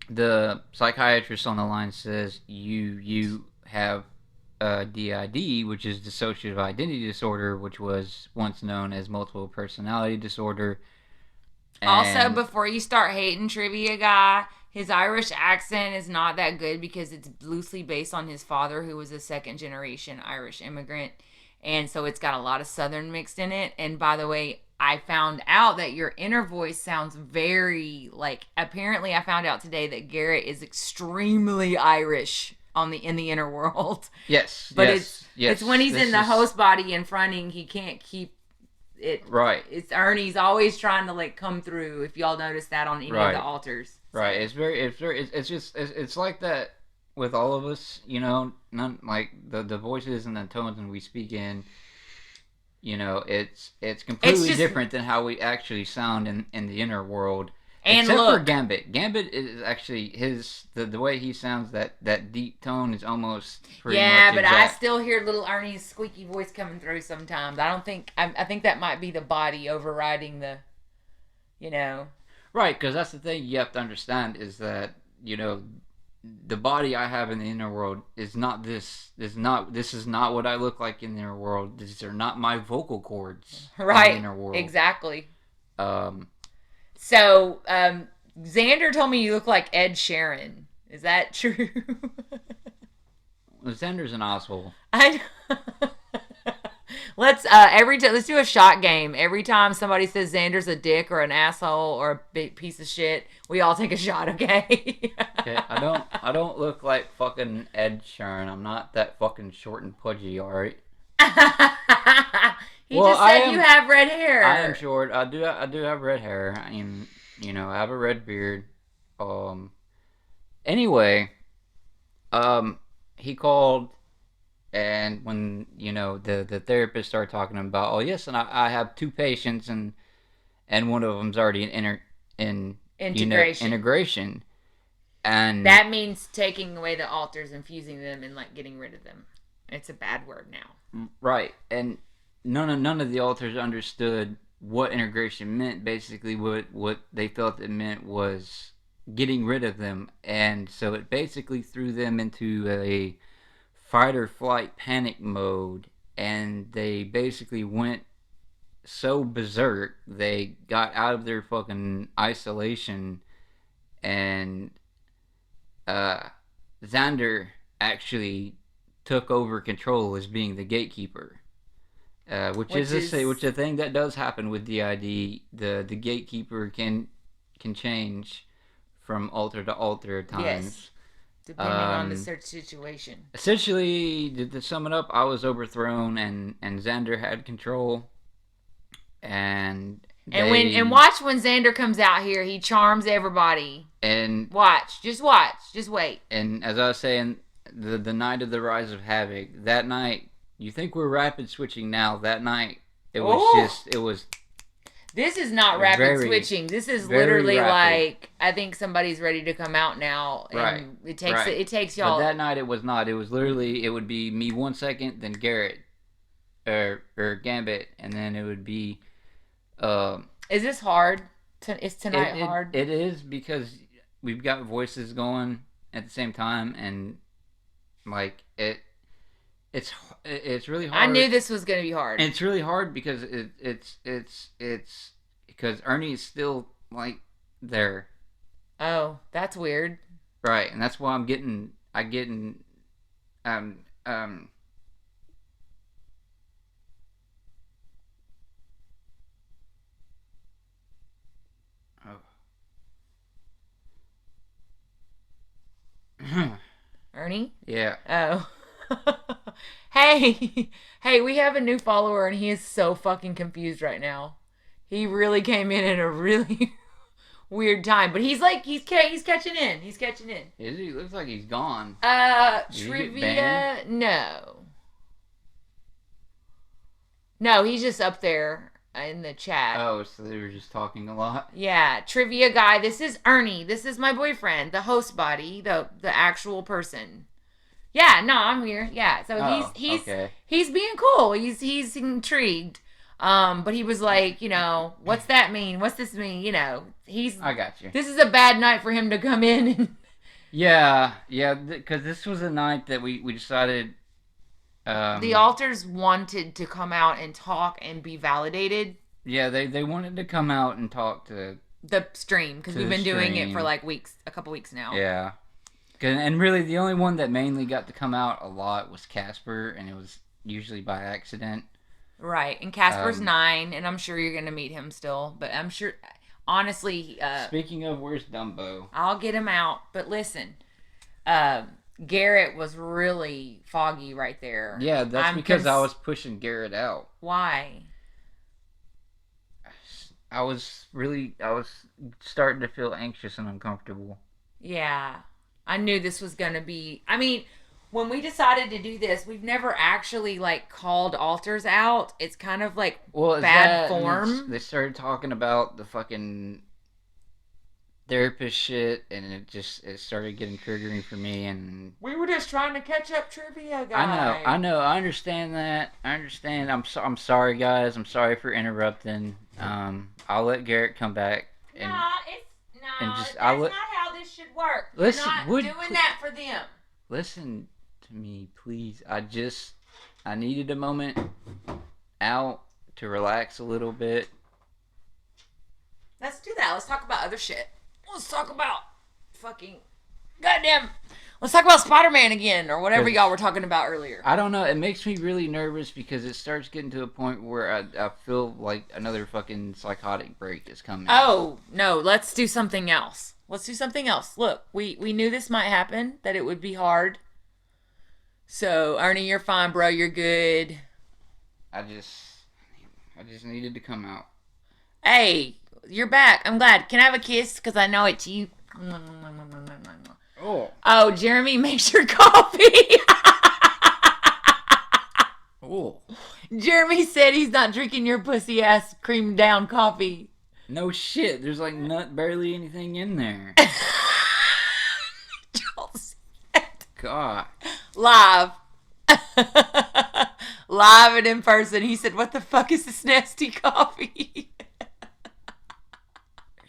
the psychiatrist on the line says you have DID, which is dissociative identity disorder, which was once known as multiple personality disorder. And also, before you start hating Trivia Guy, His Irish accent is not that good because it's loosely based on his father, who was a second generation Irish immigrant. And so it's got a lot of Southern mixed in it. And by the way, I found out that your inner voice sounds very like, apparently I found out today that Garrett is extremely Irish in the inner world. Yes. But yes, it's when he's in the host body and fronting, he can't keep it. Right. It's Ernie's always trying to like come through, if y'all notice that on any of the altars. So. Right. It's like that with all of us, you know, none like the voices and the tones when we speak in, you know, it's completely different than how we actually sound in the inner world. And except look, for Gambit. Gambit is actually the way he sounds, that deep tone is almost pretty much but exact. I still hear little Ernie's squeaky voice coming through sometimes. I think that might be the body overriding the, you know. Right, because that's the thing you have to understand is that, you know, the body I have in the inner world is not this. This is not what I look like in the inner world. These are not my vocal cords. Right. In the inner world. Exactly. So, Xander told me you look like Ed Sheeran. Is that true? Xander's an asshole. I know. Let's do a shot game. Every time somebody says Xander's a dick or an asshole or a big piece of shit, we all take a shot, okay? Okay, I don't look like fucking Ed Sheeran. I'm not that fucking short and pudgy, alright? He just said you have red hair. I am short. I do have red hair. I mean, you know, I have a red beard. Anyway, he called, and when, you know, the therapist started talking about, oh yes, and I have 2 patients, and one of them's already in integration. Integration, and that means taking away the altars, infusing them, and like getting rid of them. It's a bad word now. Right, and none of the altars understood what integration meant. Basically, what they felt it meant was getting rid of them, and so it basically threw them into a fight or flight panic mode, and they basically went so berserk they got out of their fucking isolation, and Xander actually took over control as being the gatekeeper. Which is a thing that does happen with DID. The gatekeeper can change from altar to altar at times. Yes. Depending on the situation. Essentially, to sum it up, I was overthrown and Xander had control. And watch when Xander comes out here, he charms everybody. And just watch, just wait. And as I was saying, the night of the Rise of Havoc, that night, you think we're rapid switching now? That night, it was This is not rapid switching. This is literally like, I think somebody's ready to come out now. And right. It takes y'all. But that night it was not. It was literally, it would be me 1 second, then Garrett, or Gambit, and then it would be. Is this hard? Is tonight hard? It is, because we've got voices going at the same time, and like it's really hard. I knew this was going to be hard. And it's really hard because it's because Ernie is still like there. Oh, that's weird. Right, and that's why I'm getting Ernie? Yeah. Oh. Hey, we have a new follower and he is so fucking confused right now. He really came in at a really weird time, but he's catching in. He's catching in. Is he? Looks like he's gone. Trivia? No. No, he's just up there in the chat. Oh, so they were just talking a lot? Yeah, trivia guy. This is Ernie. This is my boyfriend, the host body, the actual person. Yeah, no, I'm here. Yeah, so he's being cool. He's intrigued. But he was like, you know, what's that mean? What's this mean? You know, I got you. This is a bad night for him to come in. And yeah, because this was a night that we decided. The altars wanted to come out and talk and be validated. Yeah, they wanted to come out and talk to The stream, because To we've the been doing it stream. for like a couple weeks now. Yeah. And really, the only one that mainly got to come out a lot was Casper, and it was usually by accident. Right. And Casper's 9, and I'm sure you're going to meet him still. But I'm sure, honestly... Speaking of, where's Dumbo? I'll get him out. But listen, Garrett was really foggy right there. Yeah, that's because I was pushing Garrett out. Why? I was starting to feel anxious and uncomfortable. Yeah. I knew this was going to be... I mean, when we decided to do this, we've never actually, like, called alters out. It's kind of, like, bad form. They started talking about the fucking therapist shit, and it started getting triggering for me, and... We were just trying to catch up trivia, guys. I know. I understand that. I understand. I'm sorry, guys. I'm sorry for interrupting. I'll let Garrett come back. And, that's not how this should work. Listen, You're not doing that for them. Listen to me, please. I needed a moment out to relax a little bit. Let's do that. Let's talk about other shit. Let's talk about fucking goddamn. Let's talk about Spider-Man again, or whatever y'all were talking about earlier. I don't know. It makes me really nervous because it starts getting to a point where I feel like another fucking psychotic break is coming. Oh, no. Let's do something else. Look, we knew this might happen, that it would be hard. So, Ernie, you're fine, bro. You're good. I just needed to come out. Hey, you're back. I'm glad. Can I have a kiss? Because I know it's you. Oh, Jeremy makes your coffee. Oh. Jeremy said he's not drinking your pussy ass cream down coffee. No shit. There's like barely anything in there. God. Live. Live and in person. He said, "What the fuck is this nasty coffee?"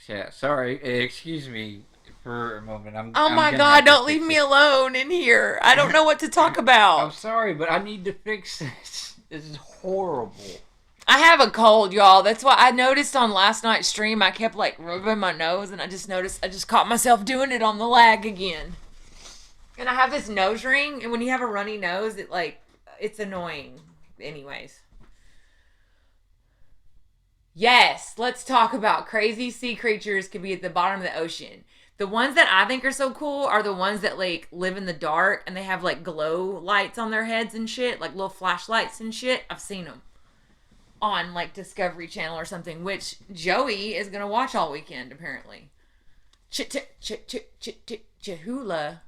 Yeah, sorry. Excuse me for a moment. Oh my God, don't leave me alone in here. I don't know what to talk about. I'm sorry, but I need to fix this. This is horrible. I have a cold, y'all. That's why I noticed on last night's stream, I kept like rubbing my nose, and I just caught myself doing it on the lag again. And I have this nose ring, and when you have a runny nose, it's annoying. Anyways. Yes, let's talk about crazy sea creatures could be at the bottom of the ocean. The ones that I think are so cool are the ones that like live in the dark and they have like glow lights on their heads and shit, like little flashlights and shit. I've seen them on like Discovery Channel or something, which Joey is gonna watch all weekend apparently. Chihula.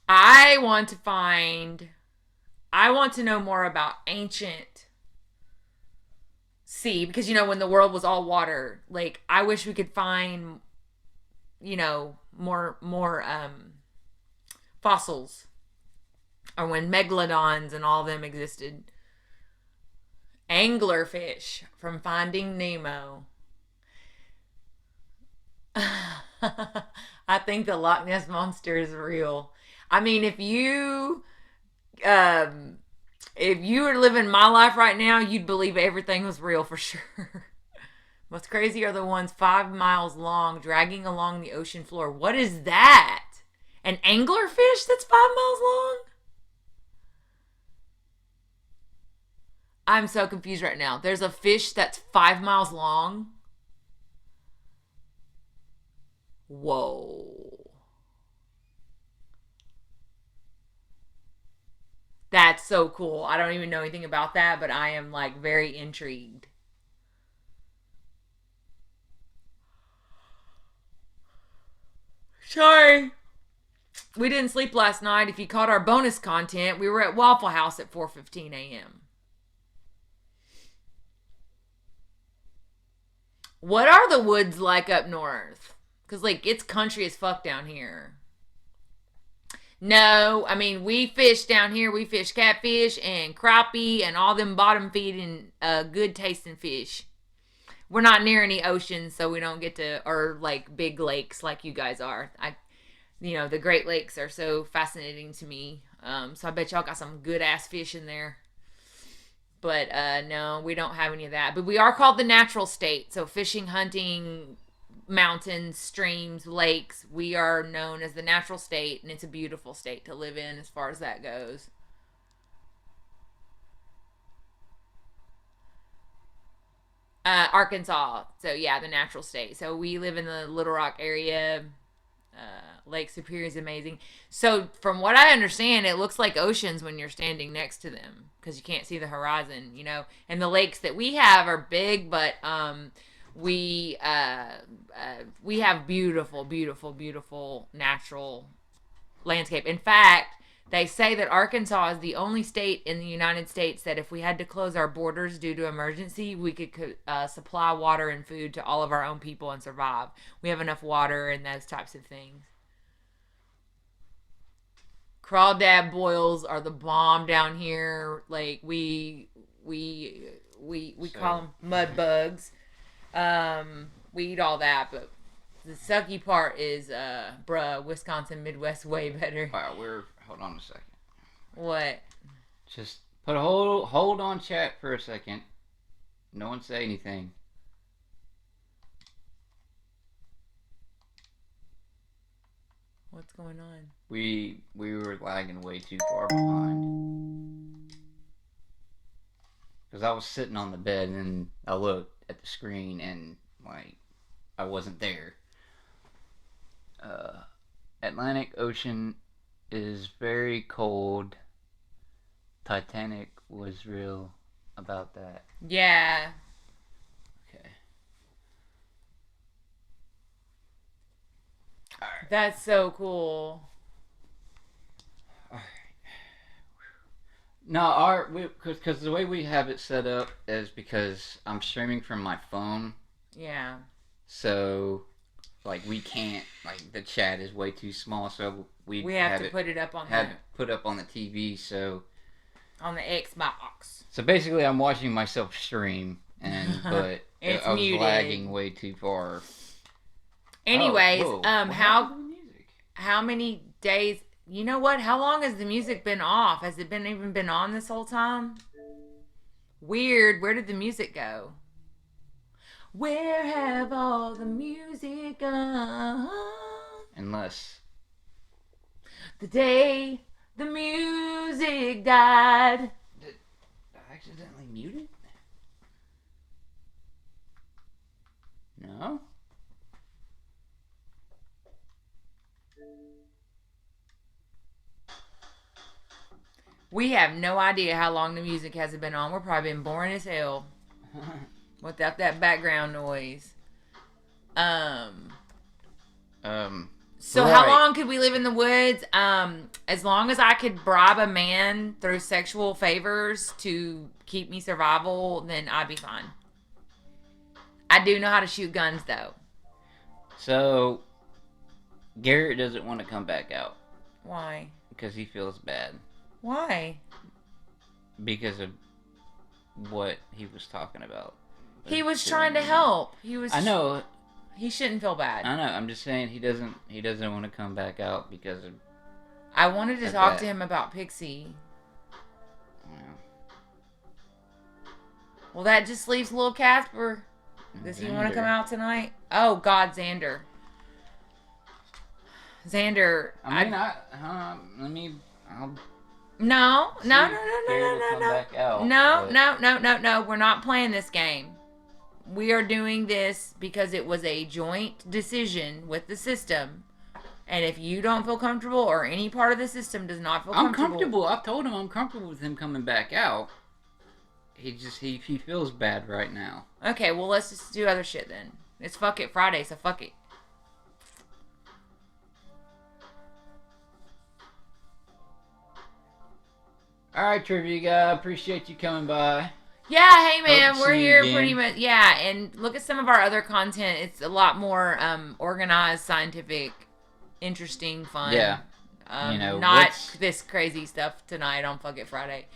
I want to know more about ancient sea, because when the world was all water, like I wish we could find more fossils, or when megalodons and all of them existed. Anglerfish from Finding Nemo. I think the Loch Ness Monster is real. I mean, if you were living my life right now, you'd believe everything was real for sure. What's crazy are the ones 5 miles long dragging along the ocean floor. What is that? An anglerfish that's 5 miles long? I'm so confused right now. There's a fish that's 5 miles long. Whoa. That's so cool. I don't even know anything about that, but I am like very intrigued. Sorry. We didn't sleep last night. If you caught our bonus content, we were at Waffle House at 4:15 a.m. What are the woods like up north? Because, like, it's country as fuck down here. No, I mean, we fish down here. We fish catfish and crappie and all them bottom feeding good tasting fish. We're not near any oceans, so we don't get to, or like big lakes like you guys are. The Great Lakes are so fascinating to me. So I bet y'all got some good ass fish in there. But no, we don't have any of that. But we are called the natural state. So fishing, hunting, mountains, streams, lakes, we are known as the natural state, and it's a beautiful state to live in as far as that goes. Arkansas. So yeah, the natural state. So we live in the Little Rock area. Lake Superior is amazing. So from what I understand, it looks like oceans when you're standing next to them because you can't see the horizon, you know. And the lakes that we have are big, but we have beautiful, beautiful, beautiful natural landscape. In fact, they say that Arkansas is the only state in the United States that if we had to close our borders due to emergency, we could supply water and food to all of our own people and survive. We have enough water and those types of things. Crawdad boils are the bomb down here. Like we call them mud bugs. We eat all that, but the sucky part is Wisconsin Midwest way better. Wow, hold on a second. What? Just put a hold on chat for a second. No one say anything. What's going on? We were lagging way too far behind. Because I was sitting on the bed and I looked at the screen and like I wasn't there. Atlantic Ocean is very cold. Titanic was real about that. Yeah. Okay. Alright. That's so cool. Alright. No, because the way we have it set up is because I'm streaming from my phone. Yeah. So, like, we can't, like, the chat is way too small, so we have to put it up on put up on the TV, so on the Xbox. So basically, I'm watching myself stream, but It's I was muted. lagging way too far. Anyways, What happened to the music? how many days? You know what? How long has the music been off? Has it even been on this whole time? Weird. Where did the music go? Where have all the music gone? Unless The day the music died. did I accidentally mute it? No. We have no idea how long the music has been on. We're probably been boring as hell without that background noise. So Right. how long could we live in the woods? As long as I could bribe a man through sexual favors to keep me survival, then I'd be fine. I do know how to shoot guns though. So Garrett doesn't want to come back out Why? because he feels bad Why? because of what he was talking about. He was trying to help. I know. He shouldn't feel bad. I know. I'm just saying he doesn't want to come back out because of. I wanted to Of talk that. to him about Pixie. You know, Well, that just leaves little Casper. Does he want to Xander. come out tonight? Oh God, Xander. Xander. I mean, I'll No. see if Garrett will come No. back out, No, but- no. We're not playing this game. We are doing this because it was a joint decision with the system. And if you don't feel comfortable or any part of the system does not feel I'm comfortable. comfortable. I've told him I'm comfortable with him coming back out. He feels bad right now. Okay, well, let's just do other shit then. It's Fuck It Friday, so fuck it. All right, Trivia guy. Appreciate you coming by. Yeah, hey man, Hope to we're see you here again. pretty much. Yeah, and look at some of our other content. It's a lot more organized, scientific, interesting, fun. Yeah. Not what's- this crazy stuff tonight on Fuck It Friday.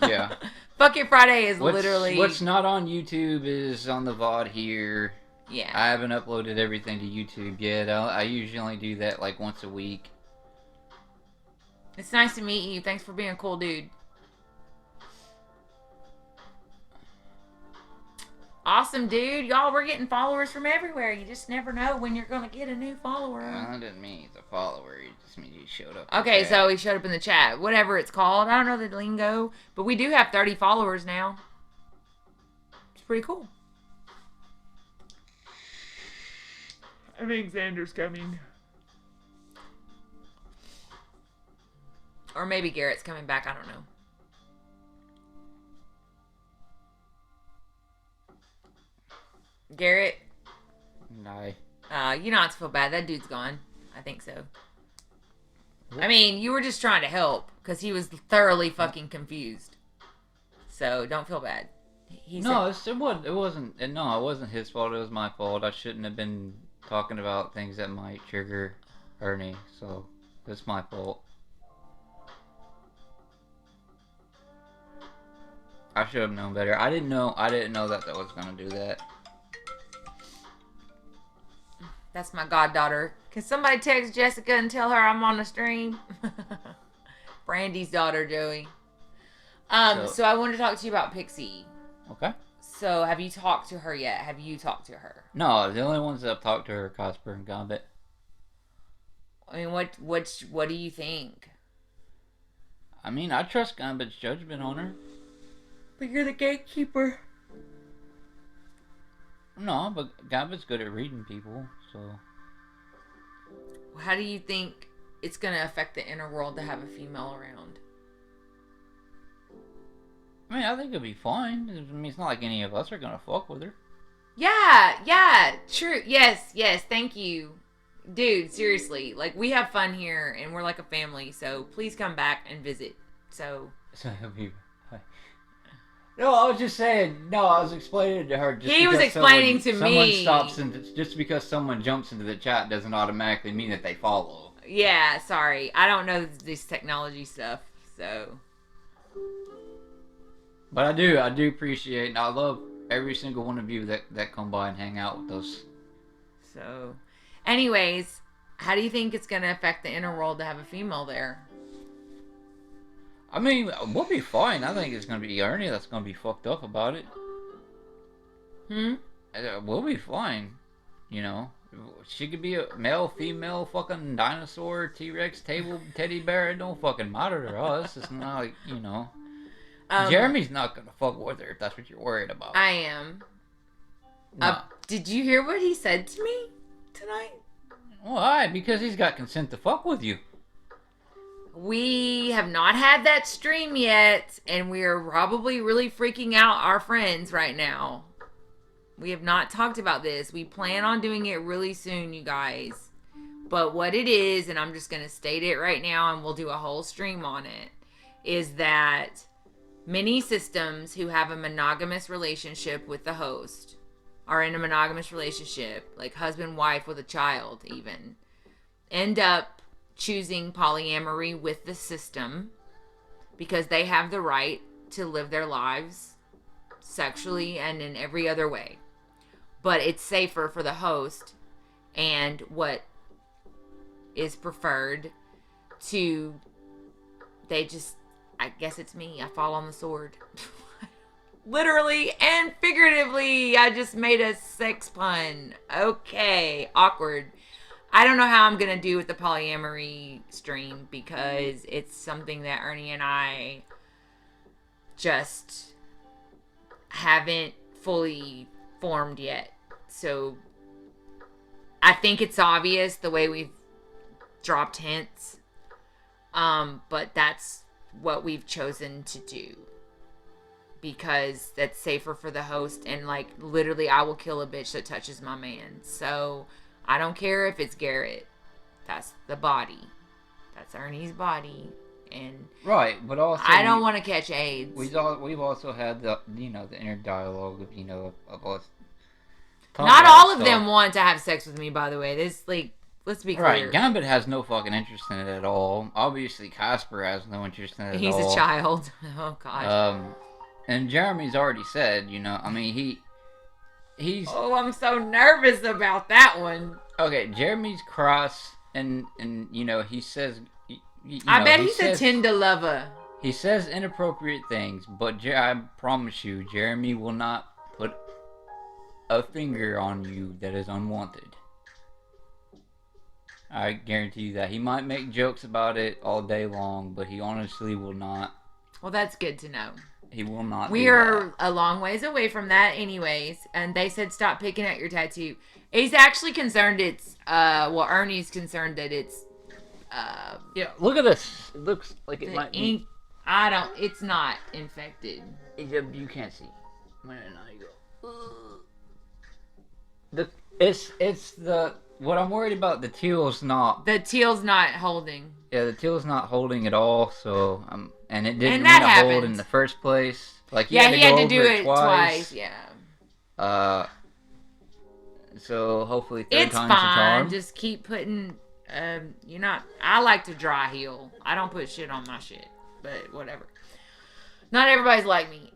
Yeah. Fuck It Friday is literally. What's not on YouTube is on the VOD here. Yeah. I haven't uploaded everything to YouTube yet. I usually only do that like once a week. It's nice to meet you. Thanks for being a cool dude. Awesome, dude. Y'all, we're getting followers from everywhere. You just never know when you're going to get a new follower. I didn't mean he's a follower. It just means he showed up. Okay, so he showed up in the chat. Whatever it's called. I don't know the lingo. But we do have 30 followers now. It's pretty cool. I think Xander's coming. Or maybe Garrett's coming back. I don't know. Garrett? No. You don't have to feel bad. That dude's gone. I think so. I mean, you were just trying to help because he was thoroughly fucking confused. So don't feel bad. It wasn't. No, it wasn't his fault. It was my fault. I shouldn't have been talking about things that might trigger Ernie. So it's my fault. I should have known better. I didn't know that was gonna do that. That's my goddaughter. Can somebody text Jessica and tell her I'm on the stream? Brandy's daughter, Joey. So I wanted to talk to you about Pixie. Okay. So have you talked to her yet? Have you talked to her? No, the only ones that I've talked to her are Casper and Gambit. I mean, what do you think? I mean, I trust Gambit's judgment on her. But you're the gatekeeper. No, but Gambit's good at reading people, so. How do you think it's going to affect the inner world to have a female around? I mean, I think it'll be fine. I mean, it's not like any of us are gonna fuck with her. Yeah, true. Yes, thank you. Dude, seriously. Like, we have fun here, and we're like a family, so please come back and visit. So no, I was just saying. No, I was explaining to her. He was explaining to me. Someone stops, and just because someone jumps into the chat doesn't automatically mean that they follow. Yeah, sorry. I don't know this technology stuff, so. But I do appreciate, and I love every single one of you that come by and hang out with us. So, anyways, how do you think it's going to affect the inner world to have a female there? I mean, we'll be fine. I think it's going to be Ernie that's going to be fucked up about it. We'll be fine. You know, she could be a male, female, fucking dinosaur, T-Rex, table, teddy bear. It don't fucking matter to us. It's not like, you know. Jeremy's not going to fuck with her if that's what you're worried about. I am. No. Did you hear what he said to me tonight? Why? Because he's got consent to fuck with you. We have not had that stream yet, and we are probably really freaking out our friends right now. We have not talked about this. We plan on doing it really soon, you guys. But what it is, and I'm just going to state it right now, and we'll do a whole stream on it, is that many systems who have a monogamous relationship with the host are in a monogamous relationship, like husband, wife with a child even, end up choosing polyamory with the system because they have the right to live their lives sexually and in every other way. But it's safer for the host and what is preferred to, I guess it's me. I fall on the sword. Literally and figuratively, I just made a sex pun. Okay, awkward. I don't know how I'm going to do with the polyamory stream because it's something that Ernie and I just haven't fully formed yet. So I think it's obvious the way we've dropped hints. But that's what we've chosen to do because that's safer for the host, and like literally I will kill a bitch that touches my man. So I don't care if it's Garrett. That's the body. That's Ernie's body. And right, but also I don't want to catch AIDS. We've also had the the inner dialogue of us. Not all of them want to have sex with me, by the way. This let's be clear. Right, Gambit has no fucking interest in it at all. Obviously, Casper has no interest in it He's at all. a child. Oh God. And Jeremy's already said, I mean, he's. Oh, I'm so nervous about that one. Okay, Jeremy's cross, and he says. I bet he's a Tinder lover. He says inappropriate things, but I promise you, Jeremy will not put a finger on you that is unwanted. I guarantee you that. He might make jokes about it all day long, but he honestly will not. Well, that's good to know. He will not. We are a long ways away from that, anyways. And they said stop picking at your tattoo. He's actually concerned it's. Ernie's concerned that it's. Yeah, look at this. It looks like it might ink. be. It's not infected. You can't see. Where you go? It's the. What I'm worried about, the teal's not. The teal's not holding. Yeah, the teal's not holding at all. So and it didn't want to hold in the first place. Like he had to do it twice. Yeah. So hopefully third time's the fine. charm. Just keep putting. I like to dry heal. I don't put shit on my shit, but whatever. Not everybody's like me.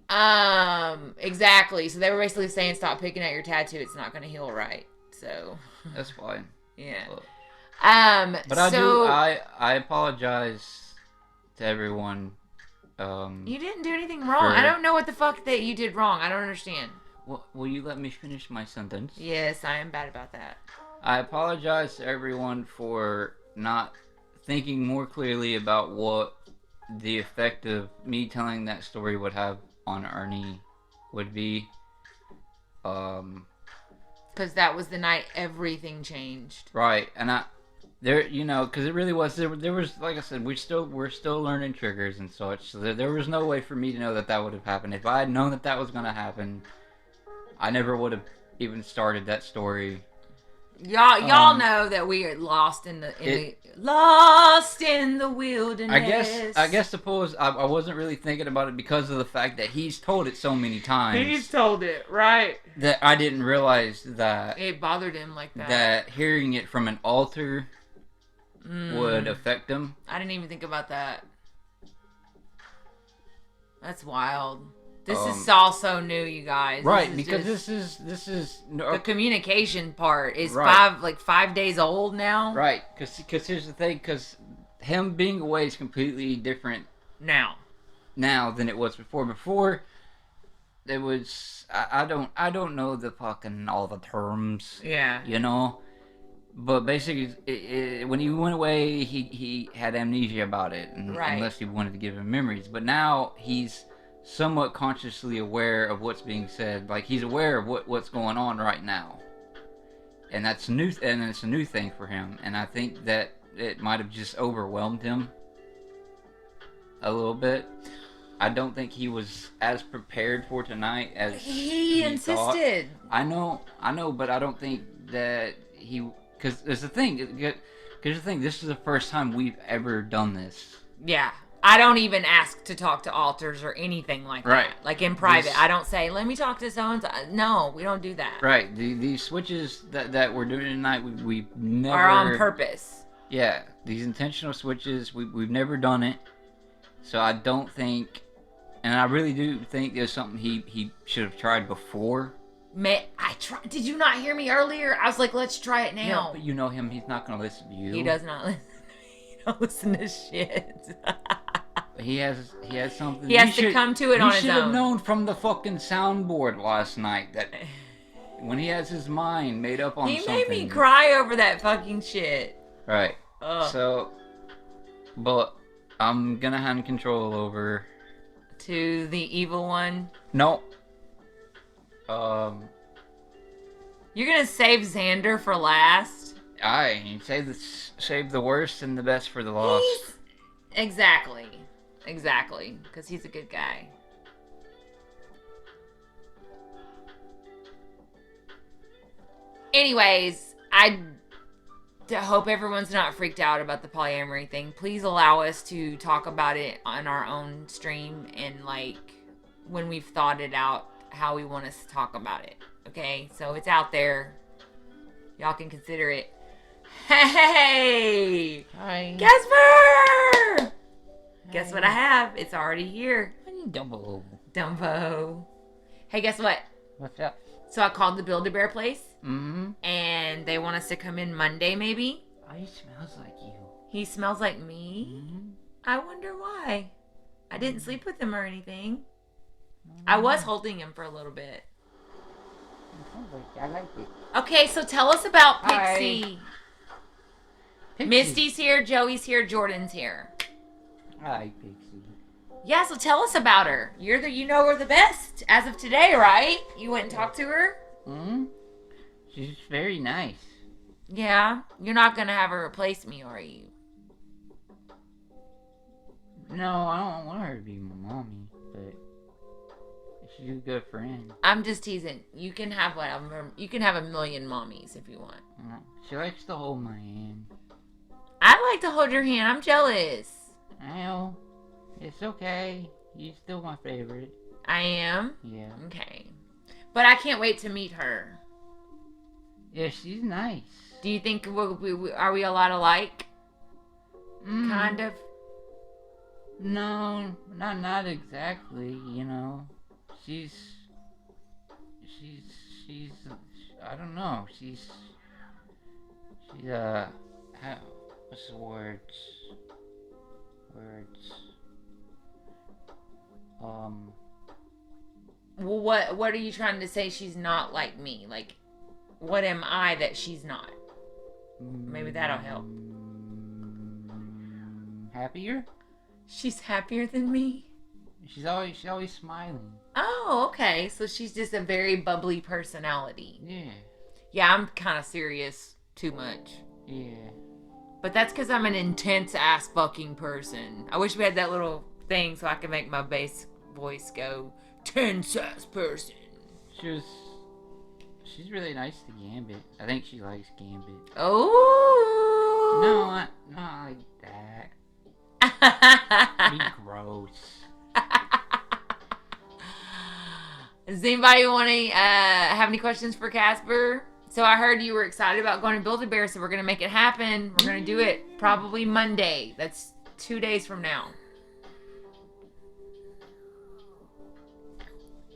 Exactly. So they were basically saying stop picking at your tattoo. It's not going to heal right. So. That's fine. Yeah. But I apologize to everyone. You didn't do anything wrong. I don't know what the fuck that you did wrong. I don't understand. Well, will you let me finish my sentence? Yes, I am bad about that. I apologize to everyone for not thinking more clearly about what the effect of me telling that story would have on Ernie would be. Because that was the night everything changed. Right, and because it really was. There was, like I said, we're still learning triggers and such. So there was no way for me to know that would have happened. If I had known that was going to happen, I never would have even started that story. Y'all know that we are lost in the wilderness. I guess suppose I wasn't really thinking about it because of the fact that he's told it so many times. He's told it, right? That I didn't realize that it bothered him like that. That hearing it from an altar would affect him. I didn't even think about that. That's wild. This is all so new, you guys. Right, because this is the communication part is 5 days old now. Right, because here's the thing, because him being away is completely different now than it was before. Before, it was I don't know the fucking all the terms. Yeah, but basically, when he went away, he had amnesia about it, unless he wanted to give him memories. But now he's somewhat consciously aware of what's being said. Like, he's aware of what's going on right now, and that's new. And it's a new thing for him. And I think that it might have just overwhelmed him a little bit. I don't think he was as prepared for tonight as he insisted. Thought. I know, but I don't think that he. Because there's the thing. This is the first time we've ever done this. Yeah. I don't even ask to talk to altars or anything like that. Like in private. I don't say, let me talk to so-and-so. No, we don't do that. Right. These switches that we're doing tonight, we've never... are on purpose. Yeah. These intentional switches, we've never done it. So I don't think... And I really do think there's something he should have tried before. I tried. Did you not hear me earlier? I was like, let's try it now. Yeah, but you know him. He's not going to listen to you. He does not listen. He don't listen to shit. He has something. He has to come to it on his own. You should have known from the fucking soundboard last night that when he has his mind made up on something. He made me cry over that fucking shit. Right. So, but I'm gonna hand control over to the evil one. No. You're gonna save Xander for last. Save the worst and the best for the lost. Exactly, because he's a good guy. Anyways, I hope everyone's not freaked out about the polyamory thing. Please allow us to talk about it on our own stream and when we've thought it out how we want us to talk about it. Okay, so it's out there. Y'all can consider it. Hey! Hi. Gasper! Guess what I have? It's already here. Dumbo. Hey, guess what? What's up? So I called the Build-A-Bear place. Mm-hmm. And they want us to come in Monday, maybe. Oh, he smells like you. He smells like me? Mm-hmm. I wonder why. I didn't sleep with him or anything. I was holding him for a little bit. I like it. Okay, so tell us about Hi. Pixie. Pixie. Misty's here, Joey's here, Jordan's here. Hi, Pixie. Yeah, so tell us about her. You know her the best as of today, right? You went and talked to her? Hmm? She's very nice. Yeah. You're not gonna have her replace me, are you? No, I don't want her to be my mommy, but she's a good friend. I'm just teasing. You can have whatever. You can have a million mommies if you want. She likes to hold my hand. I like to hold your hand. I'm jealous. I know. It's okay. You're still my favorite. I am? Yeah. Okay. But I can't wait to meet her. Yeah, she's nice. Do you think are we a lot alike? Kind of. No, not exactly. You know, she's. I don't know. She's. What's the words? Well, what are you trying to say? She's not like me. Like, what am I that she's not? Maybe that'll help. Happier? She's happier than me? She's always smiling. Oh, okay. So she's just a very bubbly personality. Yeah. Yeah, I'm kind of serious too much. Yeah. But that's because I'm an intense ass fucking person. I wish we had that little thing so I could make my bass voice go tense ass person. She's really nice to Gambit. I think she likes Gambit. Oh. No, not like that. Be gross. Does anybody want to have any questions for Casper? So I heard you were excited about going to Build-A-Bear, so we're going to make it happen. We're going to do it probably Monday. That's 2 days from now.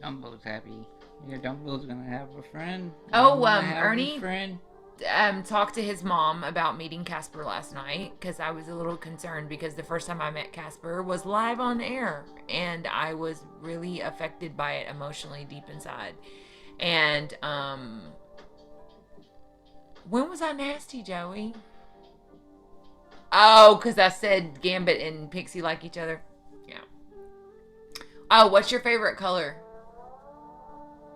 Dumbo's happy. Yeah, Dumbo's gonna have a friend. Ernie friend. talked to his mom about meeting Casper last night because I was a little concerned because the first time I met Casper was live on air and I was really affected by it emotionally deep inside. And when was I nasty, Joey? Oh, because I said Gambit and Pixie like each other. Yeah. Oh, what's your favorite color?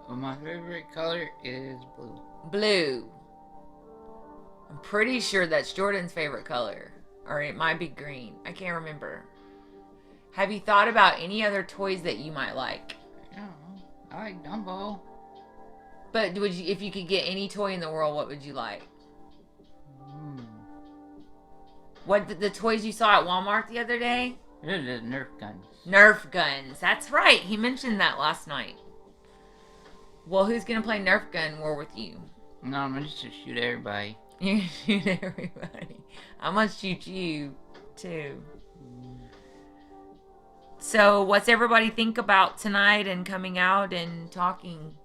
Well, my favorite color is blue. Blue. I'm pretty sure that's Jordan's favorite color. Or it might be green. I can't remember. Have you thought about any other toys that you might like? I don't know. I like Dumbo. But would you, if you could get any toy in the world, what would you like? What the toys you saw at Walmart the other day? They're the Nerf guns. Nerf guns. That's right. He mentioned that last night. Well, who's gonna play Nerf gun war with you? No, I'm gonna just shoot everybody. You're gonna shoot everybody. I'm gonna shoot you too. So, what's everybody think about tonight and coming out and talking?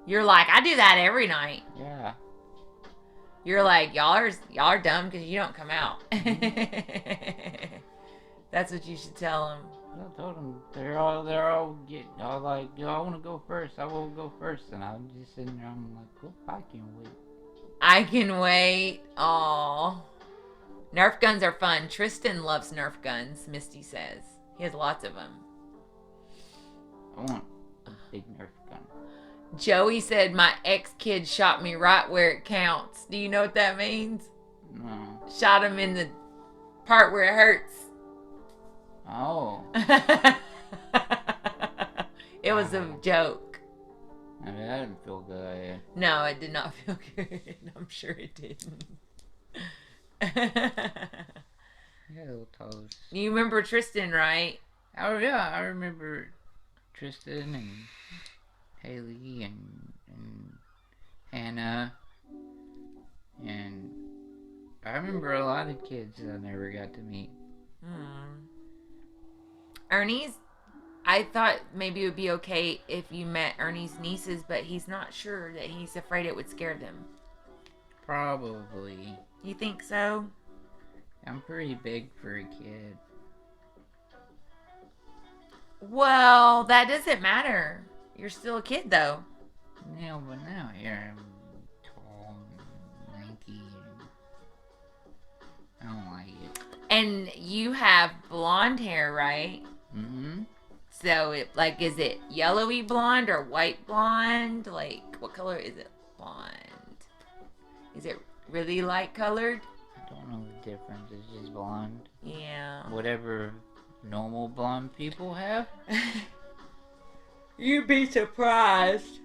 You're like, I do that every night. Yeah. You're like, y'all are dumb because you don't come out. That's what you should tell them. I told them they're all like, yo, I want to go first. I will go first, and I'm just sitting there. I'm like, oh, I can wait. I can wait. Aw. Nerf guns are fun. Tristan loves Nerf guns, Misty says. He has lots of them. I want a big Nerf gun. Joey said my ex-kid shot me right where it counts. Do you know what that means? No. Shot him in the part where it hurts. Oh. It was a joke. I mean, that didn't feel good. No, it did not feel good. I'm sure it didn't. Yeah, little toes. You remember Tristan, right? Oh yeah, I remember Tristan and Haley and Hannah, and I remember a lot of kids that I never got to meet. Ernie's, I thought maybe it would be okay if you met Ernie's nieces, but he's not sure that he's afraid it would scare them. Probably. You think so? I'm pretty big for a kid. Well, that doesn't matter. You're still a kid, though. but now here I'm tall and lanky. And I don't like it. And you have blonde hair, right? Mm-hmm. So, is it yellowy blonde or white blonde? Like, what color is it? Blonde. Is it really light colored? I don't know the difference. It's just blonde. Yeah. Whatever normal blonde people have. You'd be surprised.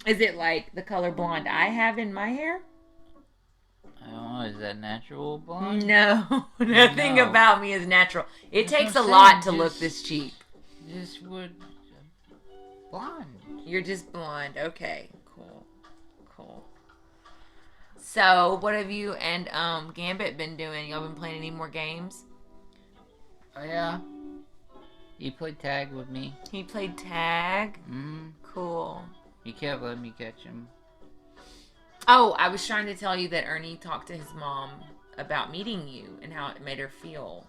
Is it like the color blonde I have in my hair? I don't know. Is that natural blonde? No. Nothing No. about me is natural. It That's takes what a I'm lot saying, to look just- this cheap. Just would blonde. You're just blonde. Okay. Cool. So, what have you and Gambit been doing? Y'all been playing any more games? Oh yeah. He played tag with me. He played tag. Mm-hmm. Cool. He kept letting me catch him. Oh, I was trying to tell you that Ernie talked to his mom about meeting you and how it made her feel.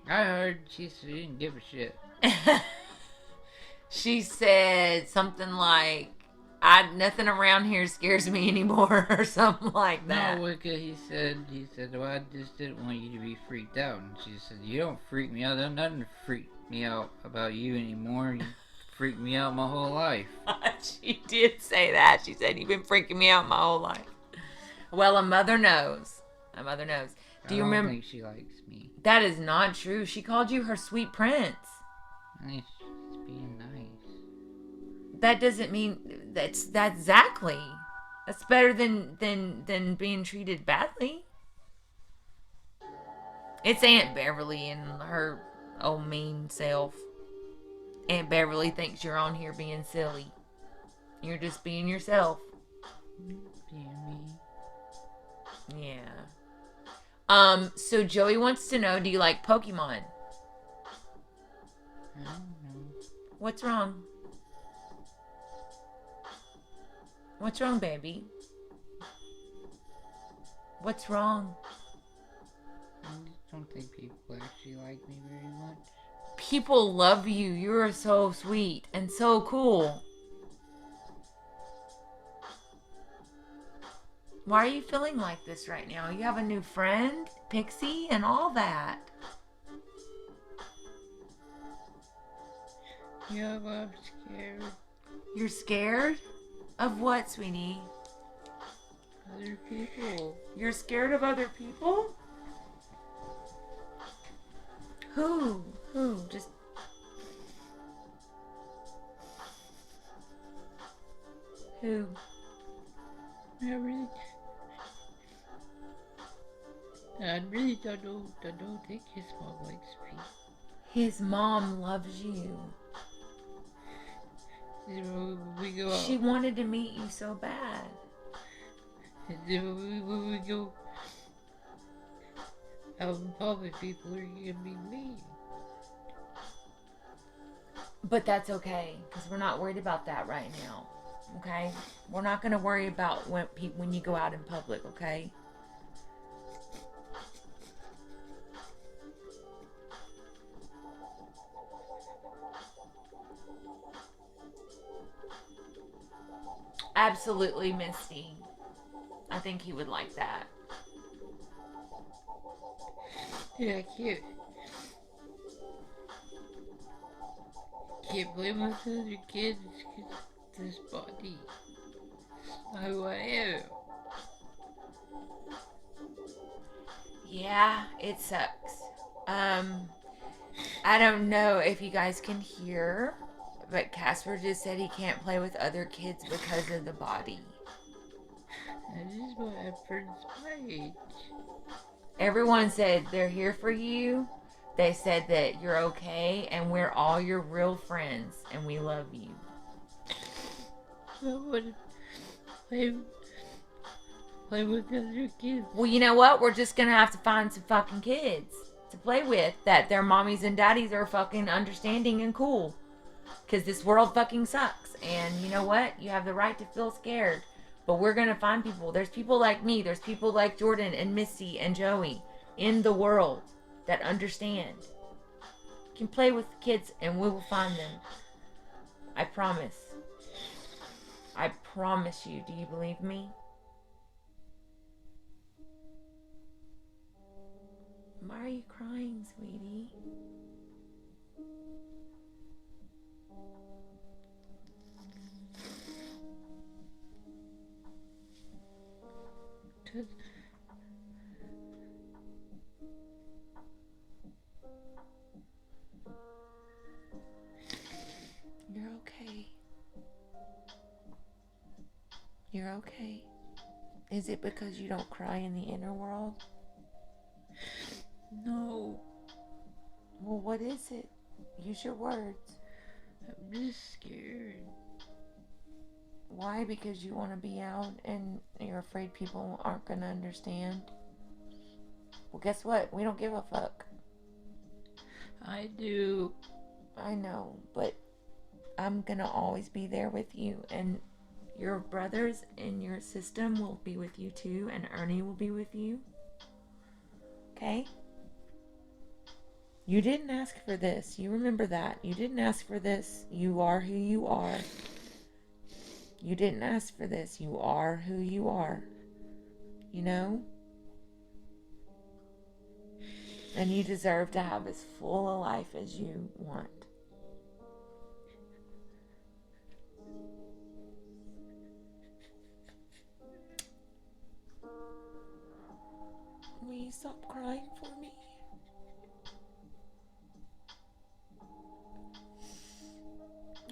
I heard she didn't give a shit. She said something like, nothing around here scares me anymore, or something like that. No, Wicca, he said, well, I just didn't want you to be freaked out. And she said, you don't freak me out. There's nothing to freak me out about you anymore. You freaked me out my whole life. She did say that. She said, you've been freaking me out my whole life. Well, a mother knows. Do you I don't remember? think she likes me. That is not true. She called you her sweet prince. I think she's being nice. That doesn't mean that's exactly. That's better than being treated badly. It's Aunt Beverly and her old mean self. Aunt Beverly thinks you're on here being silly. You're just being yourself. Being me. Yeah. So Joey wants to know, do you like Pokemon? I don't know. What's wrong? What's wrong, baby? What's wrong? I just don't think people actually like me very much. People love you. You're so sweet and so cool. Why are you feeling like this right now? You have a new friend, Pixie, and all that. Yeah, but I'm scared. You're scared? Of what, sweetie? Other people. You're scared of other people? Who? Just... Who? I really don't think his mom likes me. His mom loves you. When we go out, She wanted to meet you so bad. when we go out in public, people are gonna be mean. But that's okay, because we're not worried about that right now. Okay? We're not going to worry about when you go out in public, okay? Absolutely, Misty. I think he would like that. Yeah, I can't blame with other kids because this body. It's not who I am. Yeah, it sucks. I don't know if you guys can hear, but Casper just said he can't play with other kids because of the body. I just want to have friends my age. Everyone said they're here for you. They said that you're okay and we're all your real friends and we love you. I want to play with other kids. Well, you know what? We're just gonna have to find some fucking kids to play with that their mommies and daddies are fucking understanding and cool. Because this world fucking sucks. And you know what? You have the right to feel scared. But we're gonna find people. There's people like me. There's people like Jordan and Misty and Joey in the world that understand. You can play with the kids and we will find them. I promise. I promise you. Do you believe me? Why are you crying, sweetie? You're okay. You're okay. Is it because you don't cry in the inner world? No, Well, what is it? Use your words. I'm just scared. Why? Because you want to be out and you're afraid people aren't going to understand? Well, guess what? We don't give a fuck. I do. I know, but I'm going to always be there with you. And your brothers in your system will be with you too. And Ernie will be with you. Okay? You didn't ask for this. You remember that. You didn't ask for this. You are who you are. You didn't ask for this. You are who you are. You know? And you deserve to have as full a life as you want. Will you stop crying for me?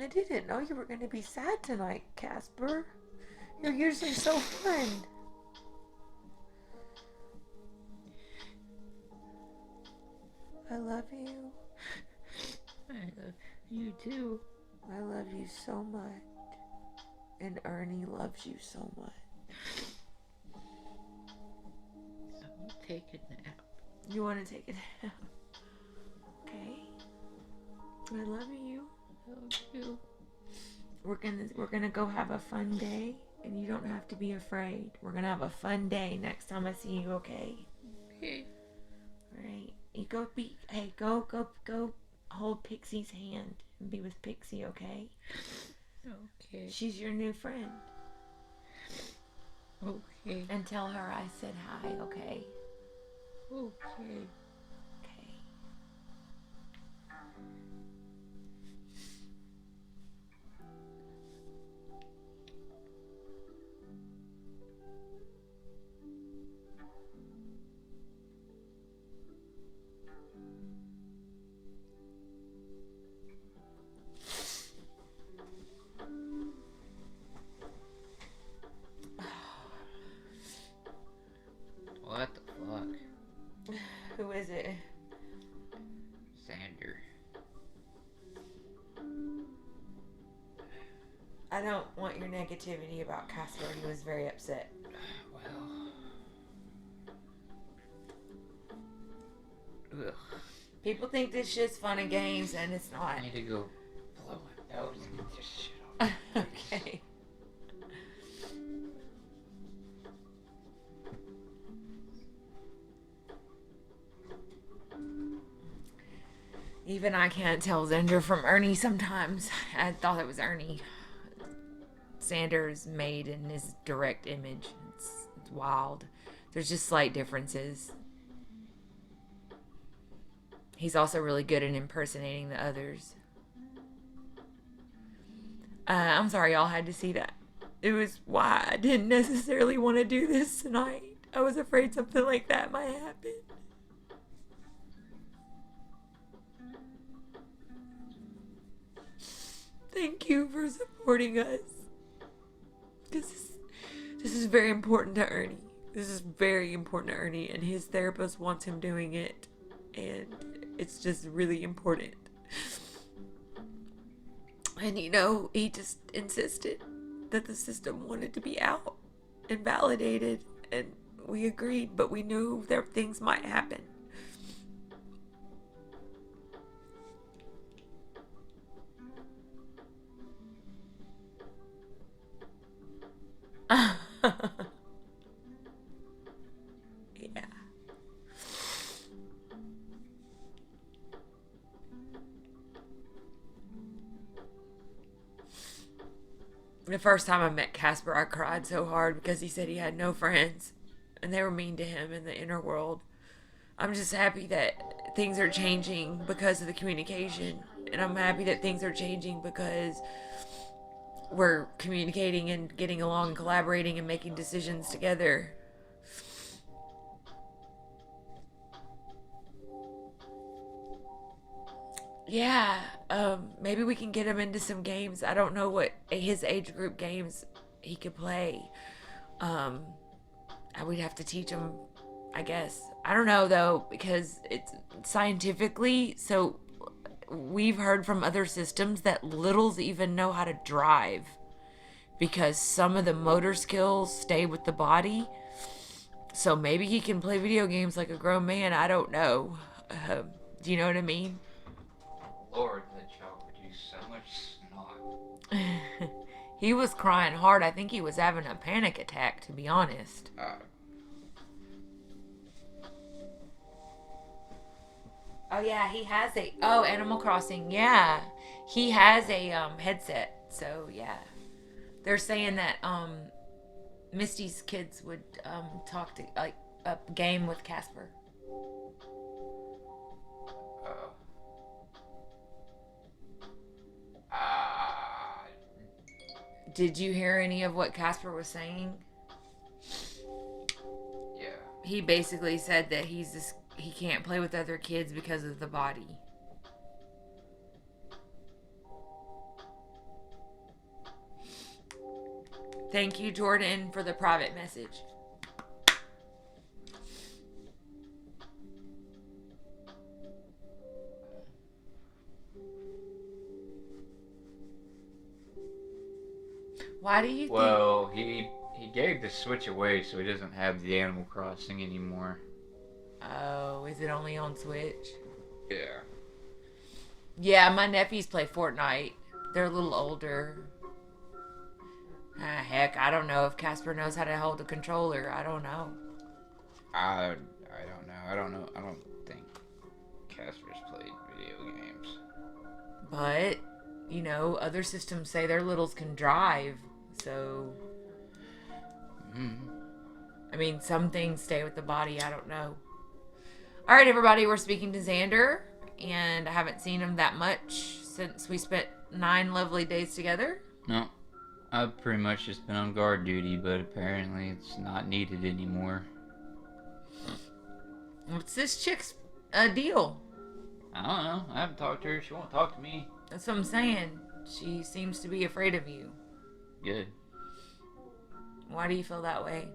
I didn't know you were going to be sad tonight, Casper. You're usually so fun. I love you. I love you too. I love you so much. And Ernie loves you so much. I'm taking a nap. You want to take a nap? Okay. I love you. I love you. We're gonna go have a fun day, and you don't have to be afraid. We're gonna have a fun day next time I see you. Okay. Okay. All right. You go go hold Pixie's hand and be with Pixie. Okay. Okay. She's your new friend. Okay. And tell her I said hi. Okay. Okay. Okay. What the fuck? Who is it? Xander. I don't want your negativity about Casper. He was very upset. Well. Ugh. People think this shit's fun and games, and it's not. I need to go blow my nose and get this shit off. Okay. Even I can't tell Xander from Ernie sometimes. I thought it was Ernie. Xander's made in his direct image. It's wild. There's just slight differences. He's also really good at impersonating the others. I'm sorry y'all had to see that. It was why I didn't necessarily want to do this tonight. I was afraid something like that might happen. Thank you for supporting us. This is very important to Ernie. This is very important to Ernie, and his therapist wants him doing it, and it's just really important. And he just insisted that the system wanted to be out and validated, and we agreed, but we knew that things might happen. Yeah. The first time I met Casper, I cried so hard because he said he had no friends and they were mean to him in the inner world. I'm just happy that things are changing because of the communication. And I'm happy that things are changing because we're communicating and getting along and collaborating and making decisions together. Yeah, maybe we can get him into some games. I don't know what his age group games he could play. We'd have to teach him, I guess. I don't know though, because it's scientifically, so we've heard from other systems that littles even know how to drive because some of the motor skills stay with the body. So maybe he can play video games like a grown man. I don't know. Do you know what I mean? Lord, that child produced so much snot. He was crying hard. I think he was having a panic attack, to be honest. Oh, yeah, he has Animal Crossing. Yeah, he has a headset. So, yeah. They're saying that Misty's kids would talk to, like, a game with Casper. Did you hear any of what Casper was saying? Yeah. He basically said that he can't play with other kids because of the body. Thank you, Jordan, for the private message. Why do you think... Well, he gave the Switch away, so he doesn't have the Animal Crossing anymore. Oh, is it only on Switch? Yeah. Yeah, my nephews play Fortnite. They're a little older. Heck, I don't know if Casper knows how to hold a controller. I don't know. I don't know. I don't think Casper's played video games. But, you know, other systems say their littles can drive. So, I mean, some things stay with the body. I don't know. All right, everybody, we're speaking to Xander, and I haven't seen him that much since we spent 9 lovely days together. No, I've pretty much just been on guard duty, but apparently it's not needed anymore. What's this chick's deal? I don't know. I haven't talked to her. She won't talk to me. That's what I'm saying. She seems to be afraid of you. Good. Why do you feel that way?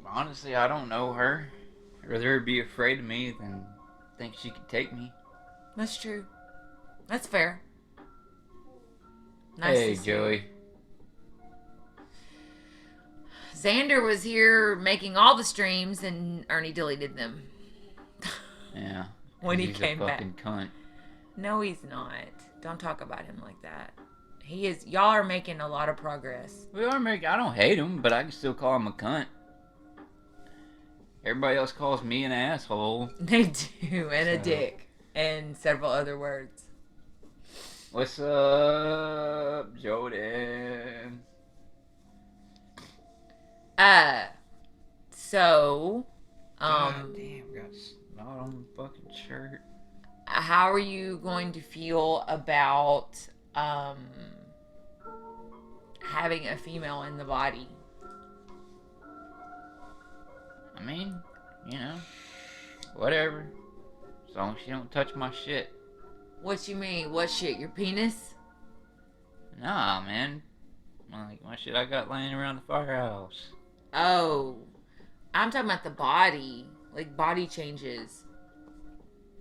Honestly, I don't know her. I'd rather her be afraid of me than think she could take me. That's true. That's fair. Nice. Hey, Joey. Xander was here making all the streams, and Ernie deleted them. Yeah. When he he's came a back. fucking cunt. No, he's not. Don't talk about him like that. He is. Y'all are making a lot of progress. We are making. I don't hate him, but I can still call him a cunt. Everybody else calls me an asshole. They do, and a dick, and several other words. What's up, Jordan? So, God damn, got snot on the fucking shirt. How are you going to feel about having a female in the body? I mean, you know, whatever. As long as she don't touch my shit. What you mean? What shit? Your penis? Nah, man. Like my shit I got laying around the firehouse. Oh, I'm talking about the body. Like body changes.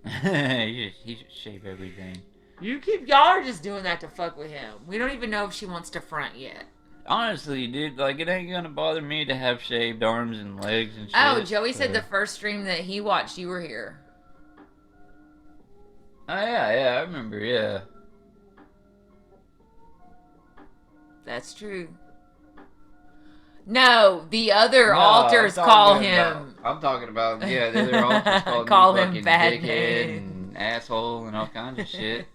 he should shave everything. Y'all are just doing that to fuck with him. We don't even know if she wants to front yet. Honestly, dude, like it ain't gonna bother me to have shaved arms and legs and shit. Oh, Joey said the first stream that he watched, you were here. Oh yeah, I remember, yeah. That's true. No, the other altars call him. I'm talking about, yeah, the other altars call me him fucking bad dickhead name. and and asshole and all kinds of shit.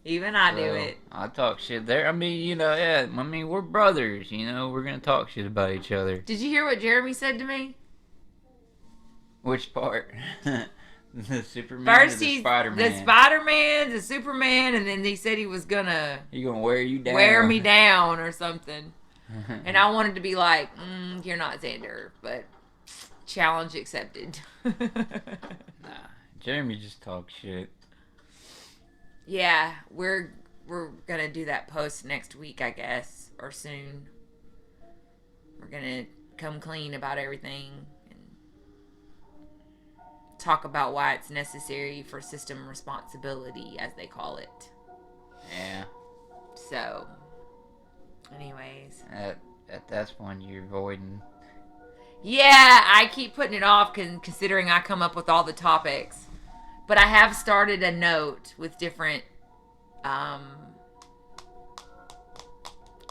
Even I do So, it. I talk shit there. I mean, yeah. I mean, we're brothers. We're gonna talk shit about each other. Did you hear what Jeremy said to me? Which part? The Superman First or the he's Spider-Man? the Spider-Man, the Superman, and then he said he was gonna He gonna wear you down. wear me down or something. And I wanted to be like, you're not Xander, but challenge accepted. Nah, Jeremy just talks shit. Yeah, we're gonna do that post next week, I guess, or soon. We're gonna come clean about everything and talk about why it's necessary for system responsibility, as they call it. Yeah. So, anyways. At that point, you're avoiding. Yeah, I keep putting it off considering I come up with all the topics. But I have started a note with different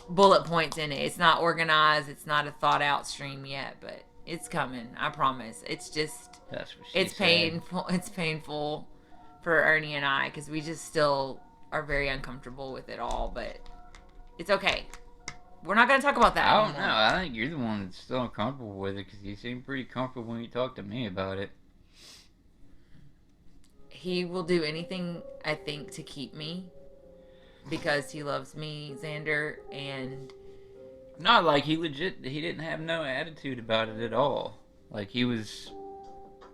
bullet points in it. It's not organized. It's not a thought out stream yet, but it's coming. I promise. It's just, That's what she it's said. painful. It's painful for Ernie and I because we just still are very uncomfortable with it all, but it's okay. We're not going to talk about that I don't anymore. know. I think you're the one that's still uncomfortable with it because you seem pretty comfortable when you talk to me about it. He will do anything, I think, to keep me because he loves me, Xander, and Not like he didn't have no attitude about it at all. Like he was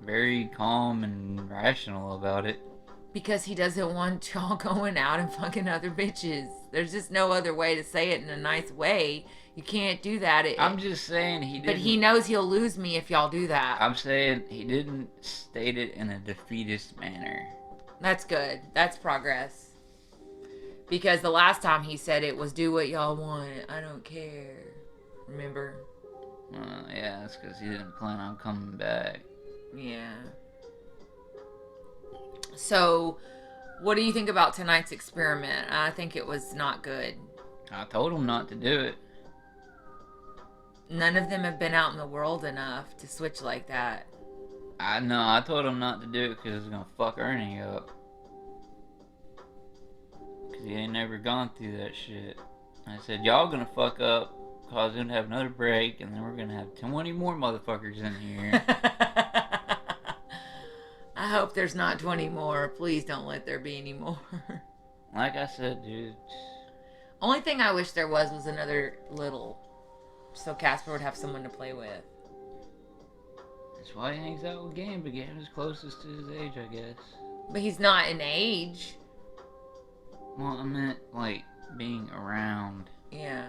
very calm and rational about it. because he doesn't want y'all going out and fucking other bitches. There's just no other way to say it in a nice way. You can't do that. I'm just saying he didn't. But he knows he'll lose me if y'all do that. I'm saying he didn't state it in a defeatist manner. That's good. That's progress. Because the last time he said it was do what y'all want. I don't care. Remember? Yeah, that's because he didn't plan on coming back. Yeah. So, what do you think about tonight's experiment? I think it was not good. I told him not to do it. None of them have been out in the world enough to switch like that. I told him not to do it because it's gonna fuck Ernie up. Because he ain't never gone through that shit. I said, y'all gonna fuck up, cause him to have another break, and then we're gonna have 20 more motherfuckers in here. I hope there's not 20 more. Please don't let there be any more. Like I said, dude. Only thing I wish there was another little, so Casper would have someone to play with. That's why he hangs out with Gamba. Gamba's closest to his age, I guess. But he's not in age. Well, I meant, like, being around. Yeah.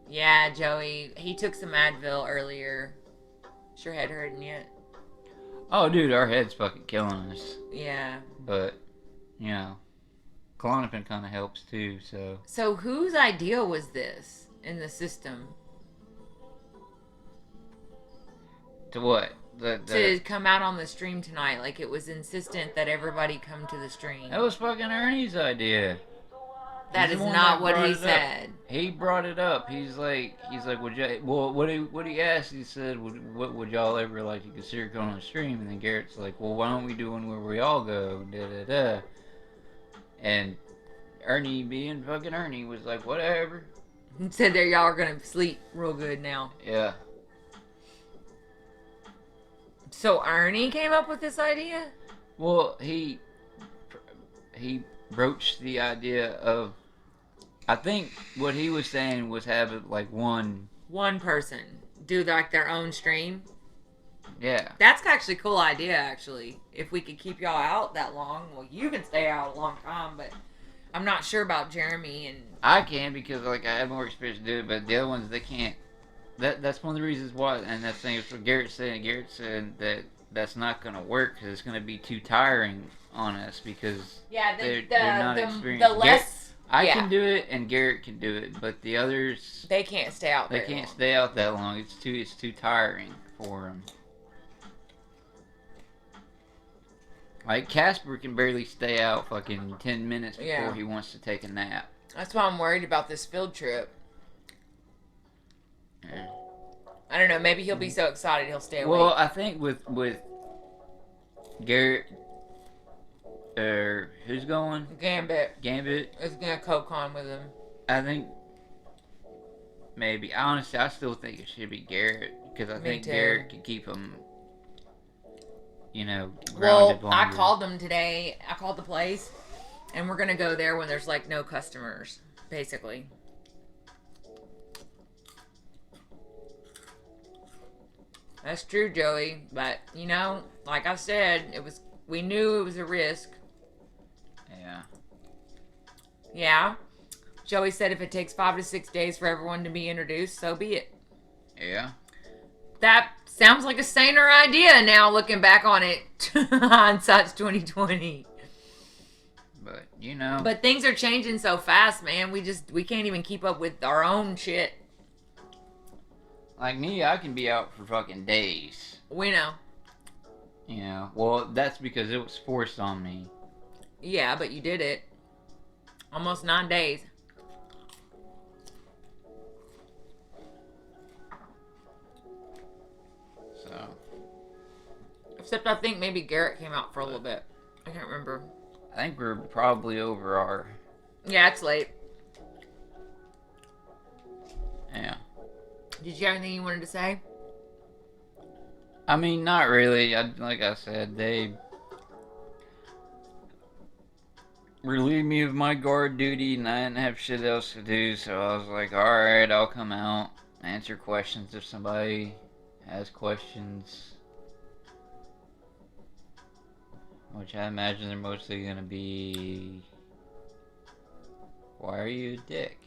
Yeah, Joey. He took some Advil earlier. Is your head hurting yet? Oh, dude, our head's fucking killing us. Yeah. But, you know, Klonopin kind of helps, too, so. So whose idea was this in the system? To what? To come out on the stream tonight. Like, it was insistent that everybody come to the stream. That was fucking Ernie's idea. That He's is the one not that what brought he it up. said. He brought it up. He's like, would you? Well, what he asked, he said, what would y'all ever like to consider going on the stream? And then Garrett's like, well, why don't we do one where we all go? Da da da. And Ernie, being fucking Ernie, was like, whatever. He said that y'all are gonna sleep real good now. Yeah. So Ernie came up with this idea? Well, he broached the idea of. I think what he was saying was have it like one person do like their own stream. Yeah. That's actually a cool idea, actually. If we could keep y'all out that long. Well, you can stay out a long time, but I'm not sure about Jeremy and... I can because like I have more experience to do it, but the other ones, they can't. That's one of the reasons why, and that's the thing is what Garrett said. Garrett said that that's not going to work because it's going to be too tiring on us because they're not experienced. The less... I can do it and Garrett can do it, but the others... They can't stay out They can't stay out that long. It's too tiring for them. Like, Casper can barely stay out fucking 10 minutes before he wants to take a nap. That's why I'm worried about this field trip. Yeah. I don't know, maybe he'll be so excited he'll stay awake. Well, I think with Garrett Who's going? Gambit Gambit? is gonna co-con with him. I think maybe. Honestly, I still think it should be Garrett because I Me think too. Garrett can keep him, Well, grounded longer. I called them today. I called the place, and we're gonna go there when there's like no customers, basically. That's true, Joey. But like I said, we knew it was a risk. Yeah. Yeah. Joey said if it takes 5 to 6 days for everyone to be introduced, so be it. Yeah. That sounds like a saner idea now, looking back on it. Hindsight's 2020. But But things are changing so fast, man. We can't even keep up with our own shit. like me, I can be out for fucking days. We know. Well, that's because it was forced on me. Yeah, but you did it. Almost 9 days. So. Except I think maybe Garrett came out for a little bit. I can't remember. I think we're probably over our. Yeah, it's late. Yeah. Did you have anything you wanted to say? I mean, not really. Like I said, they relieved me of my guard duty, and I didn't have shit else to do. So I was like, all right, I'll come out, answer questions if somebody has questions. Which I imagine they're mostly gonna be, why are you a dick?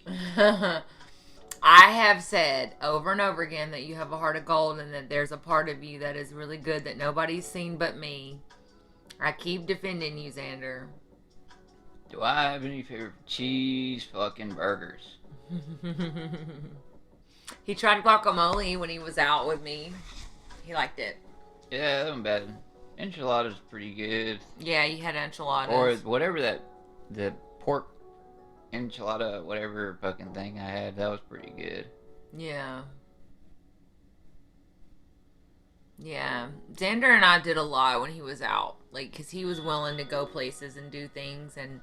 I have said over and over again that you have a heart of gold and that there's a part of you that is really good that nobody's seen but me. I keep defending you, Xander. Do I have any favorite cheese fucking burgers? He tried guacamole when he was out with me. He liked it. Yeah, that wasn't bad. Enchilada's pretty good. Yeah, you had enchiladas. Or whatever the pork enchilada, whatever fucking thing I had, that was pretty good. Yeah. Yeah. Xander and I did a lot when he was out. Like, because he was willing to go places and do things. And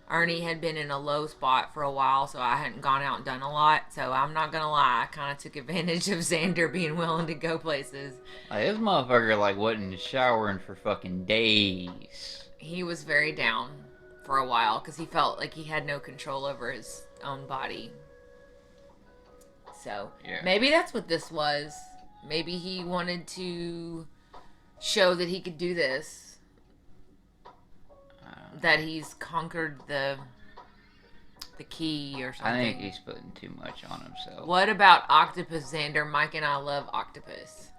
Ernie had been in a low spot for a while, so I hadn't gone out and done a lot. So I'm not going to lie. I kind of took advantage of Xander being willing to go places. Like, this motherfucker, wasn't showering for fucking days. He was very down for a while because he felt like he had no control over his own body. So Yeah. maybe that's what this was. Maybe he wanted to show that he could do this. That he's conquered the key or something. I think he's putting too much on himself. What about octopus, Xander? Mike and I love octopus.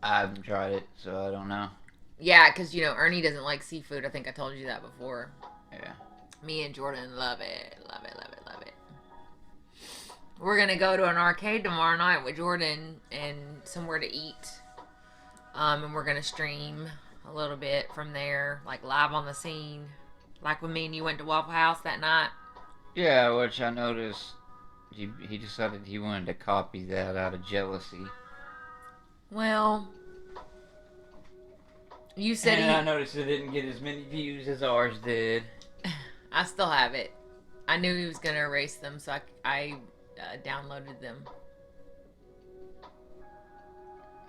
I haven't tried it, so I don't know. Yeah, because, Ernie doesn't like seafood. I think I told you that before. Yeah. Me and Jordan love it. Love it, love it, love it. We're going to go to an arcade tomorrow night with Jordan and somewhere to eat. And we're going to stream a little bit from there, like live on the scene. Like when me and you went to Waffle House that night. Yeah, which I noticed he decided he wanted to copy that out of jealousy. Well, you said and I noticed it didn't get as many views as ours did. I still have it. I knew he was going to erase them, so I downloaded them.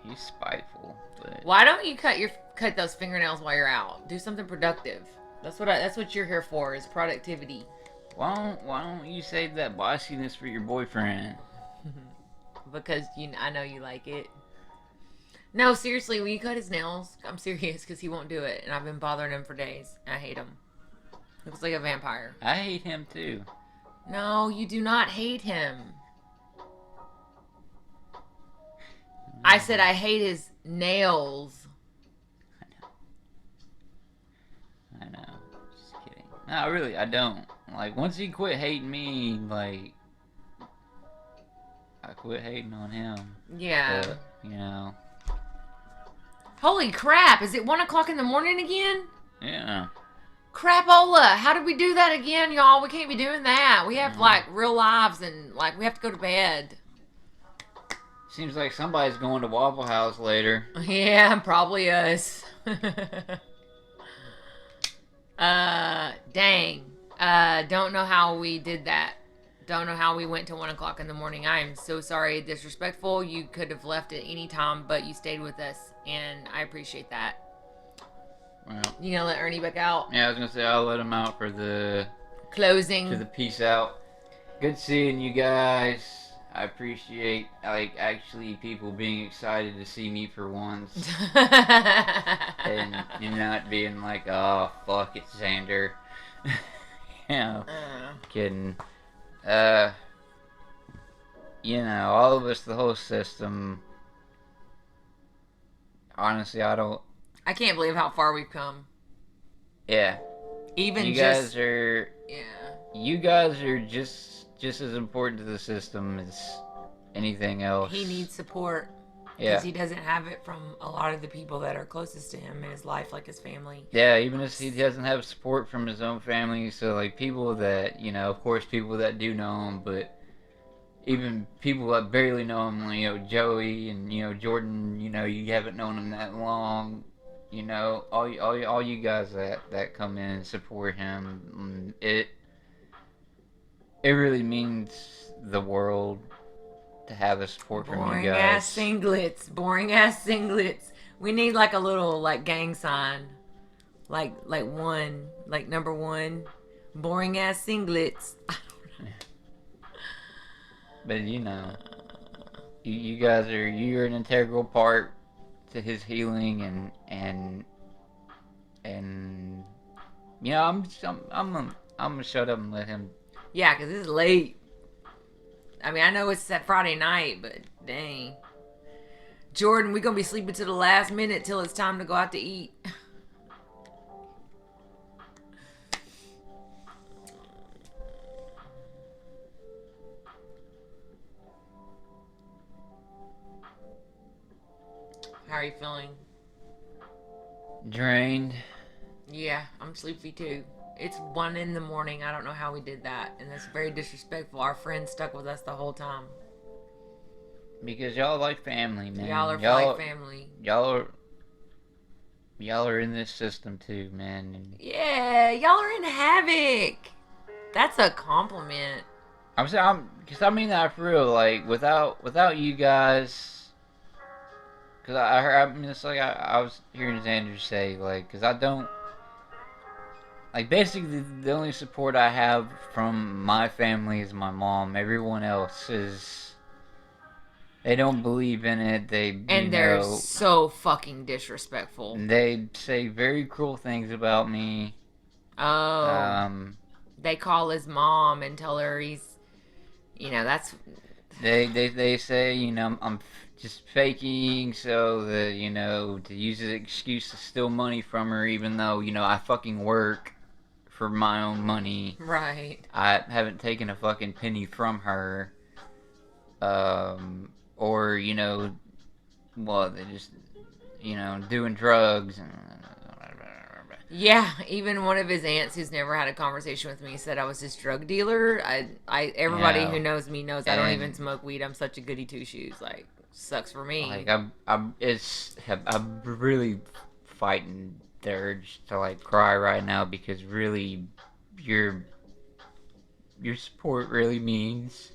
He's spiteful. But Why don't you cut those fingernails while you're out? Do something productive. That's what you're here for, is productivity. why don't you save that bossiness for your boyfriend? Because I know you like it. No, seriously, will you cut his nails? I'm serious, because he won't do it, and I've been bothering him for days. I hate him. Looks like a vampire. I hate him too. No, you do not hate him. I said I hate his nails. I know. Just kidding. No, really, I don't. Like, once he quit hating me, I quit hating on him. Yeah. But, Holy crap, is it 1 o'clock in the morning again? yeah. Crapola, how did we do that again, y'all? We can't be doing that. We have, real lives and, we have to go to bed. Seems like somebody's going to Waffle House later. Yeah, probably us. Dang. Don't know how we did that. Don't know how we went to 1 o'clock in the morning. I am so sorry. Disrespectful. You could have left at any time, but you stayed with us, and I appreciate that. Well, You gonna let Ernie back out? yeah, I was gonna say I'll let him out for the Closing. to the peace out. Good seeing you guys. I appreciate actually people being excited to see me for once, and not being like, oh fuck, it's Xander. You know, kidding. All of us, the whole system. Honestly, I can't believe how far we've come. Yeah. Even you just guys are. yeah. You guys are just as important to the system as anything else. He needs support. Yeah. Because he doesn't have it from a lot of the people that are closest to him in his life, like his family. Yeah, even if he doesn't have support from his own family, so like people that, of course people that do know him, but even people that barely know him, Joey and, Jordan, you haven't known him that long, all you guys that come in and support him, it really means the world to have the support from you guys. Boring ass singlets. We need like a little like gang sign, like one, like number one, boring ass singlets. But you guys you're an integral part to his healing and I'm gonna shut up and let him. Yeah, cause it's late. I mean, I know it's that Friday night, but dang. Jordan, we gonna be sleeping to the last minute till it's time to go out to eat. How are you feeling? Drained. Yeah, I'm sleepy too. It's 1 in the morning. I don't know how we did that, and that's very disrespectful. Our friend stuck with us the whole time. Because y'all like family, man. Y'all are like family. Y'all are in this system too, man. And yeah, y'all are in havoc. That's a compliment. I'm saying, because I mean that for real. Like without you guys, because I heard, I mean, it's like I was hearing Xander say, like, because I don't. Like, basically, the only support I have from my family is my mom. Everyone else is... They don't believe in it. They're so fucking disrespectful. They say very cruel things about me. Oh. They call his mom and tell her he's... that's... They say, I'm just faking so that, to use as an excuse to steal money from her, even though, I fucking work for my own money. Right. I haven't taken a fucking penny from her. Or, well, they just, doing drugs. Yeah, even one of his aunts who's never had a conversation with me said I was his drug dealer. Everybody who knows me knows I don't even smoke weed. I'm such a goody two shoes. Like, sucks for me. Like, I'm really fighting the urge to like cry right now because really, your support really means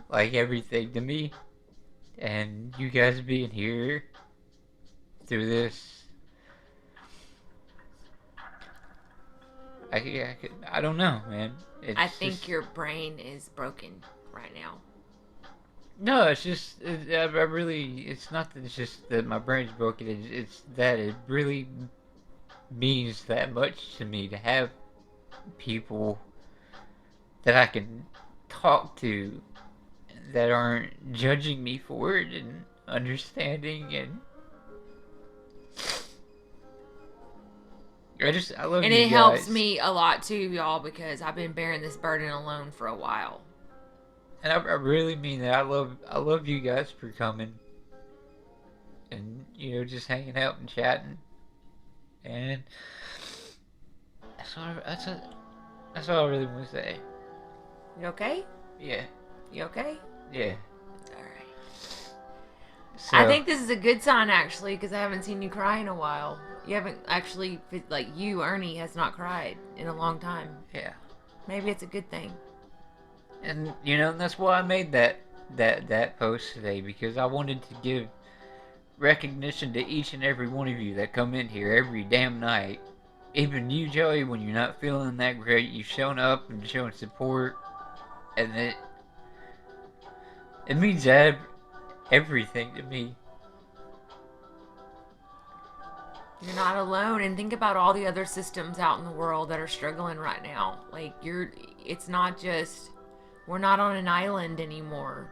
like everything to me, and you guys being here through this, I don't know, man. I think your brain is broken right now. No, it's just it's not that it's just that my brain's broken. It's that it really means that much to me to have people that I can talk to that aren't judging me for it and understanding, and I love you guys. And it helps me a lot too, y'all, because I've been bearing this burden alone for a while. And I really mean that. I love you guys for coming and just hanging out and chatting, and that's all I really want to say. You okay? Yeah. You okay? Yeah. All right. So, I think this is a good sign, actually, because I haven't seen you cry in a while. You haven't actually, like, you, Ernie, has not cried in a long time. yeah. Maybe it's a good thing. And, that's why I made that post today, because I wanted to give recognition to each and every one of you that come in here every damn night. Even you, Joey, when you're not feeling that great, you've shown up and showing support, and it means everything to me. You're not alone, and think about all the other systems out in the world that are struggling right now. Like, it's not just, we're not on an island anymore.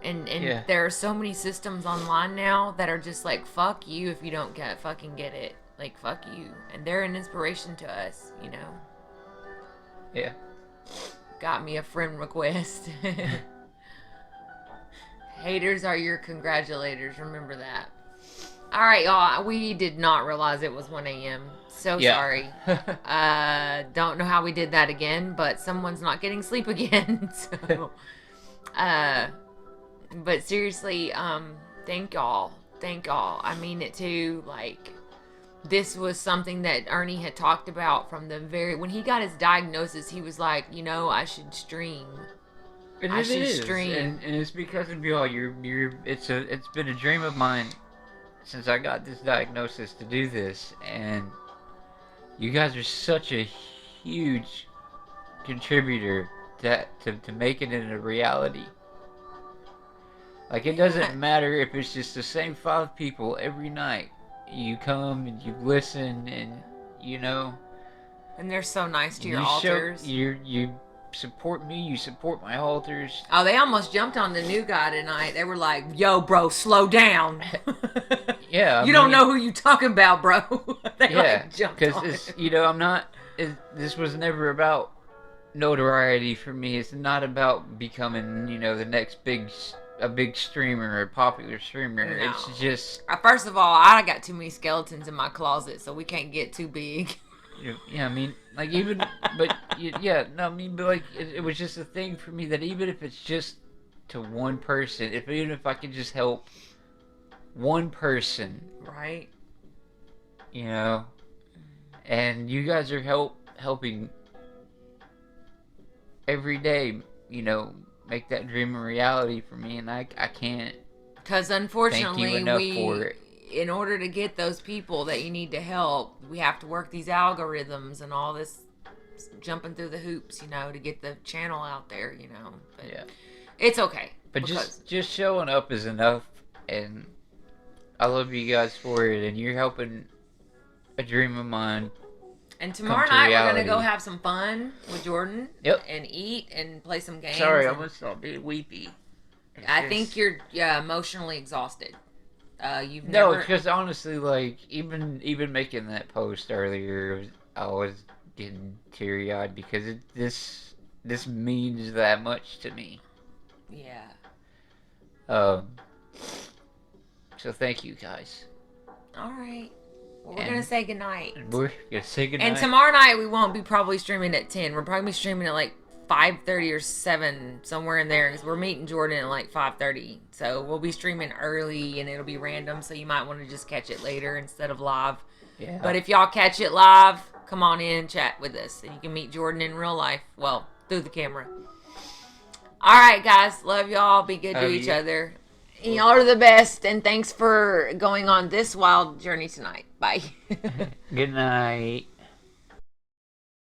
And Yeah. there are so many systems online now that are just like, fuck you if you don't fucking get it. Like, fuck you. And they're an inspiration to us, Yeah. Got me a friend request. Haters are your congratulators. Remember that. All right, y'all. We did not realize it was 1 a.m. So Yeah. sorry. Don't know how we did that again, but someone's not getting sleep again. So, but seriously, thank y'all. Thank y'all. I mean it too. Like, this was something that Ernie had talked about from when he got his diagnosis. He was like, I should stream. I should stream. And it's because of y'all. It's been a dream of mine since I got this diagnosis to do this, and you guys are such a huge contributor to making it a reality. Like, it doesn't matter if it's just the same 5 people every night. You come and you listen, and And they're so nice to your altars. You support me. You support my altars. Oh, they almost jumped on the new guy tonight. They were like, "Yo, bro, slow down." Yeah, you don't know who you talking about, bro. They jumped on because I'm not. This was never about notoriety for me. It's not about becoming the next big streamer or popular streamer. No. It's just. First of all, I got too many skeletons in my closet, so we can't get too big. Yeah, I mean, like, even, but, yeah, no, I mean, but, like, it was just a thing for me that even if it's just to one person, even if I could just help one person, right? And you guys are helping every day, make that dream a reality for me, and I can't. Because unfortunately, thank you enough for it. In order to get those people that you need to help, we have to work these algorithms and all this jumping through the hoops, to get the channel out there, But yeah. It's okay. But just showing up is enough, and I love you guys for it, and you're helping a dream of mine. And tomorrow night we're gonna go have some fun with Jordan. Yep. And eat and play some games. Sorry, I must not be weepy. I think you're emotionally exhausted. No, because honestly, like, even making that post earlier, I was getting teary-eyed because this means that much to me. Yeah. So thank you guys. All right. Well, we're gonna say goodnight. We're gonna say goodnight. And tomorrow night we won't be probably streaming at 10. We're probably streaming at like 5:30 or 7, somewhere in there, because we're meeting Jordan at like 5:30. So we'll be streaming early, and it'll be random, so you might want to just catch it later instead of live. Yeah. But if y'all catch it live, come on in and chat with us, and you can meet Jordan in real life. Well, through the camera. All right, guys. Love y'all. Be good to each other. Y'all are the best, and thanks for going on this wild journey tonight. Bye. Good night.